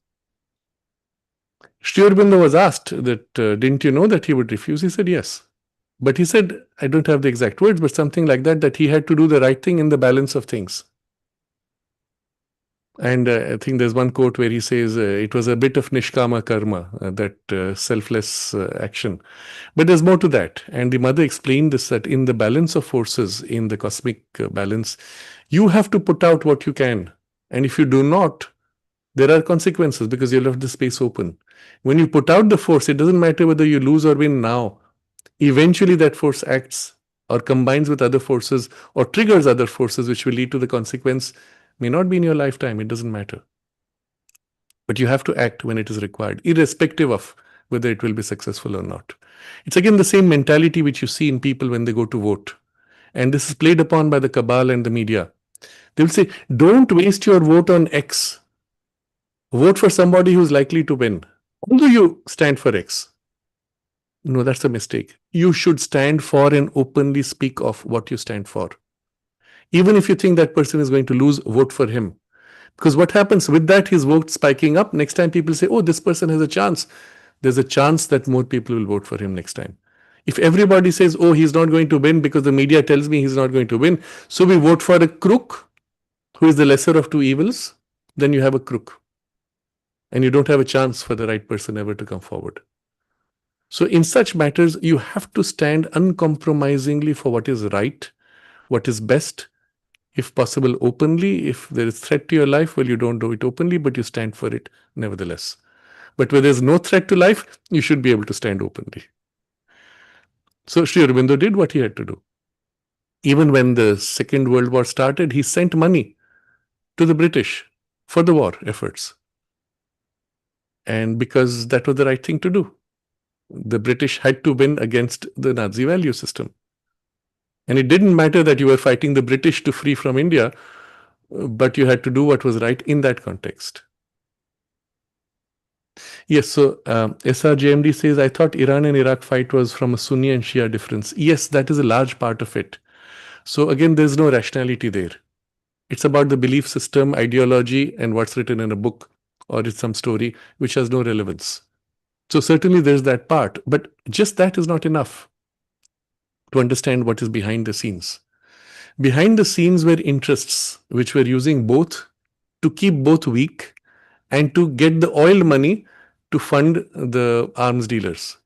Sri Aurobindo was asked that, didn't you know that he would refuse? He said, yes. But he said, I don't have the exact words, but something like that he had to do the right thing in the balance of things. And I think there's one quote where he says, it was a bit of nishkama karma, that selfless action. But there's more to that. And the mother explained this, that in the balance of forces, in the cosmic balance, you have to put out what you can. And if you do not, there are consequences because you left the space open. When you put out the force, it doesn't matter whether you lose or win now. Eventually that force acts or combines with other forces or triggers other forces which will lead to the consequence. May not be in your lifetime, it doesn't matter. But you have to act when it is required, irrespective of whether it will be successful or not. It's again the same mentality which you see in people when they go to vote. And this is played upon by the cabal and the media. They will say, don't waste your vote on X. Vote for somebody who's likely to win, although you stand for X. No, that's a mistake. You should stand for and openly speak of what you stand for. Even if you think that person is going to lose, vote for him. Because what happens with that, his vote spiking up. Next time people say, oh, this person has a chance. There's a chance that more people will vote for him next time. If everybody says, oh, he's not going to win because the media tells me he's not going to win, so we vote for a crook who is the lesser of two evils, then you have a crook. And you don't have a chance for the right person ever to come forward. So in such matters, you have to stand uncompromisingly for what is right, what is best, if possible openly. If there is threat to your life, well, you don't do it openly, but you stand for it nevertheless. But where there's no threat to life, you should be able to stand openly. So Sri Aurobindo did what he had to do. Even when the Second World War started, he sent money to the British for the war efforts. And because that was the right thing to do. The British had to win against the Nazi value system. And it didn't matter that you were fighting the British to free from India, but you had to do what was right in that context. Yes, so SRJMD says, I thought Iran and Iraq fight was from a Sunni and Shia difference. Yes, that is a large part of it. So again, there's no rationality there. It's about the belief system, ideology, and what's written in a book or it's some story which has no relevance. So certainly there's that part, but just that is not enough to understand what is behind the scenes. Behind the scenes were interests which were using both to keep both weak and to get the oil money to fund the arms dealers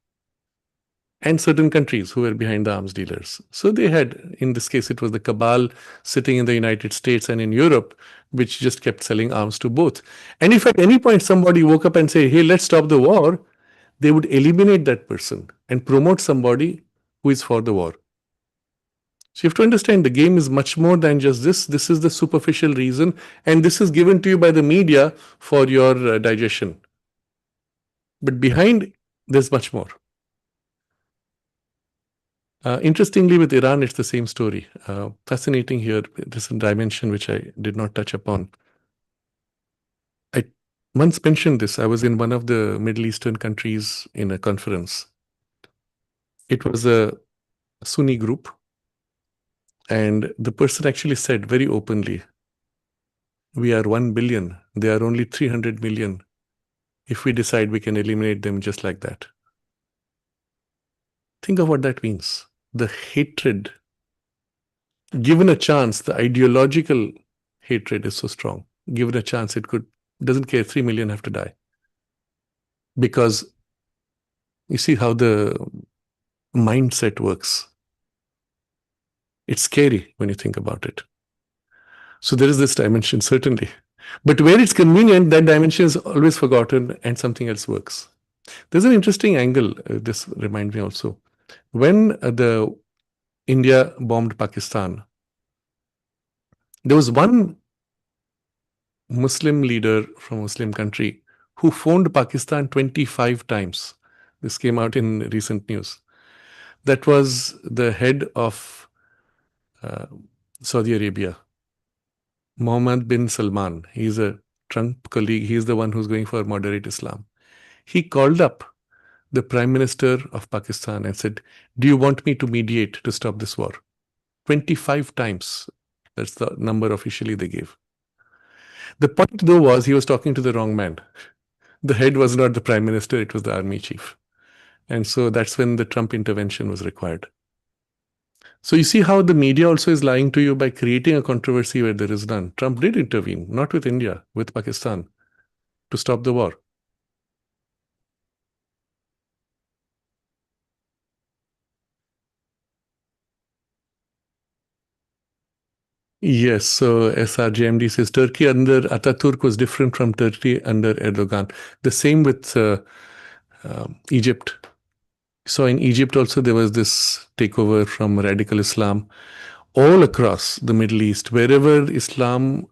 and certain countries who were behind the arms dealers. So they had, in this case, it was the cabal sitting in the United States and in Europe, which just kept selling arms to both. And if at any point somebody woke up and say, hey, let's stop the war, they would eliminate that person and promote somebody who is for the war. So you have to understand the game is much more than just this. This is the superficial reason, and this is given to you by the media for your digestion. But behind, there's much more. Interestingly, with Iran, it's the same story. Fascinating here. There's a dimension which I did not touch upon. I once mentioned this. I was in one of the Middle Eastern countries in a conference. It was a Sunni group. And the person actually said very openly, we are 1 billion. They are only 300 million. If we decide we can eliminate them just like that. Think of what that means. The hatred, given a chance, the ideological hatred is so strong. Given a chance, doesn't care, 3 million have to die. Because you see how the mindset works. It's scary when you think about it. So there is this dimension, certainly. But where it's convenient, that dimension is always forgotten and something else works. There's an interesting angle, this reminds me also. When the India bombed Pakistan, there was one Muslim leader from a Muslim country who phoned Pakistan 25 times. This came out in recent news. That was the head of Saudi Arabia, Mohammed bin Salman. He's a Trump colleague. He's the one who's going for moderate Islam. He called up the Prime Minister of Pakistan and said, do you want me to mediate to stop this war? 25 times. That's the number officially they gave. The point, though, was he was talking to the wrong man. The head was not the Prime Minister, it was the army chief. And so that's when the Trump intervention was required. So you see how the media also is lying to you by creating a controversy where there is none. Trump did intervene, not with India, with Pakistan, to stop the war. Yes, so SRJMD says Turkey under Ataturk was different from Turkey under Erdogan. The same with Egypt. So in Egypt also there was this takeover from radical Islam all across the Middle East, wherever Islam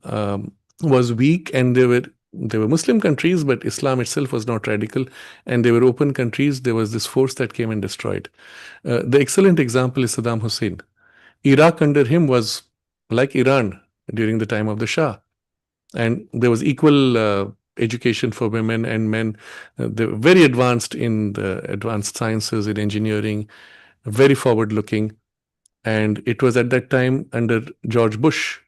was weak, and there were Muslim countries, but Islam itself was not radical, and they were open countries. There was this force that came and destroyed. The excellent example is Saddam Hussein. Iraq under him was like Iran during the time of the Shah. And there was equal education for women and men. They were very advanced in the advanced sciences, in engineering, very forward-looking. And it was at that time under George Bush,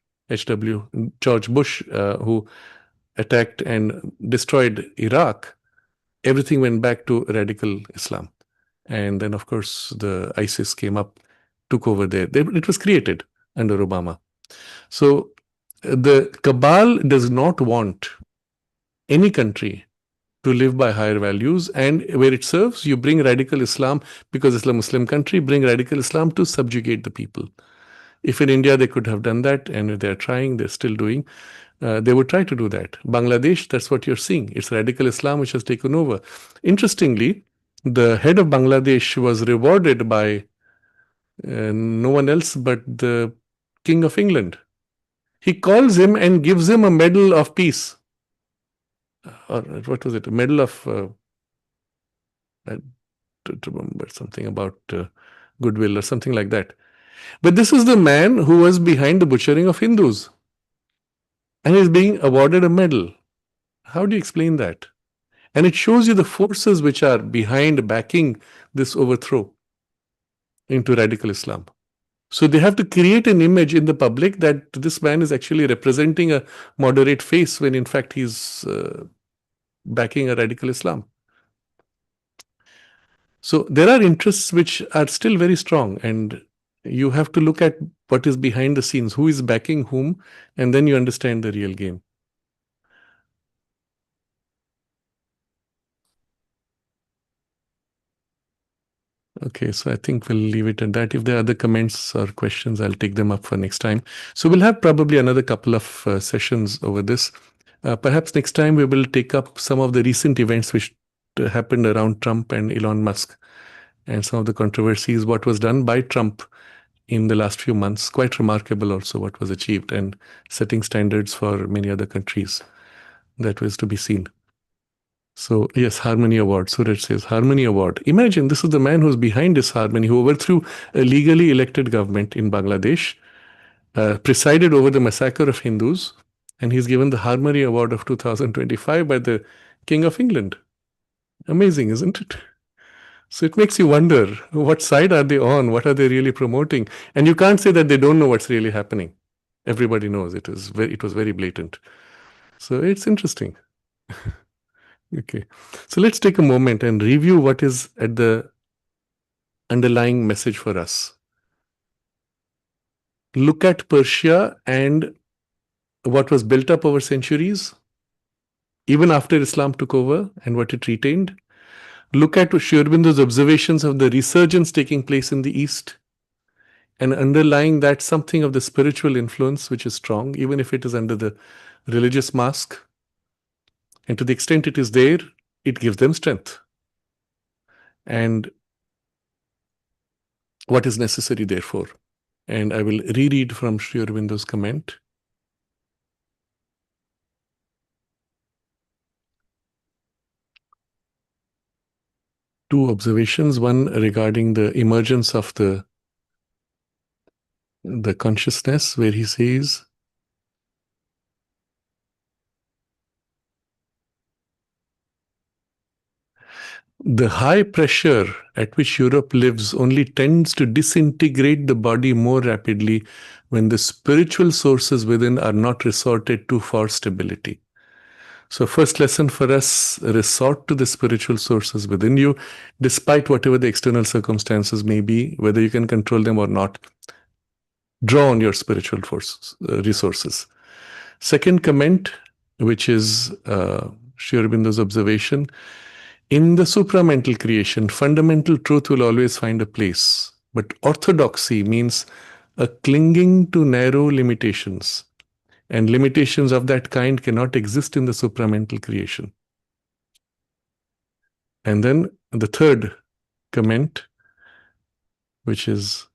George Bush, who attacked and destroyed Iraq. Everything went back to radical Islam. And then, of course, the ISIS came up, took over there. It was created under Obama. So the cabal does not want any country to live by higher values, and where it serves, you bring radical Islam, because it's a Muslim country, bring radical Islam to subjugate the people. If in India they could have done that, and they're trying, they're still doing, they would try to do that. Bangladesh, that's what you're seeing. It's radical Islam which has taken over. Interestingly, the head of Bangladesh was rewarded by no one else but the King of England. He calls him and gives him a medal of peace. Or what was it? A medal of, I don't remember, something about goodwill or something like that. But this is the man who was behind the butchering of Hindus and is being awarded a medal. How do you explain that? And it shows you the forces which are behind backing this overthrow into radical Islam. So they have to create an image in the public that this man is actually representing a moderate face when in fact he's backing a radical Islam. So there are interests which are still very strong, and you have to look at what is behind the scenes, who is backing whom, and then you understand the real game. Okay, so I think we'll leave it at that. If there are other comments or questions, I'll take them up for next time. So we'll have probably another couple of sessions over this. Perhaps next time we will take up some of the recent events which happened around Trump and Elon Musk, and some of the controversies, what was done by Trump in the last few months. Quite remarkable also what was achieved, and setting standards for many other countries. That was to be seen. So yes, Harmony Award. Suraj says Harmony Award. Imagine this is the man who's behind this Harmony, who overthrew a legally elected government in Bangladesh, presided over the massacre of Hindus, and he's given the Harmony Award of 2025 by the King of England. Amazing, isn't it? So it makes you wonder, what side are they on? What are they really promoting? And you can't say that they don't know what's really happening. Everybody knows it was very blatant. So it's interesting. Okay. So let's take a moment and review what is at the underlying message for us. Look at Persia and what was built up over centuries, even after Islam took over, and what it retained. Look at Sri Aurobindo's observations of the resurgence taking place in the East, and underlying that something of the spiritual influence which is strong, even if it is under the religious mask. And to the extent it is there, it gives them strength. And what is necessary, therefore? And I will reread from Sri Aurobindo's comment. Two observations, one regarding the emergence of the consciousness, where he says, the high pressure at which Europe lives only tends to disintegrate the body more rapidly when the spiritual sources within are not resorted to for stability. So first lesson for us, resort to the spiritual sources within you, despite whatever the external circumstances may be, whether you can control them or not. Draw on your spiritual resources. Second comment, which is Sri Aurobindo's observation, in the supramental creation, fundamental truth will always find a place. But orthodoxy means a clinging to narrow limitations. And limitations of that kind cannot exist in the supramental creation. And then the third comment, which is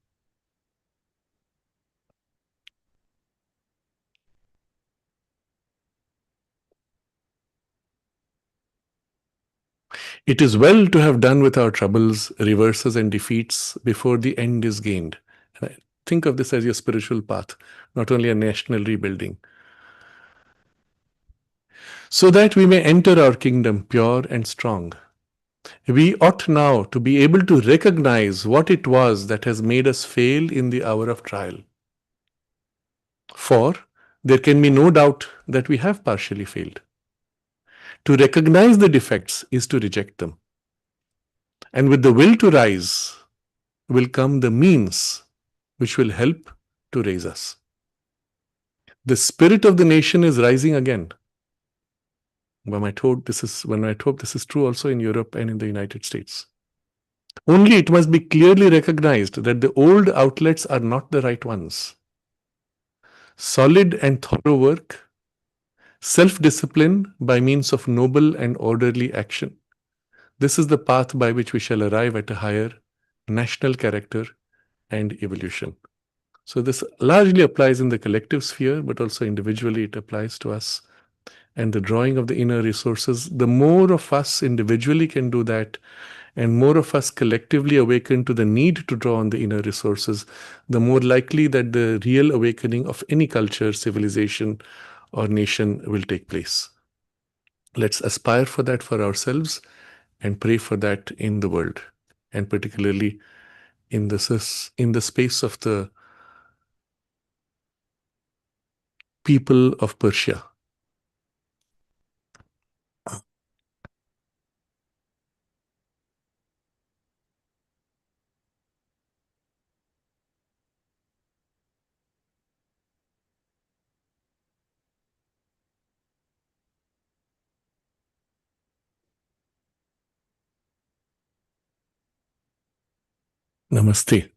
it is well to have done with our troubles, reverses, and defeats before the end is gained. And think of this as your spiritual path, not only a national rebuilding. So that we may enter our kingdom pure and strong. We ought now to be able to recognize what it was that has made us fail in the hour of trial. For there can be no doubt that we have partially failed. To recognize the defects is to reject them. And with the will to rise will come the means which will help to raise us. The spirit of the nation is rising again. When I hope this is true also in Europe and in the United States. Only it must be clearly recognized that the old outlets are not the right ones. Solid and thorough work, self-discipline by means of noble and orderly action. This is the path by which we shall arrive at a higher national character and evolution. So this largely applies in the collective sphere, but also individually it applies to us. And the drawing of the inner resources, the more of us individually can do that, and more of us collectively awaken to the need to draw on the inner resources, the more likely that the real awakening of any culture, civilization, or nation will take place. Let's aspire for that for ourselves and pray for that in the world, and particularly in the space of the people of Persia. Namaste.